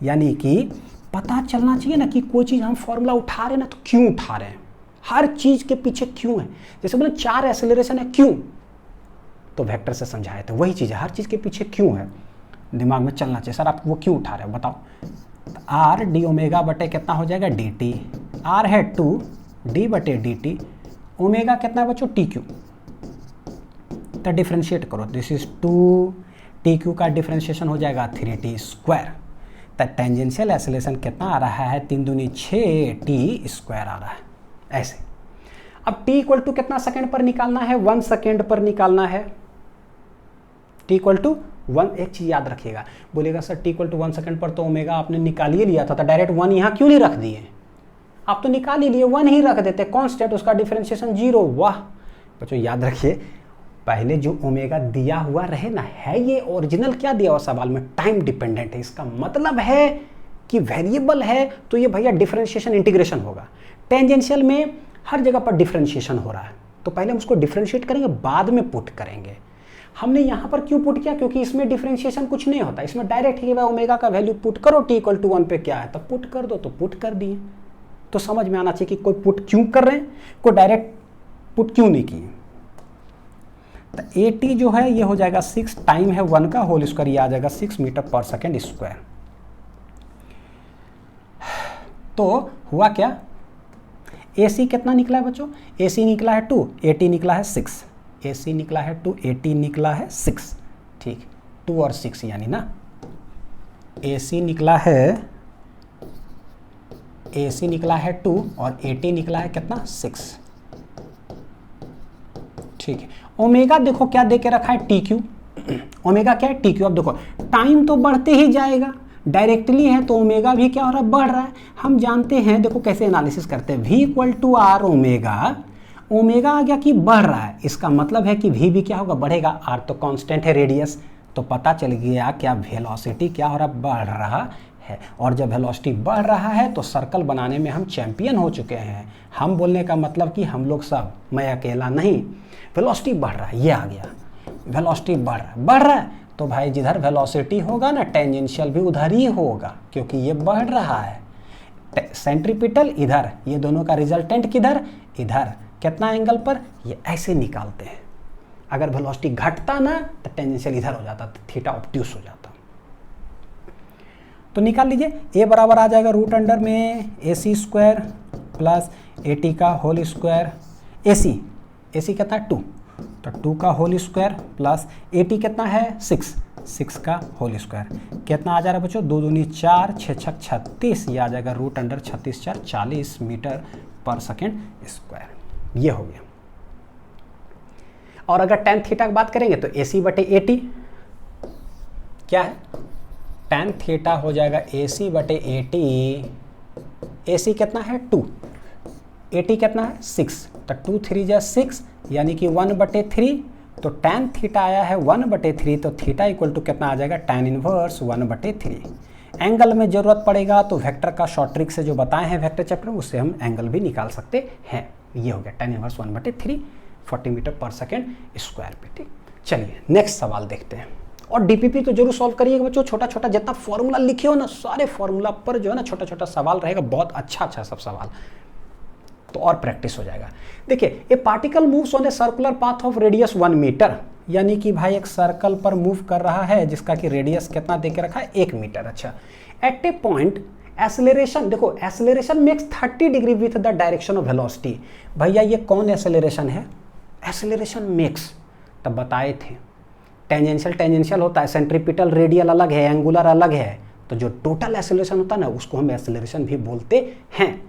Speaker 1: यानी कि पता चलना चाहिए ना कि कोई चीज़ हम फॉर्मूला उठा रहे हैं ना तो क्यों उठा रहे हैं, हर चीज़ के पीछे क्यों है। जैसे बोले 4 एक्सेलरेशन है, क्यों, तो वेक्टर से समझाए तो वही चीज़ है, हर चीज़ के पीछे क्यों है, दिमाग में चलना चाहिए। सर आप वो क्यों उठा रहे हो बताओ। आर डी ओमेगा बटे कितना हो जाएगा डी टी, आर है 2 डी बटे डी टी, ओमेगा कितना बच्चों टी क्यू, तो डिफ्रेंशिएट करो, दिस इज 2 टी क्यू का डिफ्रेंशिएशन हो जाएगा 3t स्क्वायर। तो टेंजेंशियल एक्सेलरेशन कितना आ रहा है, 3 दूनी 6t स्क्वायर आ रहा है ऐसे। अब t इक्वल टू कितना सेकेंड पर निकालना है, 1 सेकेंड पर निकालना है। t इक्वल टू 1, एक चीज याद रखिएगा, बोलेगा sir t equal to 1 second पर तो ओमेगा आपने निकाल ही लिया था, तो डायरेक्ट 1 यहाँ क्यों नहीं रख दिए, आप तो निकाल ही लिए, 1 ही रख देते, कांस्टेंट उसका डिफरेंशिएशन 0। वाह बच्चों याद रखिए, पहले जो ओमेगा दिया हुआ रहे ना, है ये ओरिजिनल क्या दिया हुआ सवाल में, टाइम डिपेंडेंट है, इसका मतलब है कि वेरिएबल है तो ये भैया डिफरेंशिएशन इंटीग्रेशन होगा। टेंजेंशियल में हर जगह पर डिफरेंशिएशन हो रहा है, तो पहले हम उसको डिफरेंशिएट करेंगे, बाद में पुट करेंगे। हमने यहाँ पर क्यों पुट किया, क्योंकि इसमें डिफरेंशिएशन कुछ नहीं होता, इसमें डायरेक्ट ही ओमेगा का वैल्यू पुट करो, टी इक्वल टू 1 पे क्या है, तब पुट कर दो, तो पुट कर दिए। तो समझ में आना चाहिए कि कोई पुट क्यों कर रहे हैं, कोई डायरेक्ट पुट क्यों नहीं किए। तो ए टी जो है ये हो जाएगा 6, टाइम है 1 का होल स्क्वायर, ये आ जाएगा 6 मीटर पर सेकेंड स्क्वायर। तो हुआ क्या, ए सी कितना निकला है बच्चों, ए सी निकला है 2, ए टी निकला है 6, ए सी निकला है 2, ए टी निकला है 6, ठीक, 2 और 6 यानी ना, ए सी निकला है 2 और ए टी निकला है कितना 6, ठीक है। ओमेगा देखो क्या दे के रखा है, टी क्यू, ओमेगा क्या है टी क्यू। अब देखो टाइम तो बढ़ते ही जाएगा, डायरेक्टली है तो ओमेगा भी क्या हो रहा है, बढ़ रहा है। हम जानते हैं, देखो कैसे एनालिसिस करते हैं, v equal to R omega, omega आ गया कि बढ़ रहा है, इसका मतलब है कि v भी क्या होगा, बढ़ेगा। आर तो कांस्टेंट है, रेडियस, तो पता चल गया क्या वेलोसिटी क्या हो रहा, बढ़ रहा है। और जब वेलोसिटी बढ़ रहा है तो सर्कल बनाने में हम चैंपियन हो चुके हैं। हम बोलने का मतलब कि हम लोग सब, मैं अकेला नहीं, वेलोसिटी बढ़ रहा है, ये आ गया, वेलोसिटी बढ़ रहा है तो भाई जिधर वेलोसिटी होगा ना टेंजेंशियल भी उधर ही होगा, क्योंकि ये बढ़ रहा है। सेंट्रीपिटल इधर, ये दोनों का रिजल्टेंट किधर, इधर, कितना एंगल पर, ये ऐसे निकालते हैं। अगर वेलोसिटी घटता ना तो टेंजेंशियल इधर हो जाता, तो थीटा ऑब्ट्यूस हो जाता। तो निकाल लीजिए, ए बराबर आ जाएगा रूट अंडर में a C square plus A t का होल स्क्वायर, ए सी कितना है 2, तो 2 का होल स्क्वायर प्लस ए टी कितना है 6 का होल स्क्वायर, कितना आ जा रहा है बच्चों, 2 दूनी 4, 6 छक 36, ये आ जाएगा root under 36 4 40 metre per second square, ये हो गया। और अगर tan थीटा की बात करेंगे तो ए सी बटे ए टी क्या है, tan थीटा हो जाएगा ए सी बटे ए टी, ए सी कितना है 2, 80 कितना है 6, तो 2 3 जा 6 यानी कि 1/3, तो tan थीटा आया है 1/3, तो थीटा इक्वल टू कितना आ जाएगा tan इनवर्स 1/3। एंगल में जरूरत पड़ेगा तो वेक्टर का शॉर्ट ट्रिक से जो बताए हैं वेक्टर चैप्टर में उससे हम एंगल भी निकाल सकते हैं। ये हो गया tan inverse 1/3 40 metre per second square पे। ठीक, चलिए नेक्स्ट सवाल देखते हैं। और डीपीपी तो जरूर सॉल्व करिएगा बच्चों, छोटा छोटा जितना फॉर्मूला लिखे हो ना सारे फॉर्मूला पर जो है ना छोटा छोटा सवाल रहेगा, बहुत अच्छा सब सवाल, तो और प्रैक्टिस हो जाएगा। देखिए, a particle moves on a circular path of radius 1 metre, यानी कि भाई एक सर्कल पर मूव कर रहा है जिसका कि रेडियस कितना दे के रखा है 1 मीटर। अच्छा, एट ए पॉइंट एक्सेलरेशन, देखो acceleration makes 30 degree with the direction of velocity. भैया ये कौन एक्सेलरेशन है? एक्सेलरेशन मेक्स, तब बताए थे टेंजेंशियल होता है, सेंट्रीपिटल रेडियल अलग है, एंगुलर अलग है, तो जो टोटल एक्सेलरेशन होता है ना उसको हम एक्सेलरेशन भी बोलते हैं।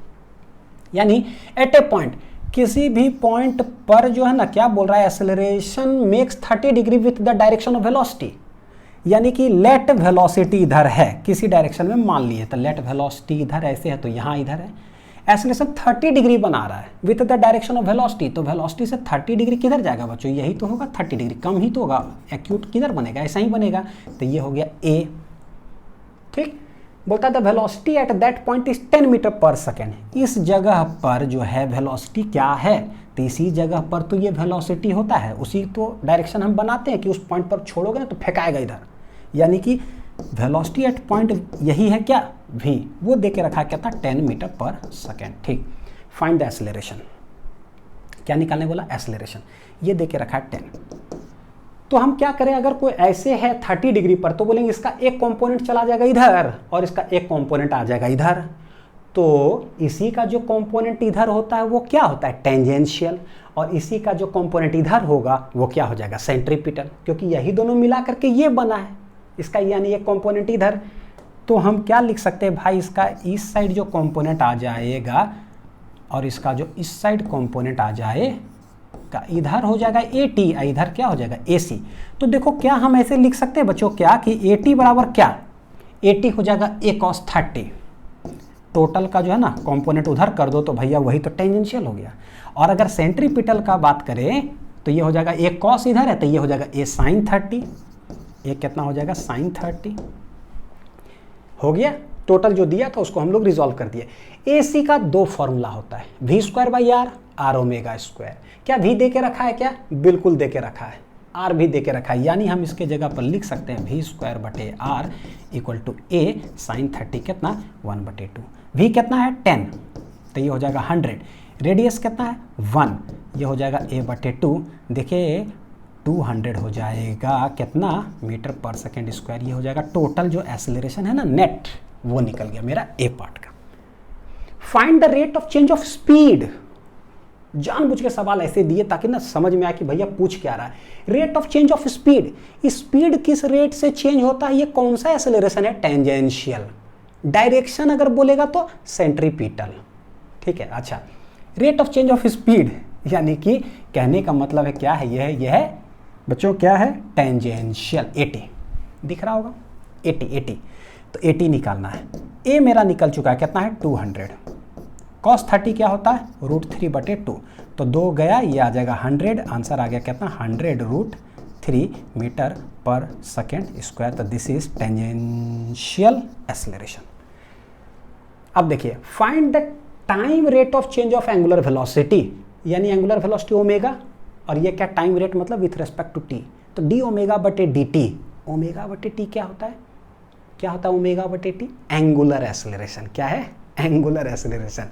Speaker 1: यानी एट ए पॉइंट, किसी भी पॉइंट पर जो है ना क्या बोल रहा है, acceleration makes 30 degree with the direction of velocity, यानी कि लेट वेलोसिटी इधर है किसी डायरेक्शन में, मान लिए तो लेट वेलोसिटी इधर ऐसे है तो यहाँ इधर है, एक्सेलरेशन 30 डिग्री बना रहा है with the direction of velocity, तो वेलोसिटी से 30 डिग्री किधर जाएगा बच्चों? यही तो होगा, 30 डिग्री कम ही तो होगा, एक्यूट किधर बनेगा? ऐसा ही बनेगा, तो ये हो गया ए। ठीक, बोलता है the velocity at that point is 10 metre per second. इस जगह पर जो है वेलोसिटी क्या है, तो इसी जगह पर तो ये वेलोसिटी होता है, उसी तो डायरेक्शन हम बनाते हैं कि उस पॉइंट पर छोड़ोगे ना तो फेंकाएगा इधर, यानी कि वेलोसिटी एट पॉइंट यही है क्या v, वो दे के रखा है कितना 10 मीटर पर सेकेंड। ठीक, फाइंड द एक्सेलरेशन, क्या निकालने बोला? एक्सेलरेशन, ये दे के रखा है 10। तो हम क्या करें, अगर कोई ऐसे है 30 डिग्री पर तो बोलेंगे इसका एक कंपोनेंट चला जाएगा इधर और इसका एक कंपोनेंट आ जाएगा इधर, तो इसी का जो कंपोनेंट इधर होता है वो क्या होता है? टेंजेंशियल, और इसी का जो कंपोनेंट इधर होगा वो क्या हो जाएगा? सेंट्रीपिटल, क्योंकि यही दोनों मिला करके ये बना है इसका, यानी एक कंपोनेंट इधर। तो हम क्या लिख सकते हैं भाई, इसका इस साइड जो कंपोनेंट आ जाएगा और इसका जो इस साइड कंपोनेंट आ जाएगा इधर हो जाएगा AT, इधर क्या हो जाएगा AC। तो देखो क्या हम ऐसे लिख सकते हैं बच्चों क्या कि AT बराबर क्या, AT हो जाएगा A cos 30, टोटल का जो है ना कंपोनेंट उधर कर दो तो भैया वही तो टेंजेंशियल हो गया। और अगर सेंट्रीपिटल का बात करें तो ये हो जाएगा A cos इधर है तो ये हो जाएगा A sin 30, ये कितना हो जाएगा sin 30 हो गया। टोटल जो दिया था उसको हम लोग रिजॉल्व कर दिए। AC का दो फॉर्मूला होता है, v²/r, r ओमेगा स्क्वायर। क्या v दे के रखा है? क्या बिल्कुल दे के रखा है, r भी दे के रखा है, यानी हम इसके जगह पर लिख सकते हैं v²/r equal to A sin 30 कितना 1/2। v कितना है 10, तो ये हो जाएगा 100। रेडियस कितना है 1, ये हो जाएगा A/2। देखिए 200 हो जाएगा कितना मीटर पर सेकेंड स्क्वायर, ये हो जाएगा टोटल जो एक्सेलरेशन है ना नेट, वो निकल गया मेरा ए पार्ट का। Find the rate of change of speed, जानबूझ के सवाल ऐसे दिए ताकि ना समझ में आए कि भैया पूछ क्या रहा है। Rate of change of speed, speed किस रेट से चेंज होता है, ये कौन सा एक्सेलरेशन है? टेंजेंशियल। डायरेक्शन अगर बोलेगा तो सेंट्रीपिटल। ठीक है, अच्छा rate of change of speed यानी कि कहने का मतलब है क्या है, यह है बच्चों क्या है? टेंजेंशियल। 80 दिख रहा होगा, 80 तो 80 निकालना है। ए मेरा निकल चुका है, कितना है 200। cos 30 क्या होता है? √3/2, तो 2 गया, ये आ जाएगा 100, आंसर आ गया कितना 100√3 मीटर पर सेकेंड स्क्वायर। तो दिस इज टेंजेंशियल एक्सेलरेशन। अब देखिए find the time rate of change of angular velocity, यानी एंगुलर वेलोसिटी ओमेगा, और ये क्या टाइम रेट मतलब विथ रेस्पेक्ट टू टी, तो d/dt। ω/t क्या होता है? क्या होता है ω/t? Angular acceleration. क्या है? Angular acceleration.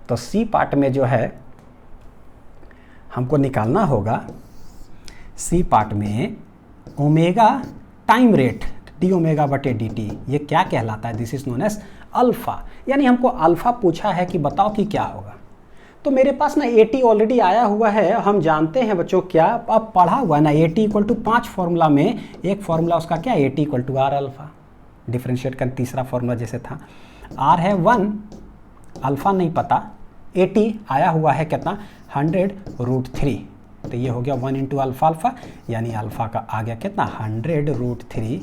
Speaker 1: तो सी पार्ट में जो है हमको निकालना होगा, सी पार्ट में ओमेगा टाइम रेट d/dt, ये क्या कहलाता है? This is known as alpha, यानी हमको अल्फा पूछा है कि बताओ कि क्या होगा। तो मेरे पास ना 80 ऑलरेडी आया हुआ है, हम जानते हैं बच्चों क्या अब पढ़ा हुआ है ना, 80 = 5 फॉर्मूला में एक फॉर्मूला उसका क्या 80 = r अल्फा, डिफ्रेंशिएट कर तीसरा फॉर्मूला जैसे था, r है 1, अल्फा नहीं पता, 80 आया हुआ है कितना 100√3, तो ये हो गया 1 × अल्फा, यानी अल्फा का आ गया कितना 100√3।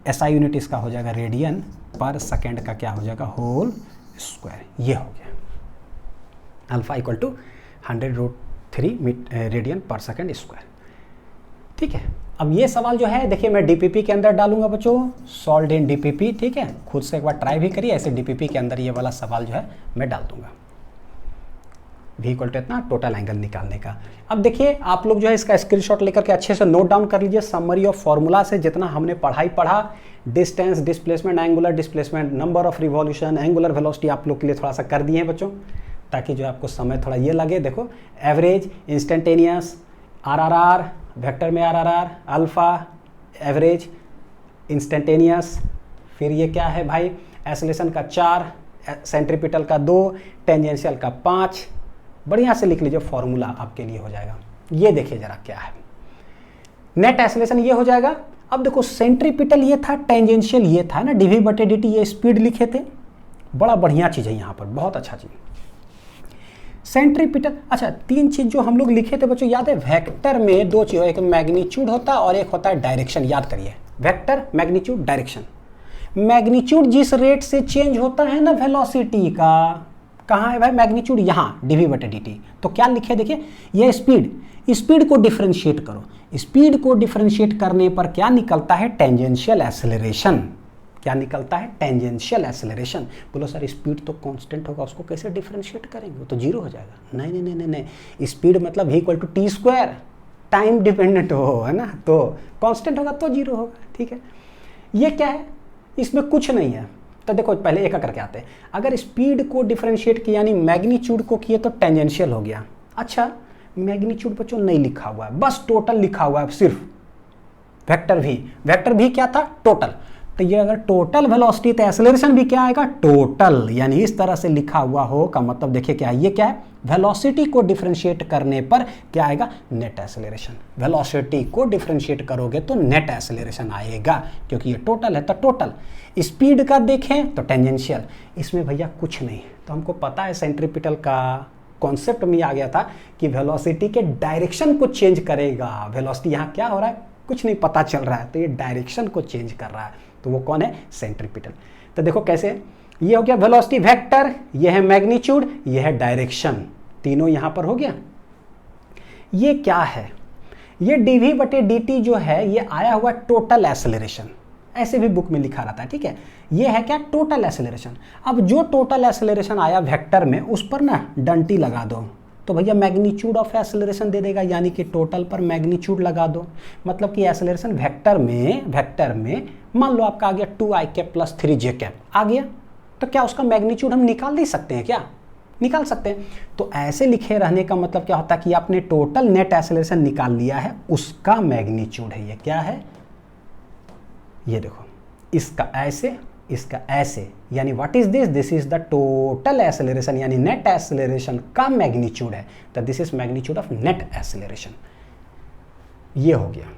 Speaker 1: SI यूनिट इसका हो जाएगा रेडियन पर सेकेंड का क्या हो जाएगा होल स्क्वायर, ये हो गया। अल्फा इक्वल टू 100√3 रेडियन पर सेकेंड स्क्वायर। ठीक है, अब ये सवाल जो है देखिए मैं डीपीपी के अंदर डालूंगा बच्चों, सॉल्व इन डीपीपी। ठीक है, खुद से एक बार ट्राई भी करिए, ऐसे डीपीपी के अंदर ये वाला सवाल जो है मैं डाल दूंगा। v इक्वल टू इतना टोटल एंगल निकालने का। अब देखिए आप लोग जो है इसका स्क्रीनशॉट लेकर के अच्छे से नोट डाउन कर लीजिए। समरी ऑफ फॉर्मूला से जितना हमने पढ़ा, distance, displacement, angular displacement, number of revolution, angular velocity आप लोग के लिए थोड़ा सा कर दिए हैं बच्चों, ताकि जो आपको समय थोड़ा ये लगे। देखो एवरेज, इंस्टेंटेनियस, RRR, वेक्टर में RRR, अल्फा, एवरेज, इंस्टेंटेनियस, फिर ये क्या है भाई, एक्सेलरेशन का 4, सेंट्रीपिटल का 2, टेंजेंशियल का 5। बढ़िया से लिख लीजिए, फॉर्मूला आपके लिए हो जाएगा। ये देखिए जरा क्या है, नेट एक्सेलरेशन ये हो जाएगा। अब देखो सेंट्रीपिटल ये था, टेंजेंशियल ये था ना, dv/dt, ये स्पीड लिखे थे। बड़ा बढ़िया चीज़ है यहाँ पर, बहुत अच्छा चीज़। सेंट्रीपिटल, अच्छा 3 चीज़ जो हम लोग लिखे थे बच्चों याद है, वेक्टर में 2 चीज़, एक मैग्नीट्यूड होता है और एक होता है डायरेक्शन। याद करिए, वेक्टर, मैग्नीट्यूड, डायरेक्शन। मैग्नीट्यूड जिस रेट से चेंज होता है ना वेलोसिटी का, कहाँ है भाई मैग्नीट्यूड, यहाँ dv/dt। तो क्या लिखे देखिए, ये स्पीड को डिफरेंशिएट करो, स्पीड को डिफरेंशिएट करने पर क्या निकलता है, टेंजेंशियल एक्सेलरेशन। क्या निकलता है, टेंजेंशियल एक्सेलरेशन। बोलो सर स्पीड तो कांस्टेंट होगा, उसको कैसे डिफरेंशिएट करेंगे, वो तो जीरो हो जाएगा। नहीं नहीं नहीं नहीं, स्पीड मतलब v equal to t², time dependent हो, है ना, तो कांस्टेंट होगा तो जीरो होगा। ठीक है, ये क्या है, इसमें कुछ नहीं है। तो देखो पहले एक करके आते हैं। अगर स्पीड को डिफरेंशिएट किया यानी मैग्नीट्यूड को किए तो टेंजेंशियल हो गया। अच्छा मैग्नीट्यूड बच्चों नहीं लिखा हुआ है, बस टोटल लिखा हुआ है सिर्फ। वेक्टर भी क्या था, टोटल। तो ये अगर टोटल वेलोसिटी तो एक्सेलरेशन भी क्या आएगा, टोटल। यानी इस तरह से लिखा हुआ हो का मतलब देखिए क्या है, ये क्या है, वेलोसिटी को डिफरेंशिएट करने पर क्या आएगा, नेट एक्सेलरेशन। वेलोसिटी को डिफरेंशिएट करोगे तो नेट एक्सेलरेशन आएगा, क्योंकि ये टोटल है तो टोटल। स्पीड का देखें तो टेंजेंशियल, इसमें भैया कुछ नहीं। तो हमको पता है सेंट्रीपिटल का कॉन्सेप्ट में आ गया था कि वेलोसिटी के डायरेक्शन को चेंज करेगा। वेलोसिटी यहाँ क्या हो रहा है, कुछ नहीं पता चल रहा है, तो ये डायरेक्शन को चेंज कर रहा है। तो वो कौन है, सेंट्रीपिटल। तो देखो कैसे, ये हो गया वेलोसिटी वेक्टर, ये है मैग्नीट्यूड, ये है डायरेक्शन, तीनों यहां पर हो गया। ये क्या है, ये dv/dt जो है ये आया हुआ टोटल एक्सेलरेशन, ऐसे भी बुक में लिखा रहता है। ठीक है, ये है क्या, टोटल एक्सेलरेशन। अब जो टोटल एक्सेलरेशन आया वेक्टर में उस पर ना डंटी लगा दो, तो भैया मैग्नीट्यूड ऑफ एक्सेलरेशन दे देगा, यानी कि टोटल पर मैग्नीट्यूड लगा दो। मतलब कि एक्सेलरेशन वेक्टर में मान लो आपका आ गया 2i + 3j आ गया, तो क्या उसका मैग्नीट्यूड हम निकाल नहीं सकते हैं, क्या निकाल सकते हैं। तो ऐसे लिखे रहने का मतलब क्या होता है कि आपने टोटल नेट एक्सेलरेशन निकाल लिया है, उसका मैग्नीट्यूड है। ये क्या है, ये देखो, इसका ऐसे, इसका ऐसे, यानी what is this, this is the total acceleration, यानी नेट एक्सेलरेशन का मैग्नीट्यूड है। तो this is magnitude of net acceleration. ये हो गया।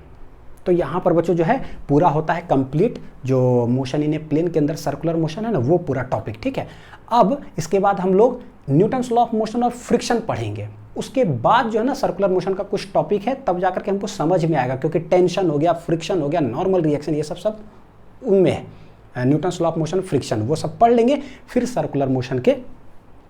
Speaker 1: तो यहाँ पर बच्चों जो है पूरा होता है कंप्लीट, जो मोशन इन ए प्लेन के अंदर सर्कुलर मोशन है ना, वो पूरा टॉपिक। ठीक है, अब इसके बाद हम लोग न्यूटन्स लॉ ऑफ मोशन और फ्रिक्शन पढ़ेंगे। उसके बाद जो है ना सर्कुलर मोशन का कुछ टॉपिक है, तब जाकर के हमको समझ में आएगा, क्योंकि टेंशन हो गया, फ्रिक्शन हो गया, नॉर्मल रिएक्शन, ये सब उनमें है। Newton's law of motion, friction, वो सब पढ़ लेंगे। फिर सर्कुलर मोशन के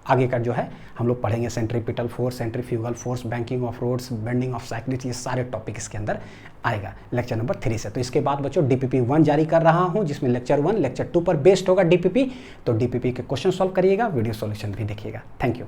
Speaker 1: आगे का जो है हम लोग पढ़ेंगे, centripetal force, centrifugal force, banking of roads, bending of cyclic, ये सारे टॉपिक इसके अंदर आएगा लेक्चर नंबर 3 से। तो इसके बाद बच्चों DPP 1 जारी कर रहा हूं, जिसमें लेक्चर 1 लेक्चर 2 पर बेस्ड होगा DPP। तो DPP के क्वेश्चन सॉल्व करिएगा, वीडियो सॉल्यूशन भी देखिएगा। Thank you.